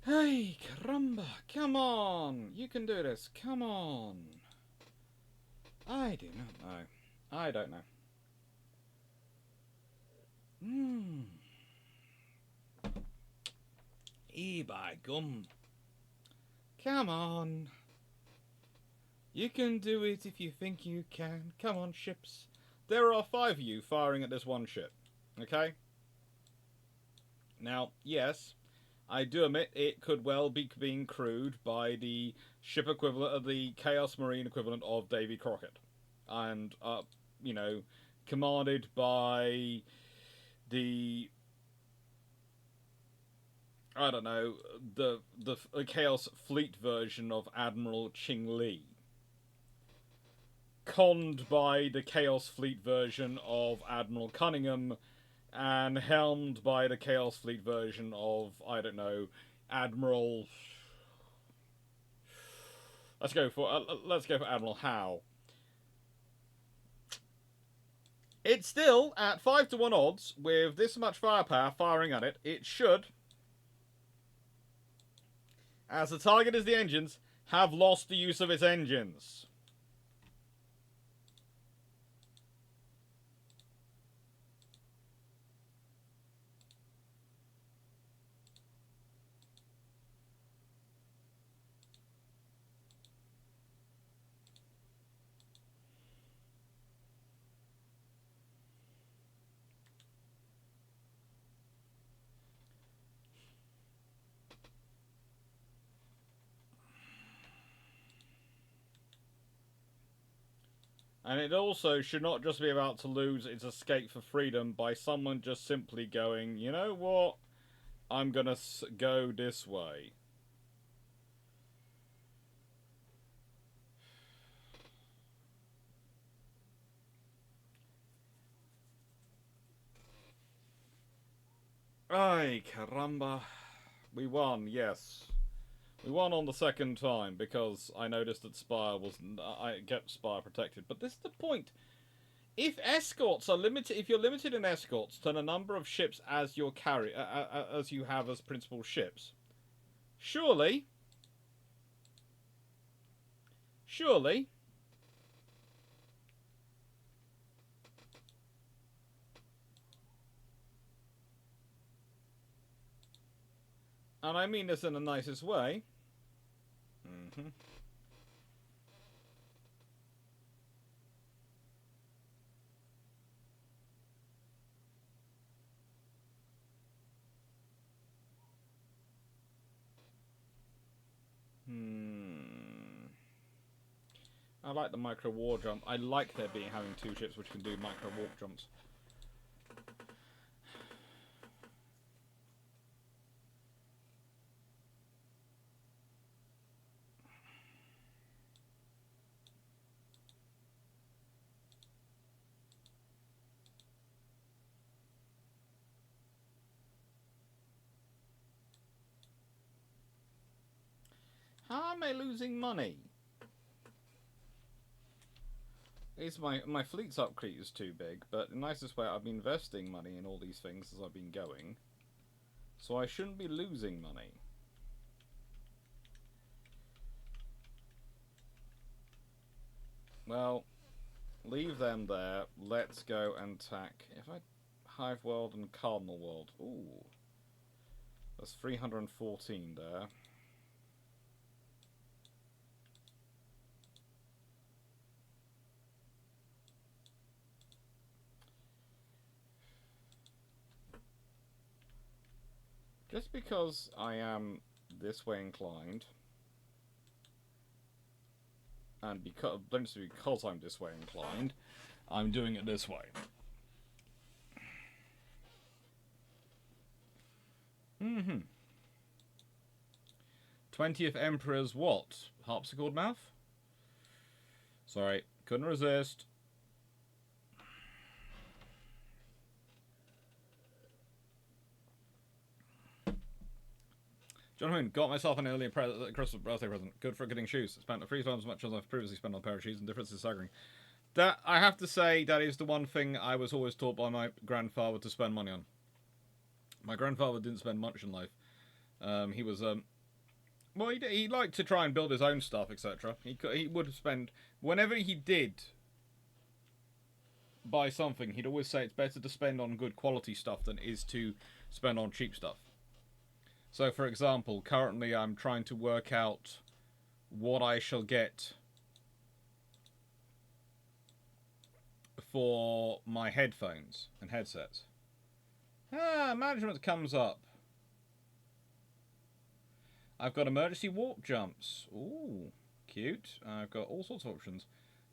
Hey, caramba, come on! You can do this, come on! I do not know. I don't know. By gum. Come on. You can do it if you think you can. Come on, ships. There are 5 of you firing at this one ship. Okay? Now, yes, I do admit it could well be being crewed by the ship equivalent of the Chaos Marine equivalent of Davy Crockett. And, you know, commanded by the, I don't know, the Chaos Fleet version of Admiral Ching Li. Conned by the Chaos Fleet version of Admiral Cunningham, and helmed by the Chaos Fleet version of, I don't know, Admiral... Let's go for Admiral Howe. It's still at 5-1 odds, with this much firepower firing at it. It should, as the target is the engines, have lost the use of its engines. And it also should not just be about to lose its escape for freedom by someone just simply going, you know what, I'm gonna go this way. Ay, caramba. We won, yes. We won on the second time because I noticed that Spire was... I kept Spire protected. But this is the point. If escorts are limited... If you're limited in escorts to the number of ships as your as you have as principal ships, surely... And I mean this in the nicest way. Mm-hmm. I like the micro war jump. I like there being having 2 ships which can do micro warp jumps. How am I losing money? It's my fleet's upkeep is too big, but the nicest way I've been investing money in all these things as I've been going, so I shouldn't be losing money. Well, leave them there. Let's go and attack. If I Hive World and Cardinal World. Ooh. That's 314 there. Just because I am this way inclined, and because I'm this way inclined, I'm doing it this way. 20th Emperor's what? Harpsichord mouth? Sorry, couldn't resist. Jonathan, got myself an early Christmas birthday present. Good for getting shoes. Spent 3 times as much as I've previously spent on a pair of shoes, and the difference is staggering. That, I have to say, that is the one thing I was always taught by my grandfather to spend money on. My grandfather didn't spend much in life. He was, well, he liked to try and build his own stuff, etc. He would spend, whenever he did buy something, he'd always say it's better to spend on good quality stuff than it is to spend on cheap stuff. So, for example, currently I'm trying to work out what I shall get for my headphones and headsets. Management comes up. I've got emergency warp jumps. Ooh, cute. I've got all sorts of options.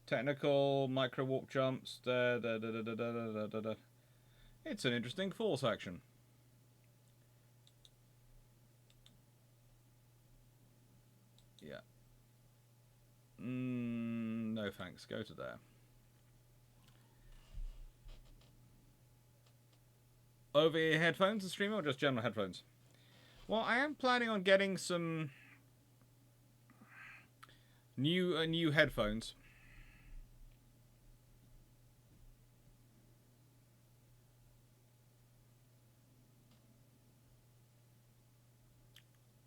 Technical, micro warp jumps. It's an interesting force action. Yeah. No thanks. Go to there. Over-ear headphones and streaming, or just general headphones? Well, I am planning on getting some new headphones.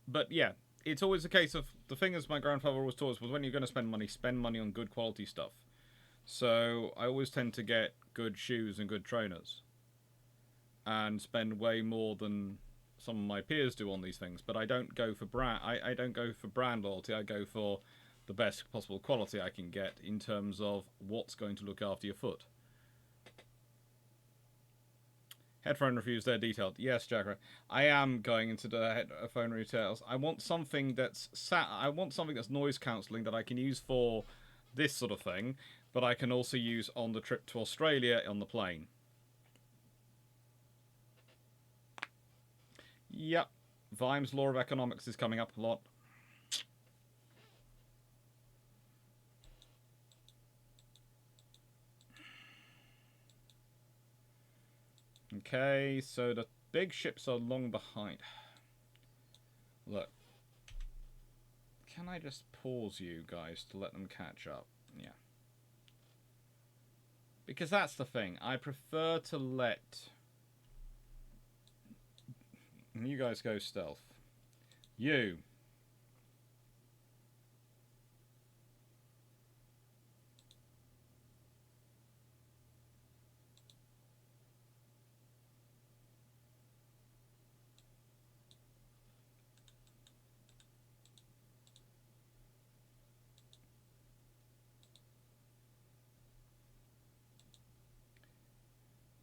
But yeah, it's always a case of, the thing as my grandfather always taught us was, when you're going to spend money on good quality stuff. So I always tend to get good shoes and good trainers, and spend way more than some of my peers do on these things. But I don't go for brand. I don't go for brand loyalty. I go for the best possible quality I can get in terms of what's going to look after your foot. Headphone reviews, they're detailed. Yes, Jacker. I am going into the headphone retails. I want something that's noise cancelling that I can use for this sort of thing, but I can also use on the trip to Australia on the plane. Yep. Vime's Law of Economics is coming up a lot. Okay, so the big ships are long behind. Look. Can I just pause you guys to let them catch up? Yeah. Because that's the thing. I prefer to let you guys go stealth. You.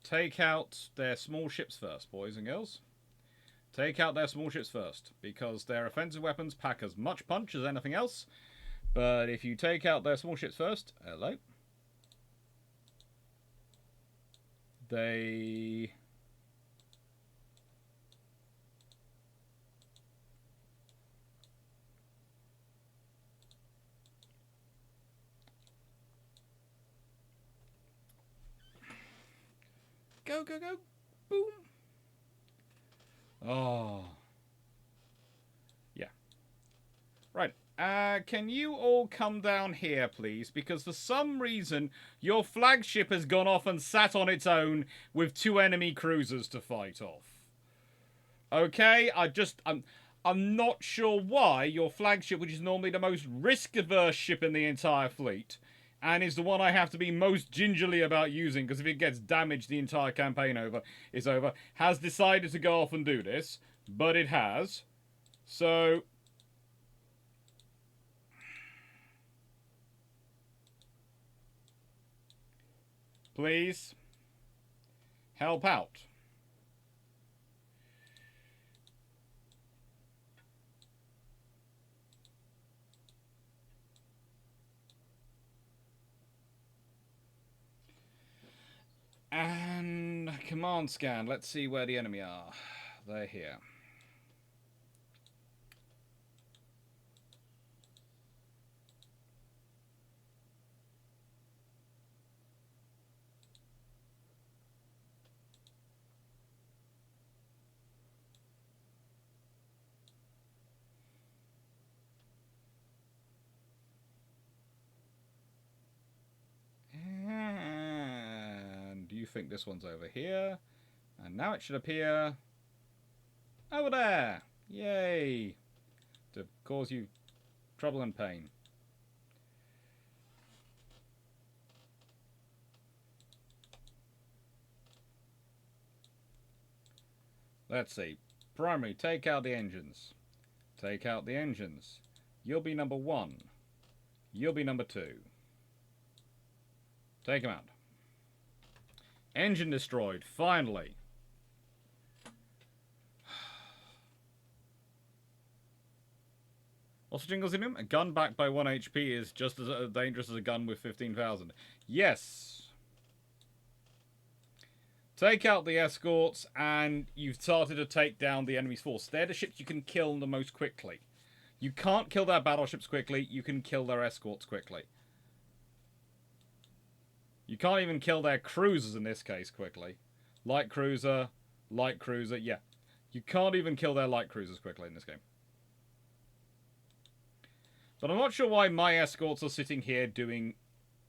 Take out their small ships first, boys and girls. Take out their small ships first, because their offensive weapons pack as much punch as anything else. But if you take out their small ships first, hello, they... Go, go, go. Boom. Oh. Yeah. Right. Can you all come down here, please? Because for some reason, your flagship has gone off and sat on its own with 2 enemy cruisers to fight off. Okay? I'm not sure why your flagship, which is normally the most risk-averse ship in the entire fleet, and is the one I have to be most gingerly about using, because if it gets damaged the entire campaign is over, has decided to go off and do this. but it has. So please help out. And command scan. Let's see where the enemy are. They're here. And you think this one's over here. And now it should appear over there. Yay. To cause you trouble and pain. Let's see. Primary, take out the engines. Take out the engines. You'll be number 1. You'll be number 2. Take him out. Engine destroyed, finally. What's the jingles in him? A gun backed by 1 HP is just as dangerous as a gun with 15,000. Yes. Take out the escorts, and you've started to take down the enemy's force. They're the ships you can kill the most quickly. You can't kill their battleships quickly, you can kill their escorts quickly. You can't even kill their cruisers in this case quickly. Light cruiser, yeah. You can't even kill their light cruisers quickly in this game. But I'm not sure why my escorts are sitting here doing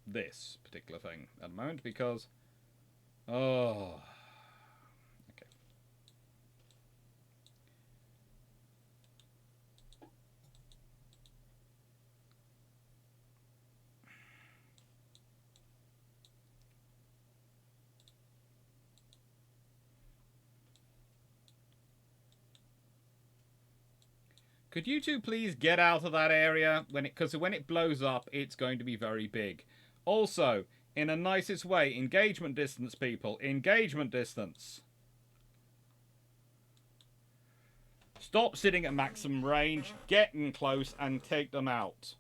this particular thing at the moment, because... Oh... Okay. Could you two please get out of that area? Because when it blows up, it's going to be very big. Also, in the nicest way, engagement distance, people. Engagement distance. Stop sitting at maximum range, get in close, and take them out.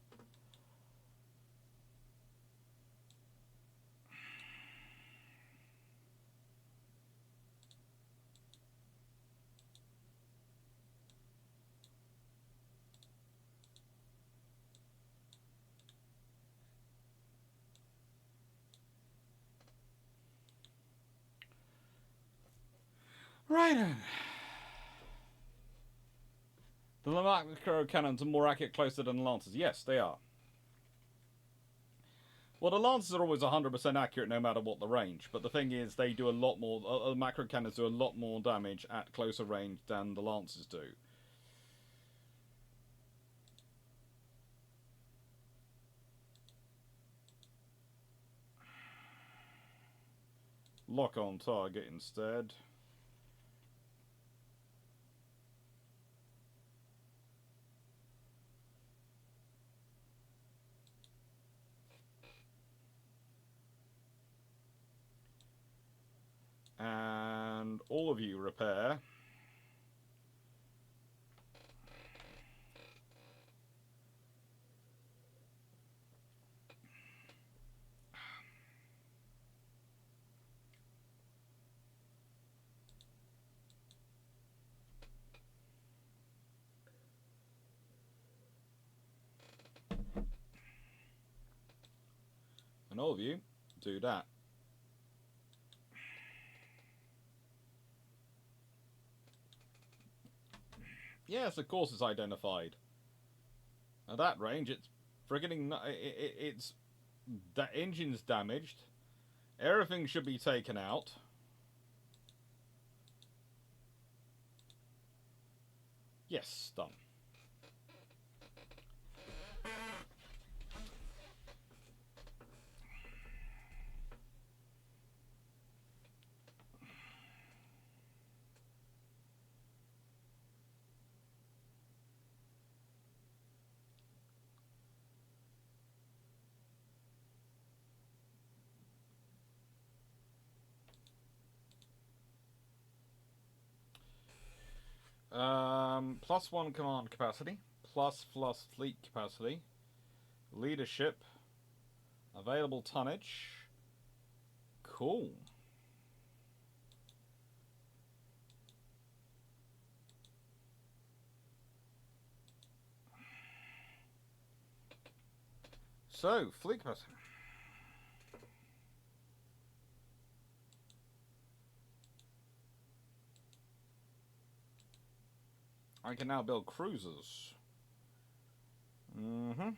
Right then. The macro cannons are more accurate closer than the Lancers. Yes, they are. Well, the Lancers are always 100% accurate no matter what the range. But the thing is, they do a lot more... the macro cannons do a lot more damage at closer range than the Lancers do. Lock on target instead. And all of you repair. And all of you do that. Yes, of course it's identified. At that range, it's friggin' it's that engine's damaged. Everything should be taken out. Yes, done. +1 command capacity, plus fleet capacity, leadership, available tonnage. Cool. So, fleet capacity. I can now build cruisers. Mm-hmm.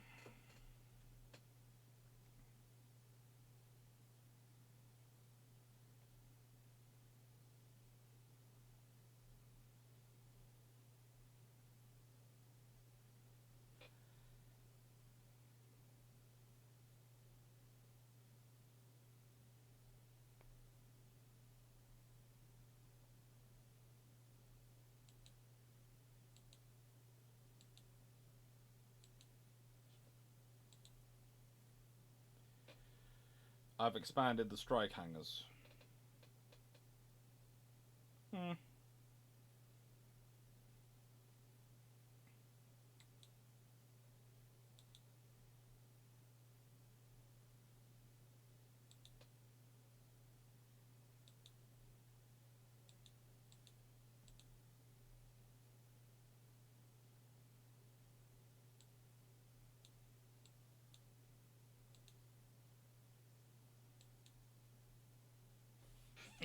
I've expanded the strike hangars.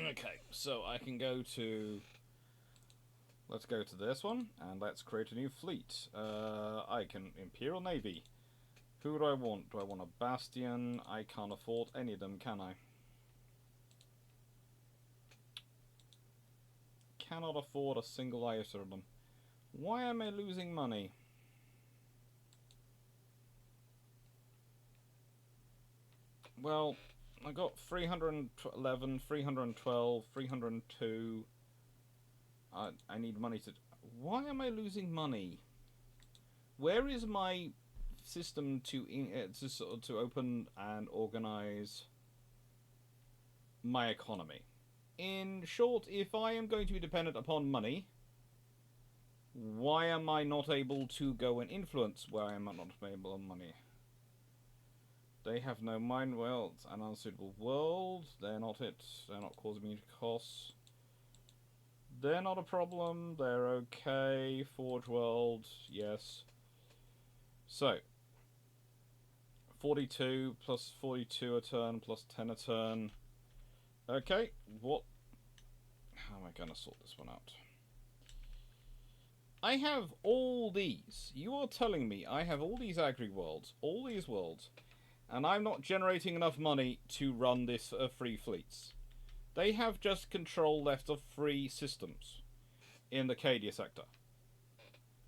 Okay, so I can go to... Let's go to this one, and let's create a new fleet. I can... Imperial Navy. Who do I want? Do I want a Bastion? I can't afford any of them, can I? Cannot afford a single iota of them. Why am I losing money? Well, I got 311, 312, 302. I need money to... Why am I losing money? Where is my system to open and organize my economy? In short, if I am going to be dependent upon money, why am I not able to go and influence where I am not able on money? They have no mind wealth, an unsuitable world. They're not it. They're not causing me costs. They're not a problem. They're okay. Forge world, yes. So, 42 plus 42 a turn plus 10 a turn. Okay, what? How am I going to sort this one out? I have all these. You are telling me I have all these agri worlds, all these worlds, and I'm not generating enough money to run this free fleets. They have just control left of free systems in the Cadia sector.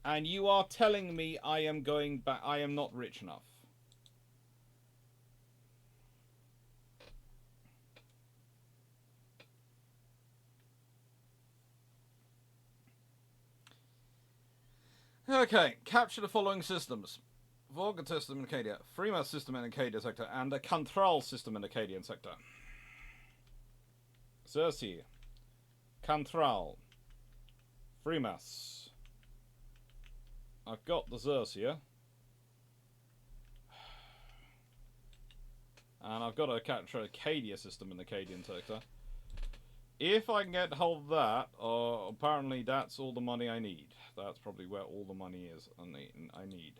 And you are telling me I am going back. I am not rich enough. Okay, capture the following systems. Vorga system in Acadia, Freemass system in Acadia sector, and a Cantral system in Acadian sector. Xerxes, Cantral, Freemass. I've got the Xerxes. And I've got to capture Acadia system in the Acadian sector. If I can get hold of that, apparently that's all the money I need. That's probably where all the money is I need.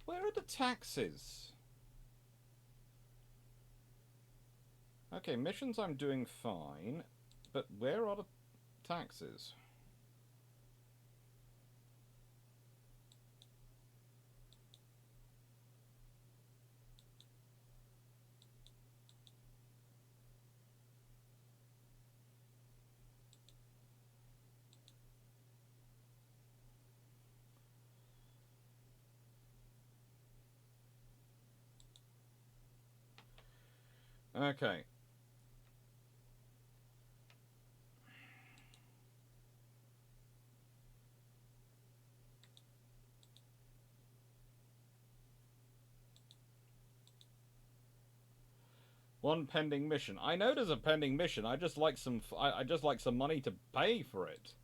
Where are the taxes? Okay, missions I'm doing fine, but where are the taxes? Okay. One pending mission. I know there's a pending mission. I just like some. I just like some money to pay for it.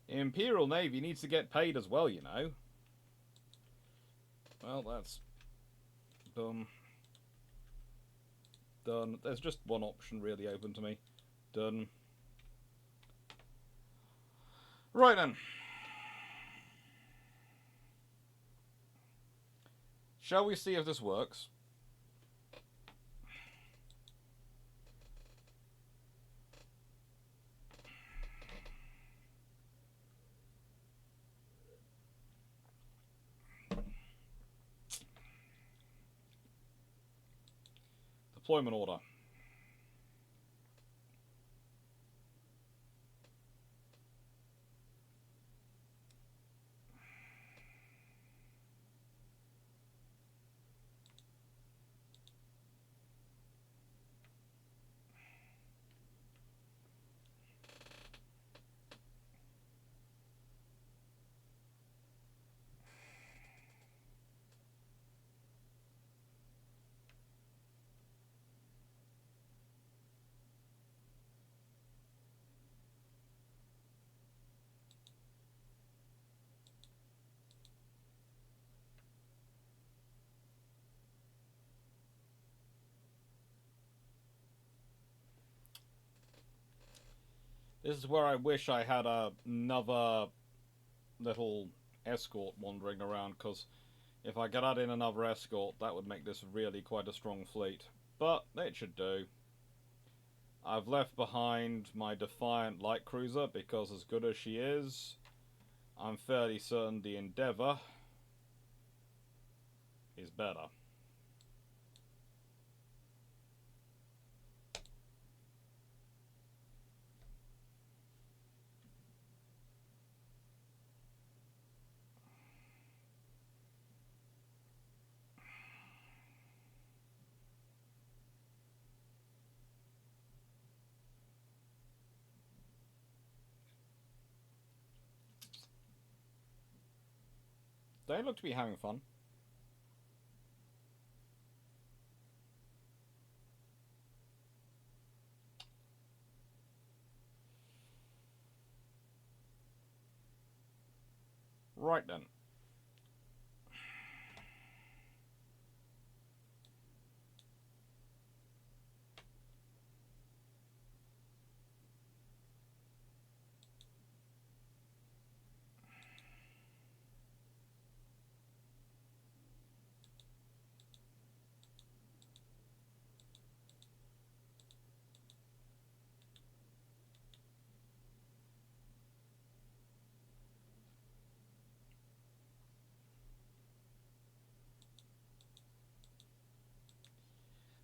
The Imperial Navy needs to get paid as well, you know. Well, that's done. Done. There's just one option really open to me. Done. Right then. Shall we see if this works? Deployment order. This is where I wish I had another little escort wandering around, because if I could add in another escort, that would make this really quite a strong fleet. But it should do. I've left behind my Defiant light cruiser, because as good as she is, I'm fairly certain the Endeavour is better. They look to be having fun. Right then.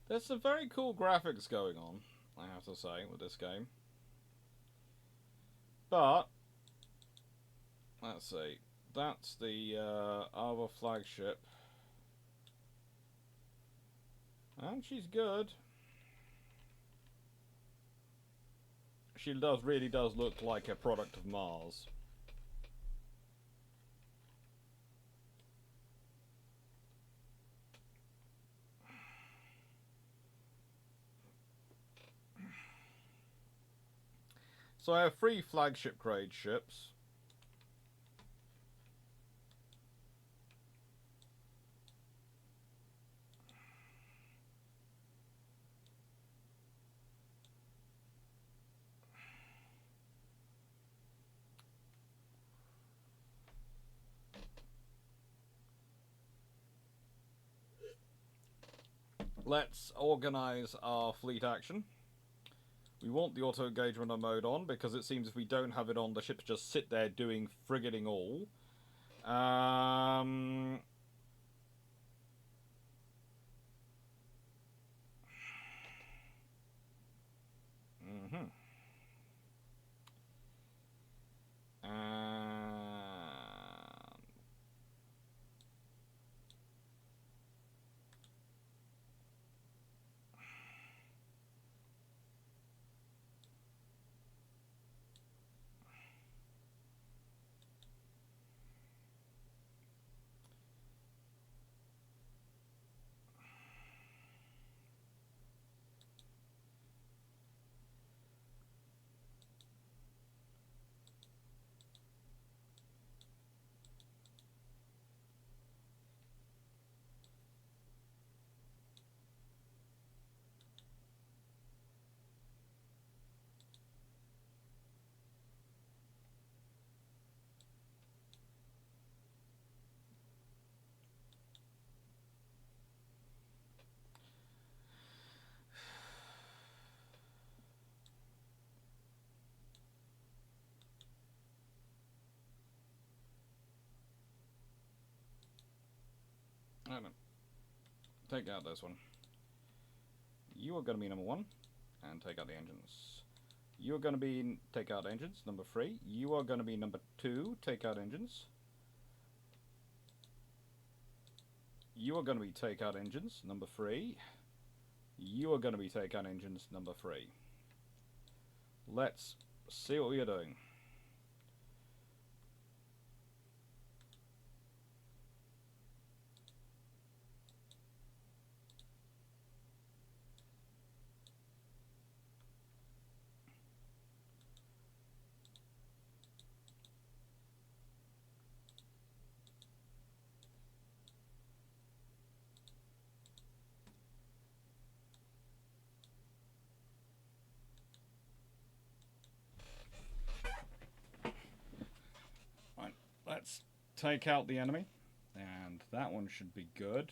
There's some very cool graphics going on, I have to say, with this game. But, let's see. That's the other flagship. And she's good. She really does look like a product of Mars. So I have 3 flagship grade ships. Let's organise our fleet action. We want the auto engagement mode on, because it seems if we don't have it on, the ships just sit there doing frigating all. take out this one. You are going to be number 1, and take out the engines. You are going to be take out engines, number 3. You are going to be number 2, take out engines. You are going to be take out engines, number 3. You are going to be take out engines, number 3. Let's see what we are doing. Right, let's take out the enemy, and that one should be good.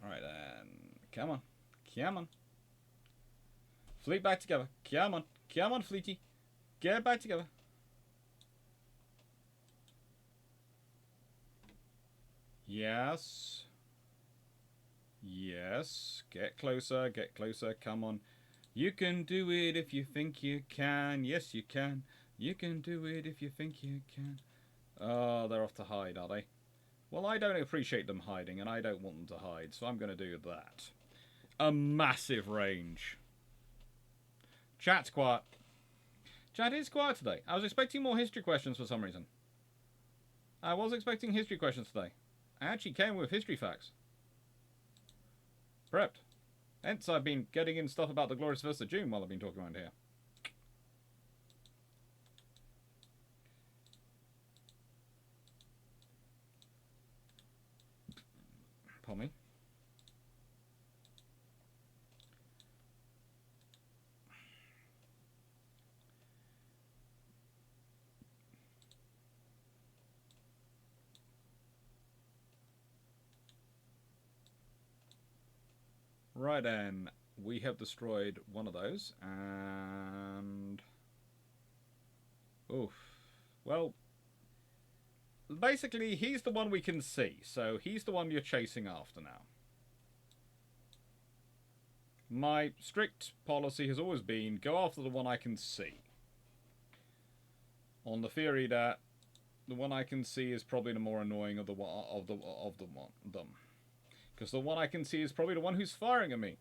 Alright then, come on, come on. Fleet back together, come on Fleety, get back together. Yes. Yes, get closer, come on. You can do it if you think you can, yes you can. You can do it if you think you can. Oh, they're off to hide, are they? Well, I don't appreciate them hiding, and I don't want them to hide, so I'm going to do that. A massive range. Chat's quiet. Chat is quiet today. I was expecting more history questions for some reason. I was expecting history questions today. I actually came with history facts. Prepped. Hence, I've been getting in stuff about the glorious 1st of June while I've been talking around here. Pardon me. Right then, we have destroyed one of those, and... oof. Well, basically, he's the one we can see, so he's the one you're chasing after now. My strict policy has always been, go after the one I can see. On the theory that the one I can see is probably the more annoying of the them. Because the one I can see is probably the one who's firing at me.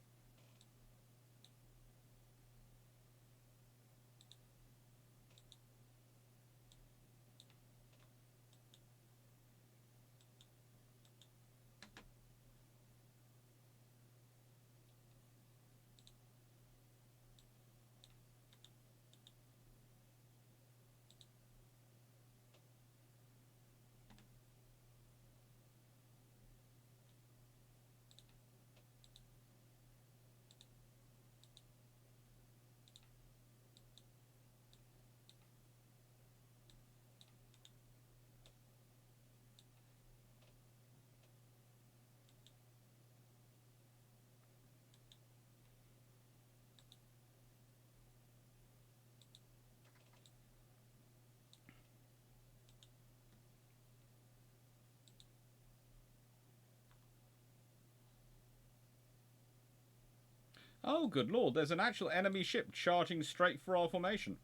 Oh, good lord, there's an actual enemy ship charging straight for our formation.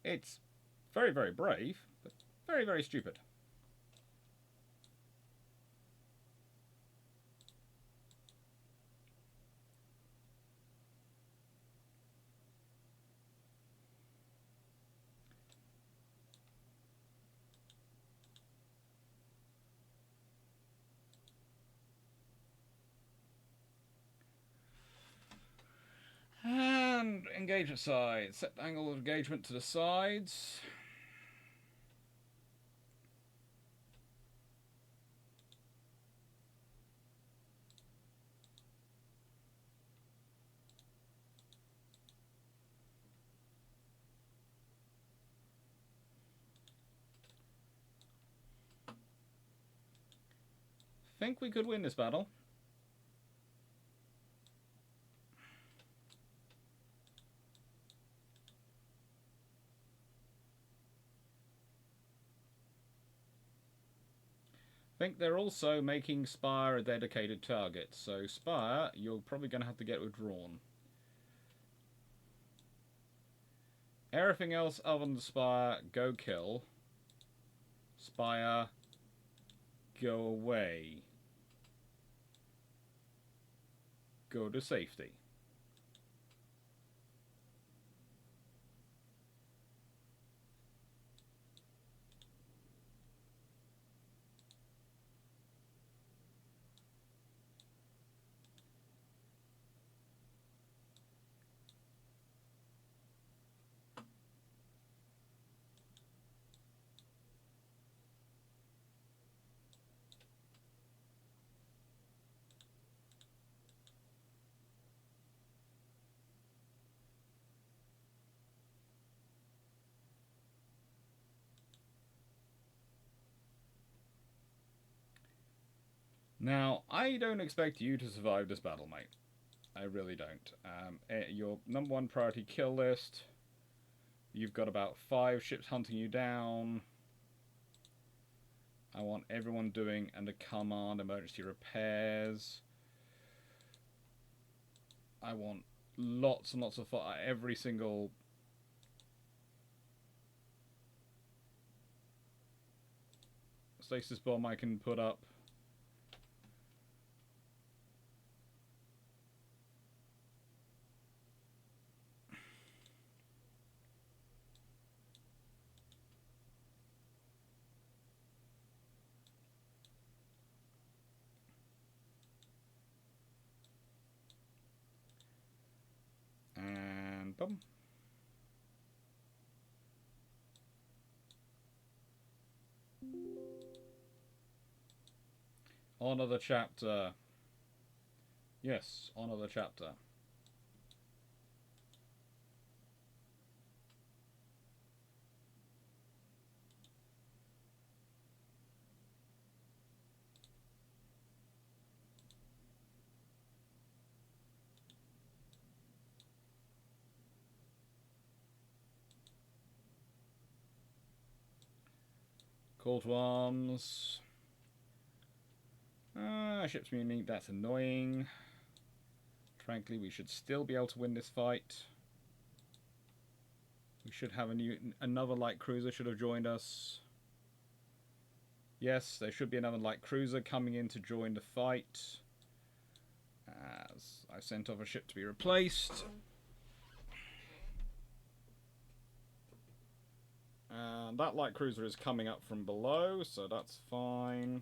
It's very, very brave, but very, very stupid. engagement sides. Set the angle of engagement to the sides. Think we could win this battle. Think they're also making Spire a dedicated target, so Spire, you're probably going to have to get withdrawn. Everything else other than Spire, go kill. Spire, go away. Go to safety. Now, I don't expect you to survive this battle, mate. I really don't. Your number one priority kill list. You've got about 5 ships hunting you down. I want everyone doing under command emergency repairs. I want lots and lots of fire. Every single stasis bomb I can put up. And boom. Honor the chapter. Yes, honor the chapter. Call to arms. Ships meaning that's annoying. Frankly, we should still be able to win this fight. We should have another light cruiser should have joined us. Yes, there should be another light cruiser coming in to join the fight. As I sent off a ship to be replaced. And that light cruiser is coming up from below, so that's fine.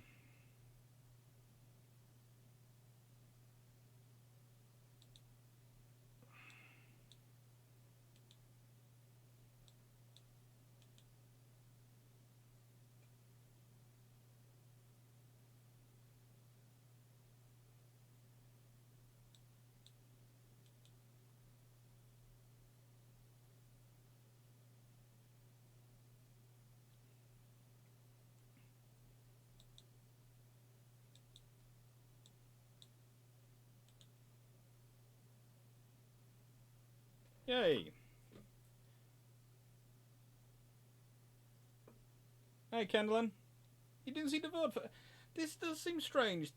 Yay! Hey, Kendallin. You didn't see the VOD for... This does seem strange.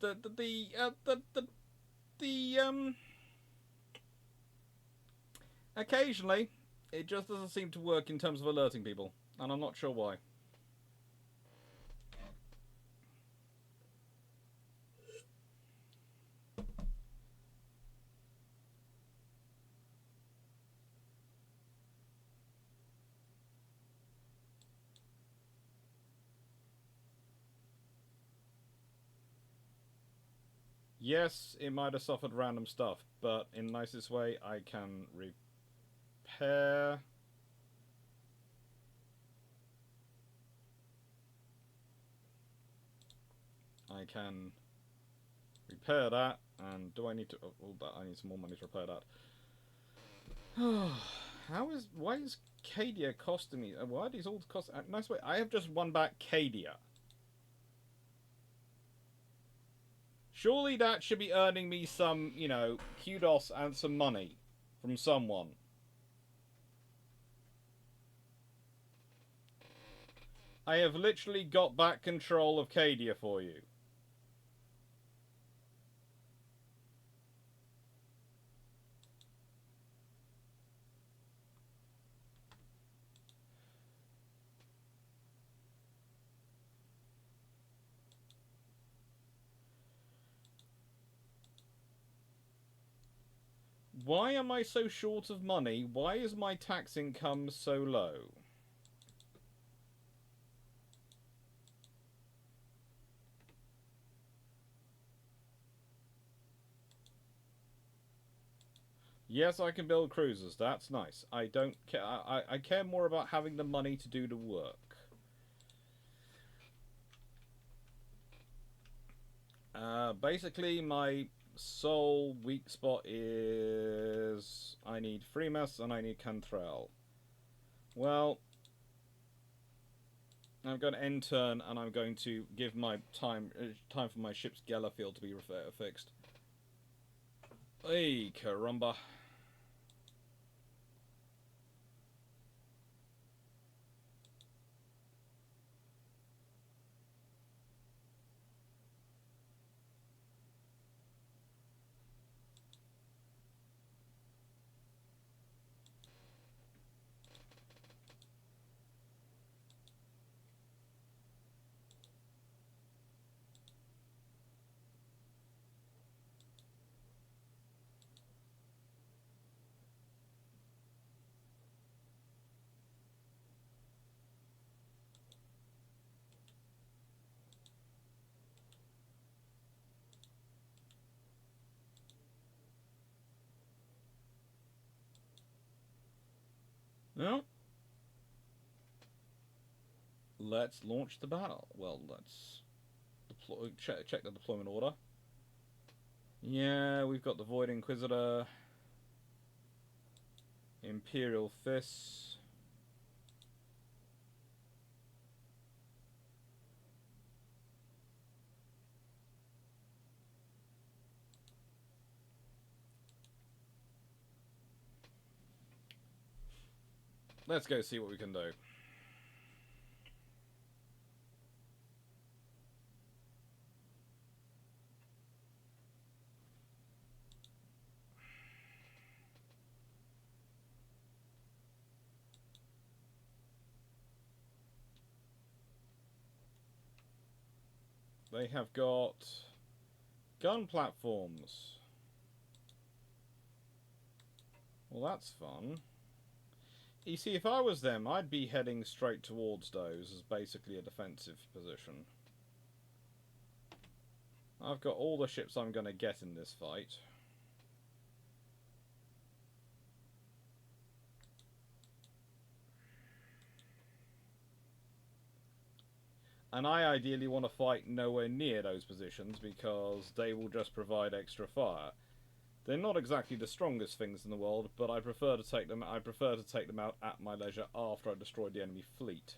Occasionally, it just doesn't seem to work in terms of alerting people. And I'm not sure why. Yes, it might have suffered random stuff, but in the nicest way, I can repair. I can repair that, and do I need to... Oh, that, I need some more money to repair that. Why is Cadia costing me... Why are these all cost... Nice way, I have just won back Cadia. Surely that should be earning me some, you know, kudos and some money from someone. I have literally got back control of Cadia for you. Why am I so short of money? Why is my tax income so low? Yes, I can build cruisers. That's nice. I don't care. I care more about having the money to do the work. Basically, my sole weak spot is I need Freemas and I need Cantrell. Well, I'm going to end turn and I'm going to give my time for my ship's Gellerfield to be fixed. Hey, caramba. No. Let's launch the battle. Well, let's deploy. Check the deployment order. Yeah, we've got the Void Inquisitor, Imperial Fists. Let's go see what we can do. They have got gun platforms. Well, that's fun. You see, if I was them, I'd be heading straight towards those as basically a defensive position. I've got all the ships I'm going to get in this fight. And I ideally want to fight nowhere near those positions because they will just provide extra fire. They're not exactly the strongest things in the world, but I prefer to take them. I prefer to take them out at my leisure after I destroy the enemy fleet.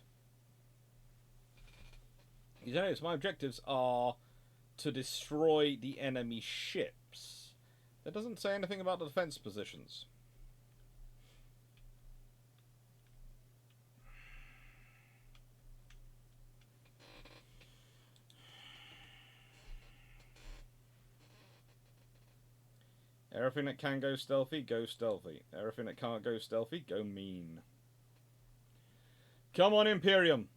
You know, so my objectives are to destroy the enemy ships. That doesn't say anything about the defense positions. Everything that can go stealthy, go stealthy. Everything that can't go stealthy, go mean. Come on, Imperium!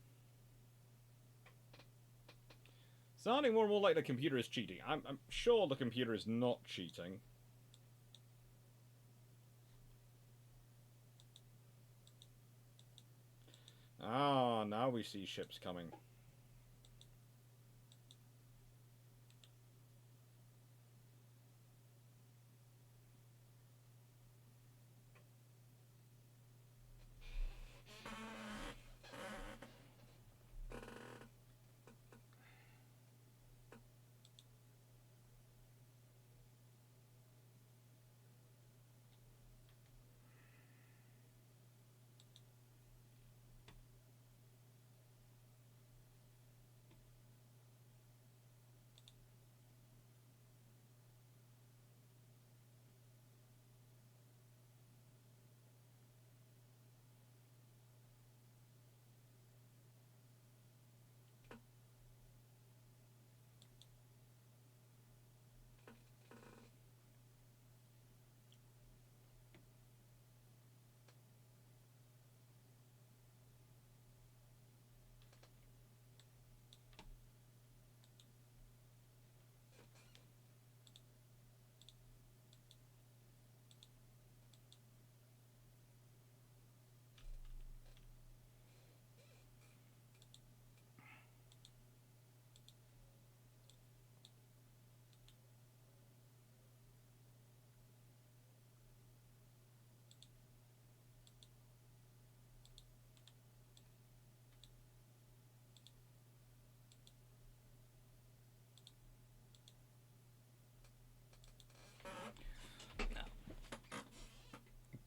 Sounding more and more like the computer is cheating. I'm sure the computer is not cheating. Ah, now we see ships coming.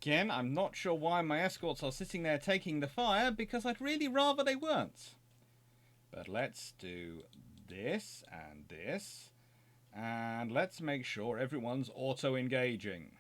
Again, I'm not sure why my escorts are sitting there taking the fire, because I'd really rather they weren't. But let's do this and this, and let's make sure everyone's auto-engaging.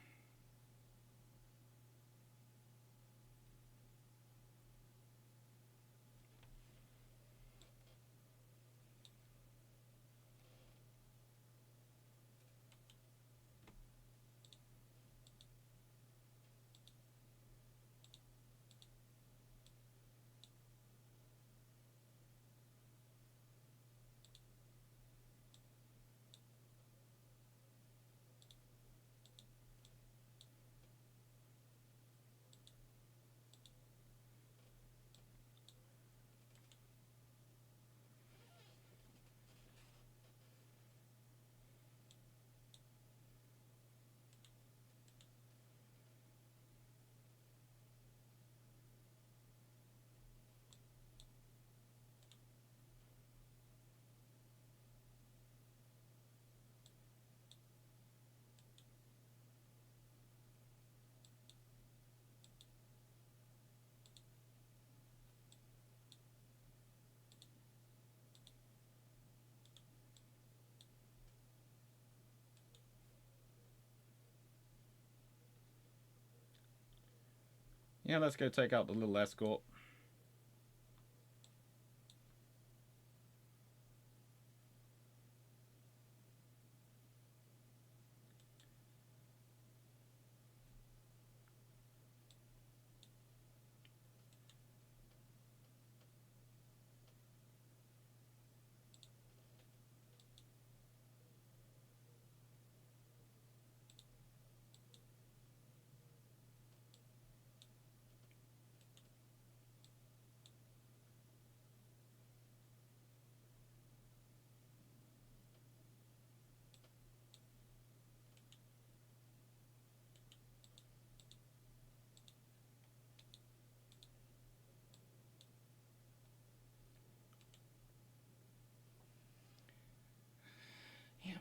Yeah, let's go take out the little escort. Yeah.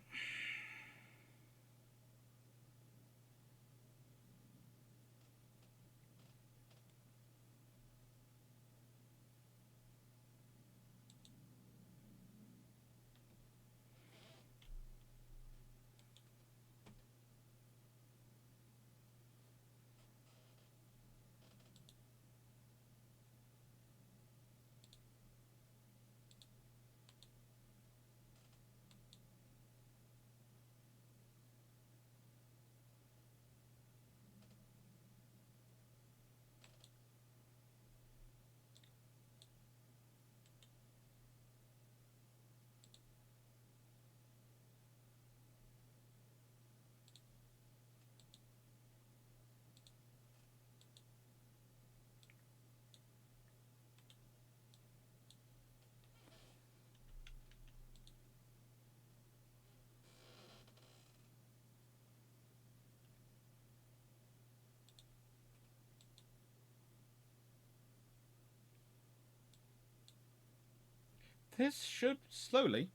This should slowly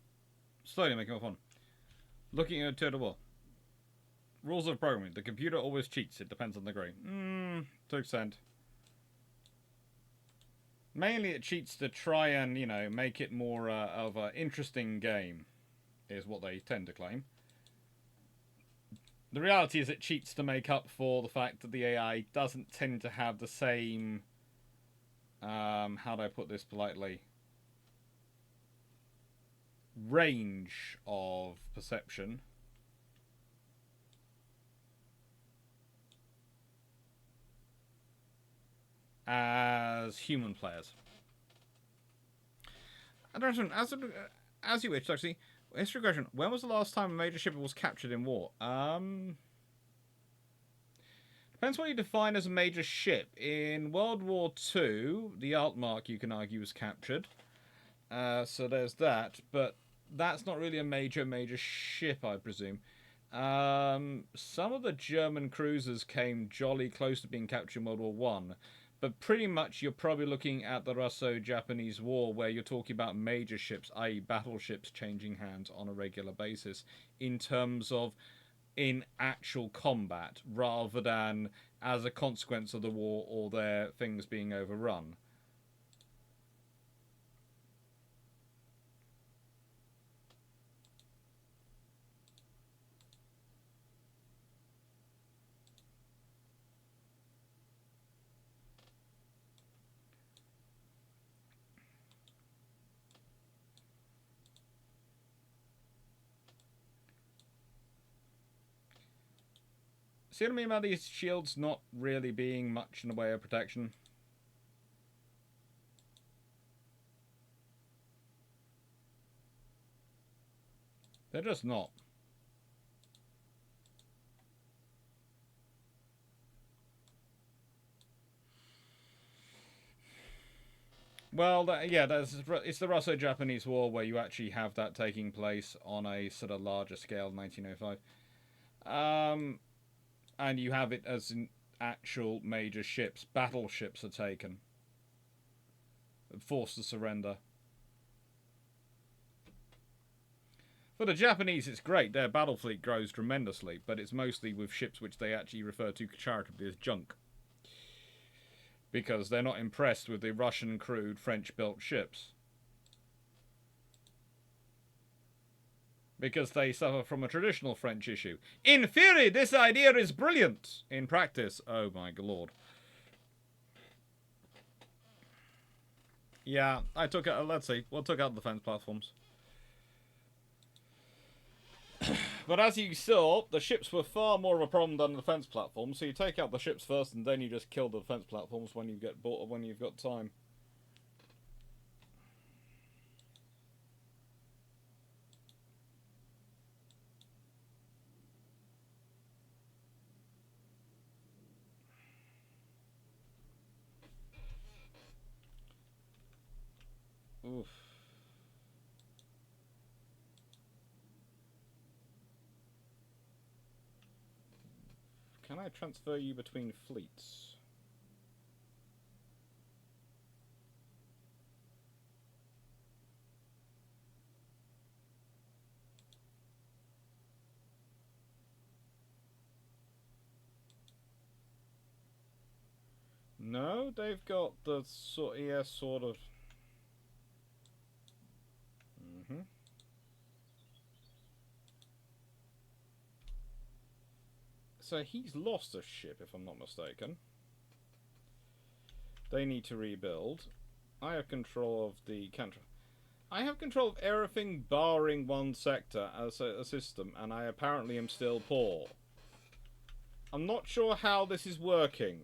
make it more fun. Looking at Total War. Rules of programming. The computer always cheats. It depends on the grain. To extent. Mainly it cheats to try and, make it more of an interesting game, is what they tend to claim. The reality is it cheats to make up for the fact that the AI doesn't tend to have the same, how do I put this politely, range of perception as human players. I don't know, as you wish, actually, history question, when was the last time a major ship was captured in war? Depends what you define as a major ship. In World War II, the Altmark, you can argue, was captured. So there's that, but that's not really a major ship, I presume. Some of the German cruisers came jolly close to being captured in World War One, but pretty much you're probably looking at the Russo-Japanese War, where you're talking about major ships, i.e. battleships, changing hands on a regular basis in terms of in actual combat rather than as a consequence of the war or their things being overrun. See what I mean about these shields not really being much in the way of protection? They're just not. Well, yeah, it's the Russo-Japanese War where you actually have that taking place on a sort of larger scale, 1905. And you have it as in actual major ships. Battleships are taken. Forced to surrender. For the Japanese, it's great. Their battle fleet grows tremendously, but it's mostly with ships which they actually refer to charitably as junk. Because they're not impressed with the Russian-crewed, French-built ships. Because they suffer from a traditional French issue. In theory, this idea is brilliant. In practice, oh my lord. Yeah, I took out, let's see, we'll took out the defense platforms. But as you saw, the ships were far more of a problem than the defense platforms, so you take out the ships first and then you just kill the defense platforms when you get bored, when you've got time. Oof. Can I transfer you between fleets? No, they've got the sort, yeah, sort of. So he's lost a ship, if I'm not mistaken. They need to rebuild. I have control of the country. I have control of everything barring one sector as a system, and I apparently am still poor. I'm not sure how this is working.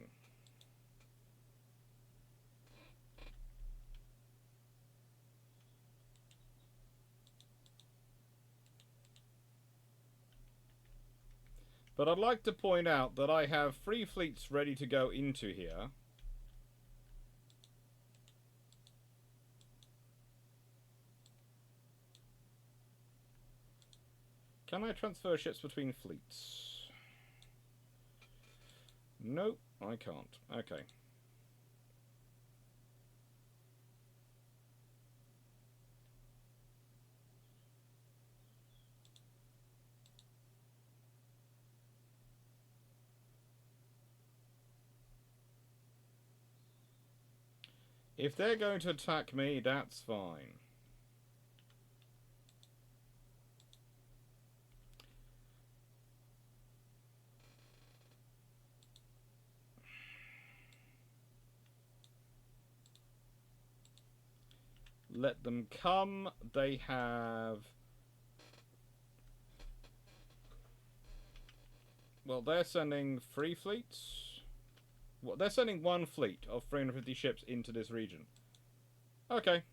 But I'd like to point out that I have 3 fleets ready to go into here. Can I transfer ships between fleets? Nope, I can't. Okay. If they're going to attack me, that's fine. Let them come. They have... Well, they're sending 3 fleets? Well, they're sending 1 fleet of 350 ships into this region. Okay.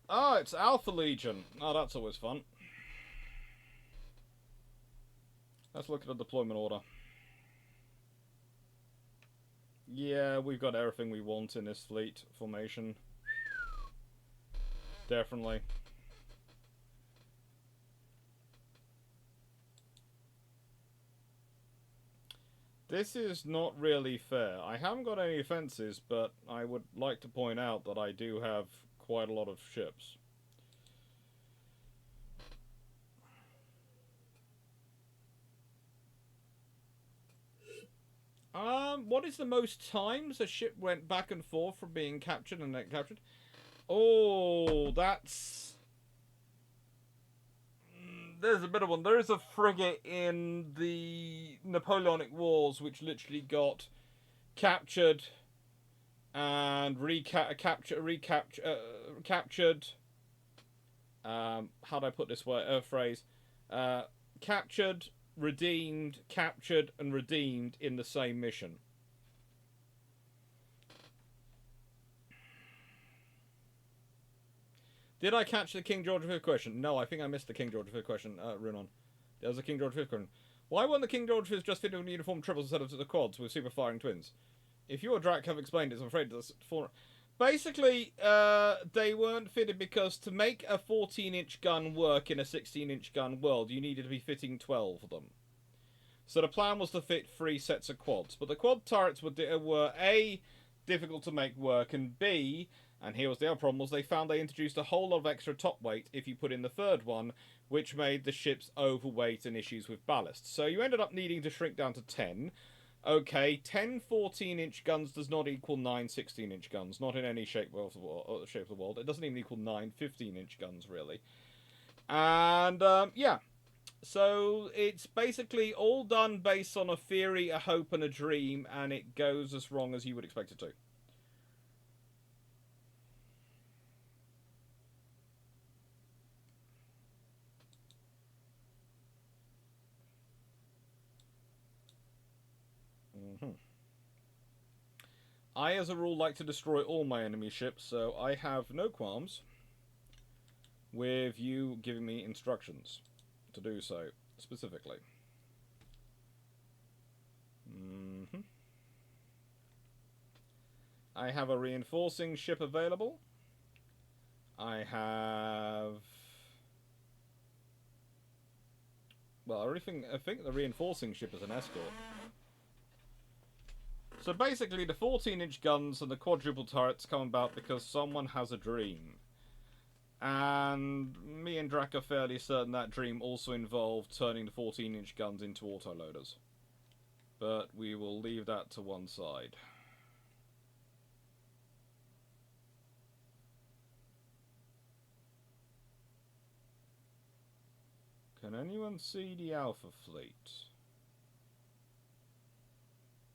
Oh, it's Alpha Legion. Oh, that's always fun. Let's look at the deployment order. Yeah, we've got everything we want in this fleet formation. Definitely. This is not really fair. I haven't got any offences, but I would like to point out that I do have quite a lot of ships. What is the most times a ship went back and forth from being captured and then captured? Oh, that's... There's a bit of one. There is a frigate in the Napoleonic Wars which literally got captured and captured. How do I put this phrase? Captured, redeemed, captured, and redeemed in the same mission. Did I catch the King George V question? No, I think I missed the King George V question, Runon. There was a King George V question. Why weren't the King George V's just fitted with uniform triples instead of to the quads with super firing twins? If you or Drac have explained it, I'm afraid that's for... Basically, they weren't fitted because to make a 14-inch gun work in a 16-inch gun world, you needed to be fitting 12 of them. So the plan was to fit 3 sets of quads. But the quad turrets were A, difficult to make work, and B, and here was the other problem, was they found they introduced a whole lot of extra top weight if you put in the third one, which made the ships overweight and issues with ballast. So you ended up needing to shrink down to 10. Okay, 10 14-inch guns does not equal 9 16-inch guns, not in any shape of the world. It doesn't even equal 9 15-inch guns, really. And, yeah. So it's basically all done based on a theory, a hope, and a dream, and it goes as wrong as you would expect it to. I, as a rule, like to destroy all my enemy ships, so I have no qualms with you giving me instructions to do so, specifically. I have a reinforcing ship available. I have... Well, I think the reinforcing ship is an escort. So basically, the 14-inch guns and the quadruple turrets come about because someone has a dream. And me and Drac are fairly certain that dream also involved turning the 14-inch guns into autoloaders. But we will leave that to one side. Can anyone see the Alpha Fleet?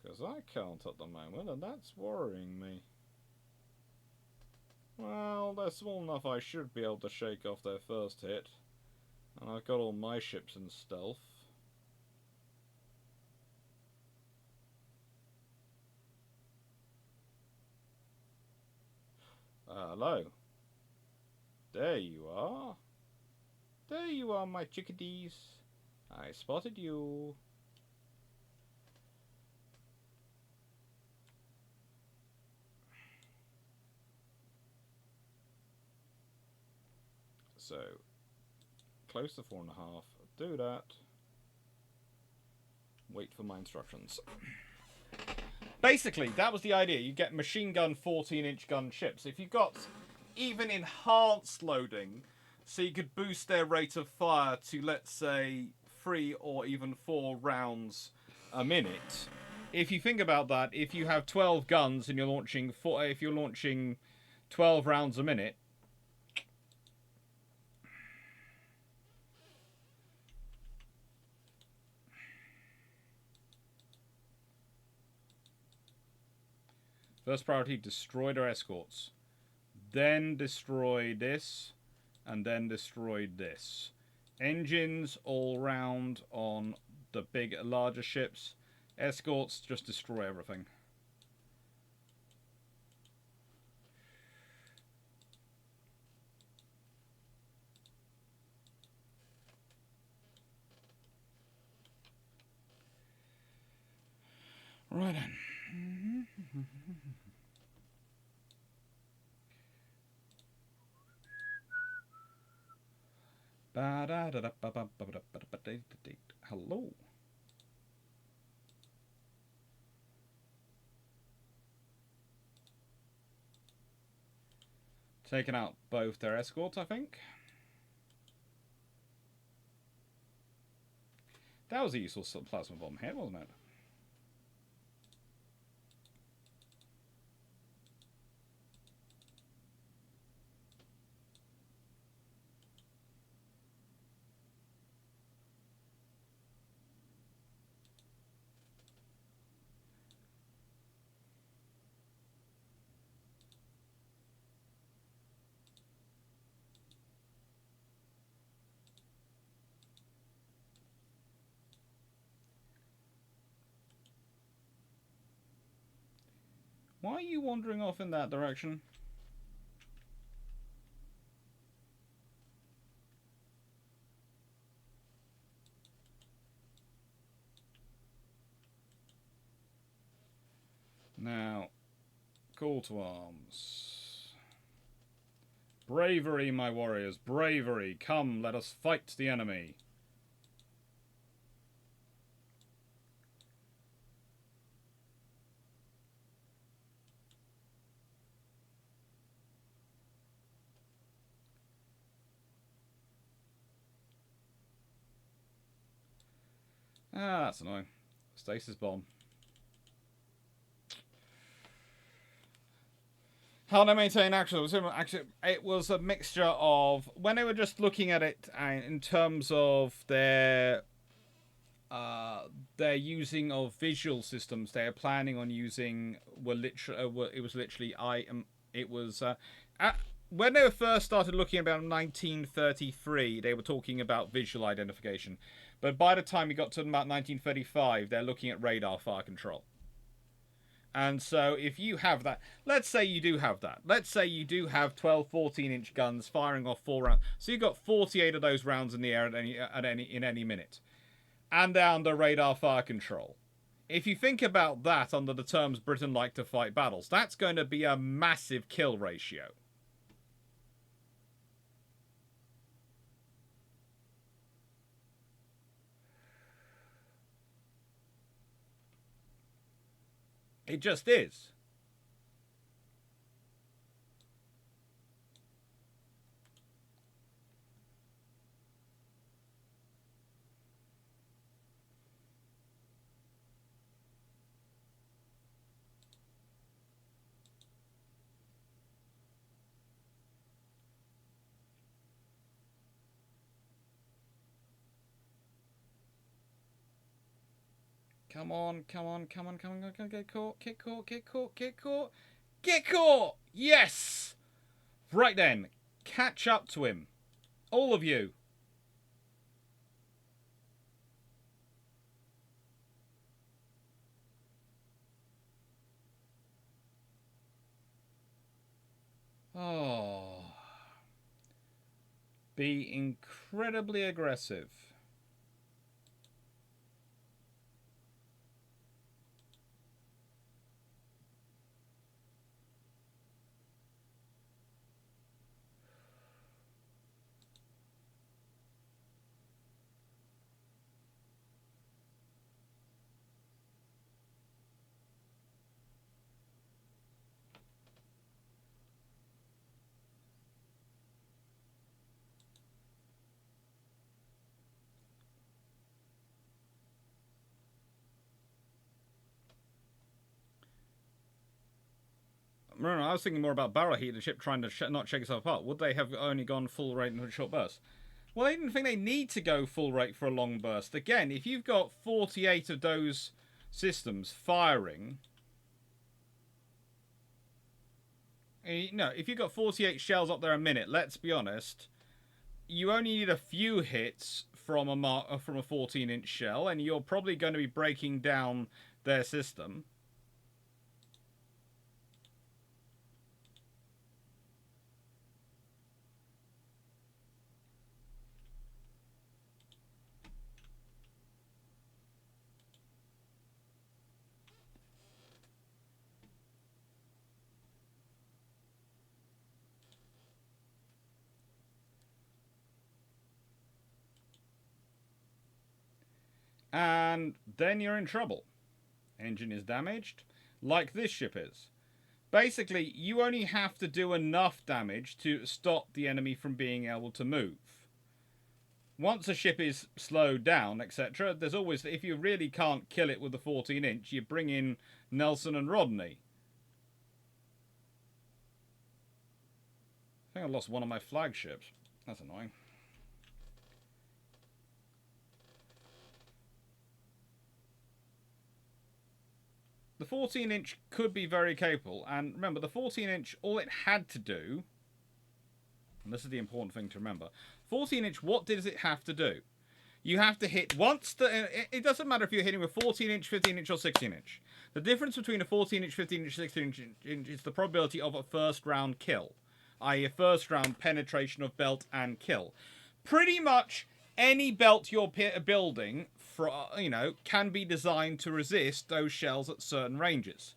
Because I can't at the moment, and that's worrying me. Well, they're small enough I should be able to shake off their first hit. And I've got all my ships in stealth. Hello. There you are. There you are, my chickadees. I spotted you. So, close to 4.5. Do that. Wait for my instructions. Basically, that was the idea. You get machine gun 14-inch gun ships. If you've got even enhanced loading, so you could boost their rate of fire to, let's say, 3 or even 4 rounds a minute. If you think about that, if you have 12 guns and you're launching 12 rounds a minute, first priority, destroy their escorts. Then destroy this. And then destroy this. Engines all round on the larger ships. Escorts, just destroy everything. Right then. Hello. Taking out both their escorts, I think. That was a useful plasma bomb hit, wasn't it? Why are you wandering off in that direction? Now, call to arms. Bravery, my warriors, bravery. Come, let us fight the enemy. Ah, that's annoying. Stasis bomb. How do I maintain action? It was a mixture of when they were just looking at it in terms of their using of visual systems. They are planning on using it was literally when they first started looking about 1933. They were talking about visual identification, but by the time we got to about 1935, they're looking at radar fire control. And so if you have that, let's say you do have that. Let's say you do have 12, 14-inch guns firing off 4 rounds. So you've got 48 of those rounds in the air in any minute. And they're under radar fire control. If you think about that under the terms Britain like to fight battles, that's going to be a massive kill ratio. It just is. Come on, come on, come on, come on, get caught, get caught, get caught, get caught, get caught! Yes! Right then, catch up to him. All of you. Oh. Be incredibly aggressive. No, I was thinking more about barrel heat, the ship trying to not shake itself apart. Would they have only gone full rate in a short burst? Well, I didn't think they need to go full rate for a long burst. Again, if you've got 48 of those systems firing, if you've got 48 shells up there a minute, let's be honest, you only need a few hits from a 14-inch shell, and you're probably going to be breaking down their system. And then you're in trouble. Engine is damaged, like this ship is. Basically, you only have to do enough damage to stop the enemy from being able to move. Once a ship is slowed down, etc., there's always, if you really can't kill it with the 14-inch, you bring in Nelson and Rodney. I think I lost one of my flagships. That's annoying. The 14-inch could be very capable, and remember, the 14-inch, all it had to do, and this is the important thing to remember, 14-inch, what does it have to do? You have to hit once it doesn't matter if you're hitting with 14-inch, 15-inch, or 16-inch. The difference between a 14-inch, 15-inch, 16-inch is the probability of a first-round kill, i.e. a first-round penetration of belt and kill. Pretty much any belt you're building, can be designed to resist those shells at certain ranges.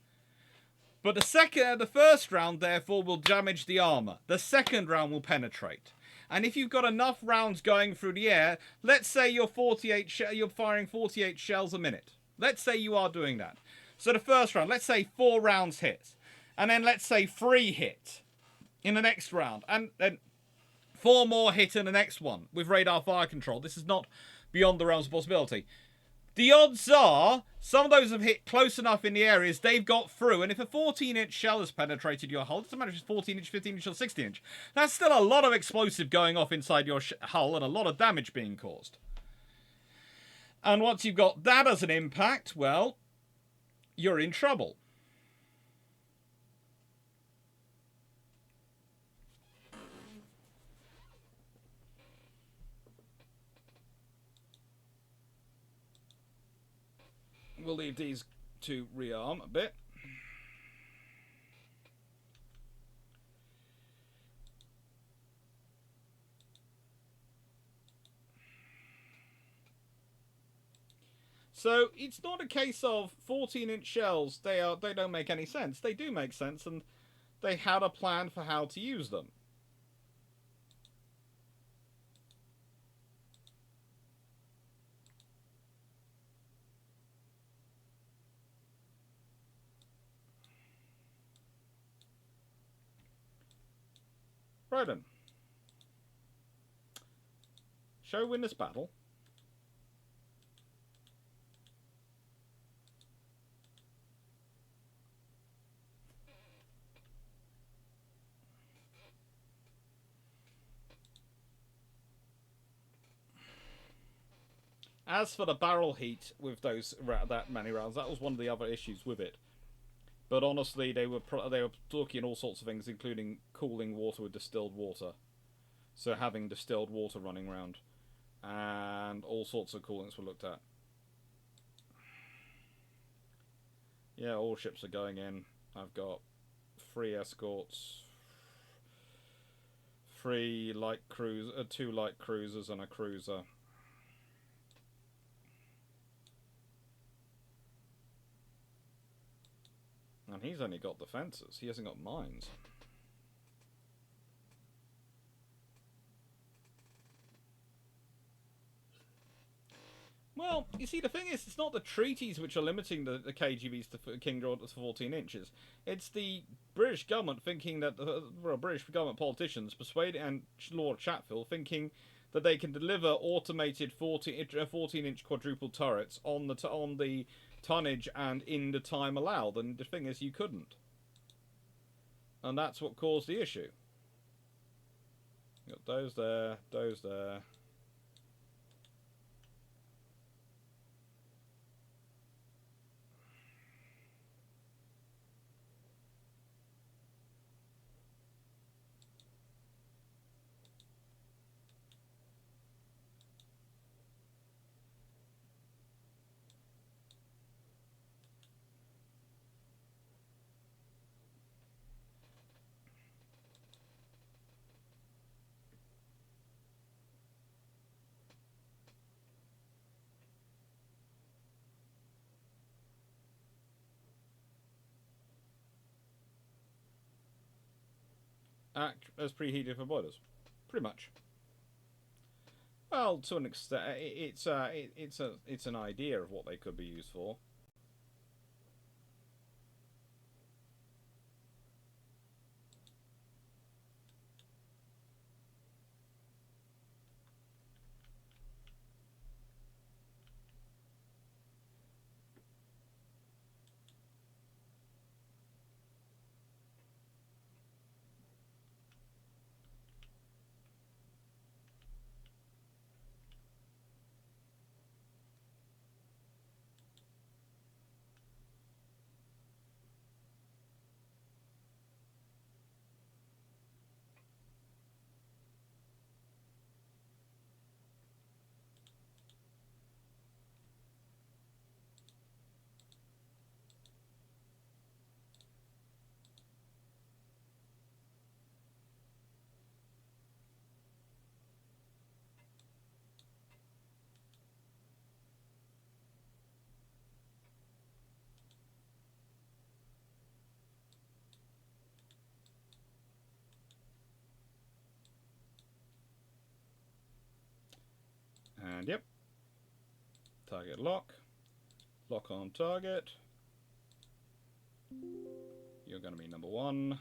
But the first round, therefore, will damage the armor. The second round will penetrate. And if you've got enough rounds going through the air, let's say you're firing 48 shells a minute. Let's say you are doing that. So the first round, let's say 4 rounds hit. And then let's say 3 hit in the next round. And then 4 more hit in the next one with radar fire control. This is not beyond the realms of possibility. The odds are some of those have hit close enough in the areas they've got through, and if a 14-inch shell has penetrated your hull, it doesn't matter if it's 14-inch, 15-inch, or 16-inch. That's still a lot of explosive going off inside your hull and a lot of damage being caused. And once you've got that as an impact, well, you're in trouble. We'll leave these to rearm a bit. So it's not a case of 14-inch shells. They don't make any sense. They do make sense, and they had a plan for how to use them. Right then. Shall we win this battle? As for the barrel heat with that many rounds, that was one of the other issues with it. But honestly, they were talking all sorts of things, including cooling water with distilled water. So having distilled water running around, and all sorts of coolants were looked at. Yeah, all ships are going in. I've got 3 escorts, 2 light cruisers, and a cruiser. And he's only got defences. He hasn't got mines. Well, you see, the thing is, it's not the treaties which are limiting the KGVs to King George to 14 inches. It's the British government thinking that British government politicians and Lord Chatfield thinking that they can deliver automated 14-inch quadruple turrets on the tonnage and in the time allowed. And the thing is, you couldn't. And that's what caused the issue. Got those there, those there. Act as preheated for boilers, pretty much. Well, to an extent, it's an idea of what they could be used for. And yep. Target lock. Lock on target. You're going to be number 1.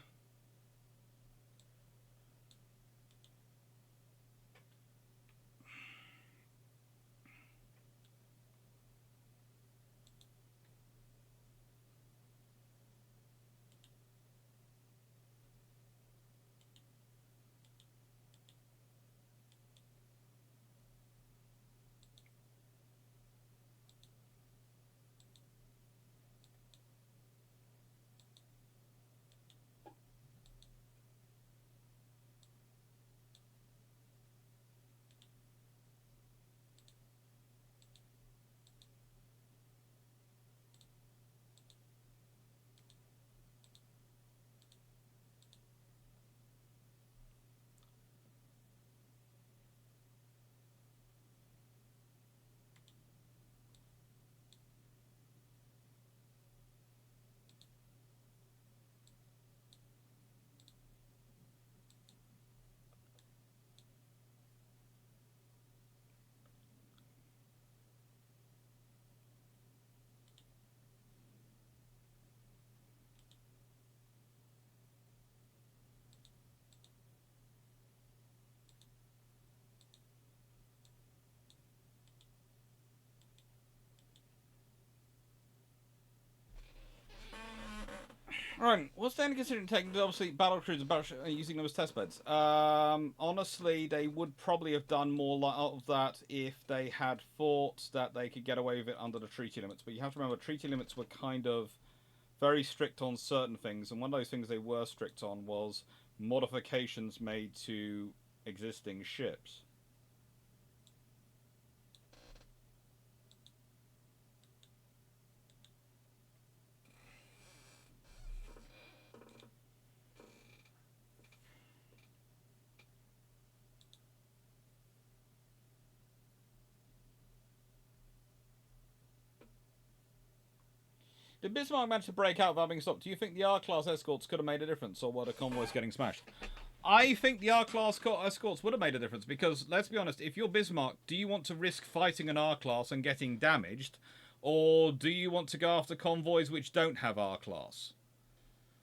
Right, what's then considering taking obviously battle cruisers and battleships and using them as test beds? Honestly, they would probably have done more of that if they had thought that they could get away with it under the treaty limits. But you have to remember, treaty limits were kind of very strict on certain things, and one of those things they were strict on was modifications made to existing ships. Did Bismarck manage to break out without being stopped? Do you think the R-Class escorts could have made a difference, or were the convoys getting smashed? I think the R-Class escorts would have made a difference, because, let's be honest, if you're Bismarck, do you want to risk fighting an R-Class and getting damaged, or do you want to go after convoys which don't have R-Class?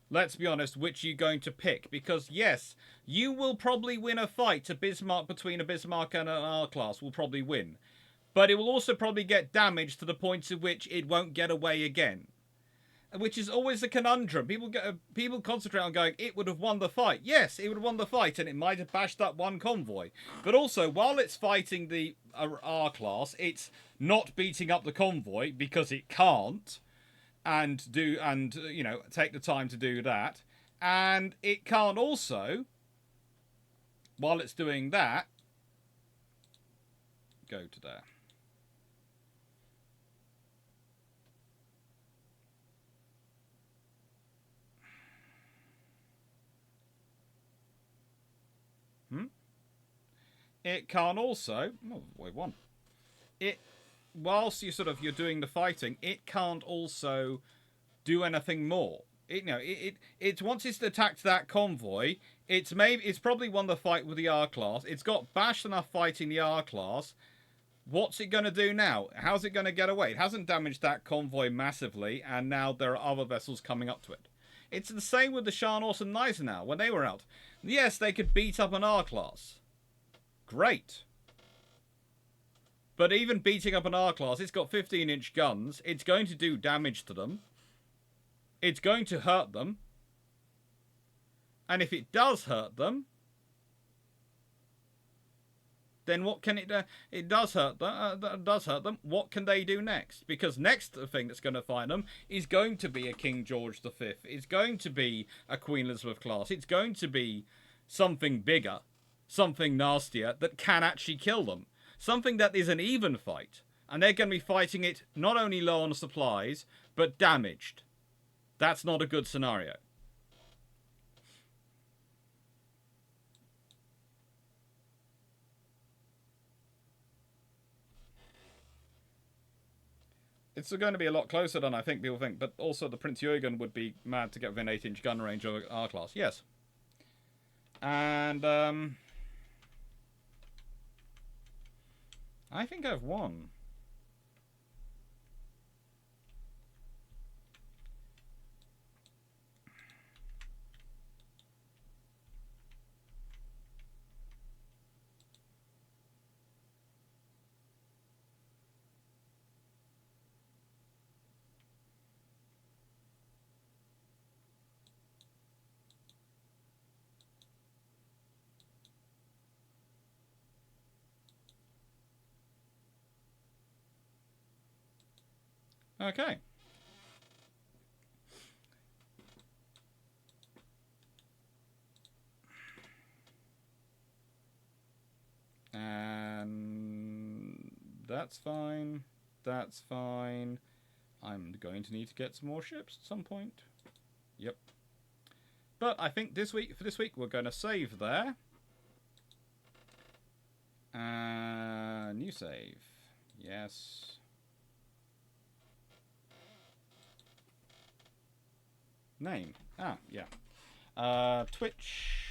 Let's be honest, which are you going to pick? Because, yes, you will probably win a fight between a Bismarck and an R-Class, will probably win. But it will also probably get damaged to the point at which it won't get away again. Which is always a conundrum. People concentrate on going, it would have won the fight. Yes, it would have won the fight, and it might have bashed up one convoy. But also, while it's fighting the R-Class, it's not beating up the convoy because it can't, and take the time to do that. And it can't also, while it's doing that, go to there. It can also, wait, one. Whilst you're doing the fighting, it can't also do anything more. It once it's attacked that convoy, it's probably won the fight with the R-Class. It's got bashed enough fighting the R-Class. What's it going to do now? How's it going to get away? It hasn't damaged that convoy massively, and now there are other vessels coming up to it. It's the same with the Scharnhorst and Gneisenau when they were out. Yes, they could beat up an R-Class. Great. But even beating up an R-Class, it's got 15-inch guns. It's going to do damage to them. It's going to hurt them. And if it does hurt them, then what can it do? It does hurt them. What can they do next? Because next thing that's going to find them is going to be a King George V. It's going to be a Queen Elizabeth class. It's going to be something bigger, something nastier that can actually kill them. Something that is an even fight. And they're going to be fighting it not only low on supplies, but damaged. That's not a good scenario. It's going to be a lot closer than I think people think, but also the Prince Eugen would be mad to get within 8-inch gun range of R-Class. Yes. And, I think I've won. Okay. And that's fine. That's fine. I'm going to need to get some more ships at some point. Yep. But I think for this week, we're going to save there. New save. Yes. Name. Ah, yeah. Twitch.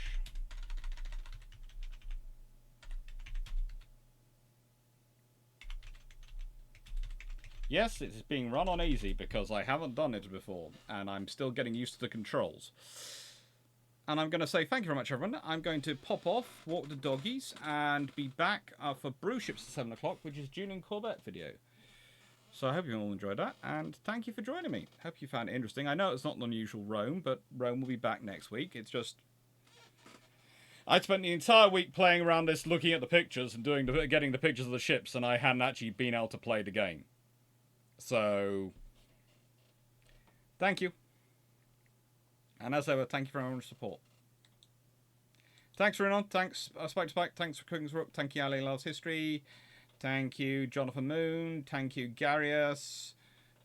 Yes, it's being run on easy because I haven't done it before, and I'm still getting used to the controls. And I'm going to say thank you very much, everyone. I'm going to pop off, walk the doggies, and be back for Brew Ships at 7 o'clock, which is June and Corvette video. So I hope you all enjoyed that, and thank you for joining me. Hope you found it interesting. I know it's not an unusual Rome, but Rome will be back next week. It's just... I spent the entire week playing around this, looking at the pictures and getting the pictures of the ships, and I hadn't actually been able to play the game. So, thank you. And as ever, thank you for everyone's support. Thanks, Renan. Thanks, Spike to Spike. Thanks for Cooking's Rook. Thank you, Ali Loves History. Thank you, Jonathan Moon. Thank you, Garius.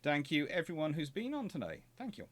Thank you, everyone who's been on today. Thank you.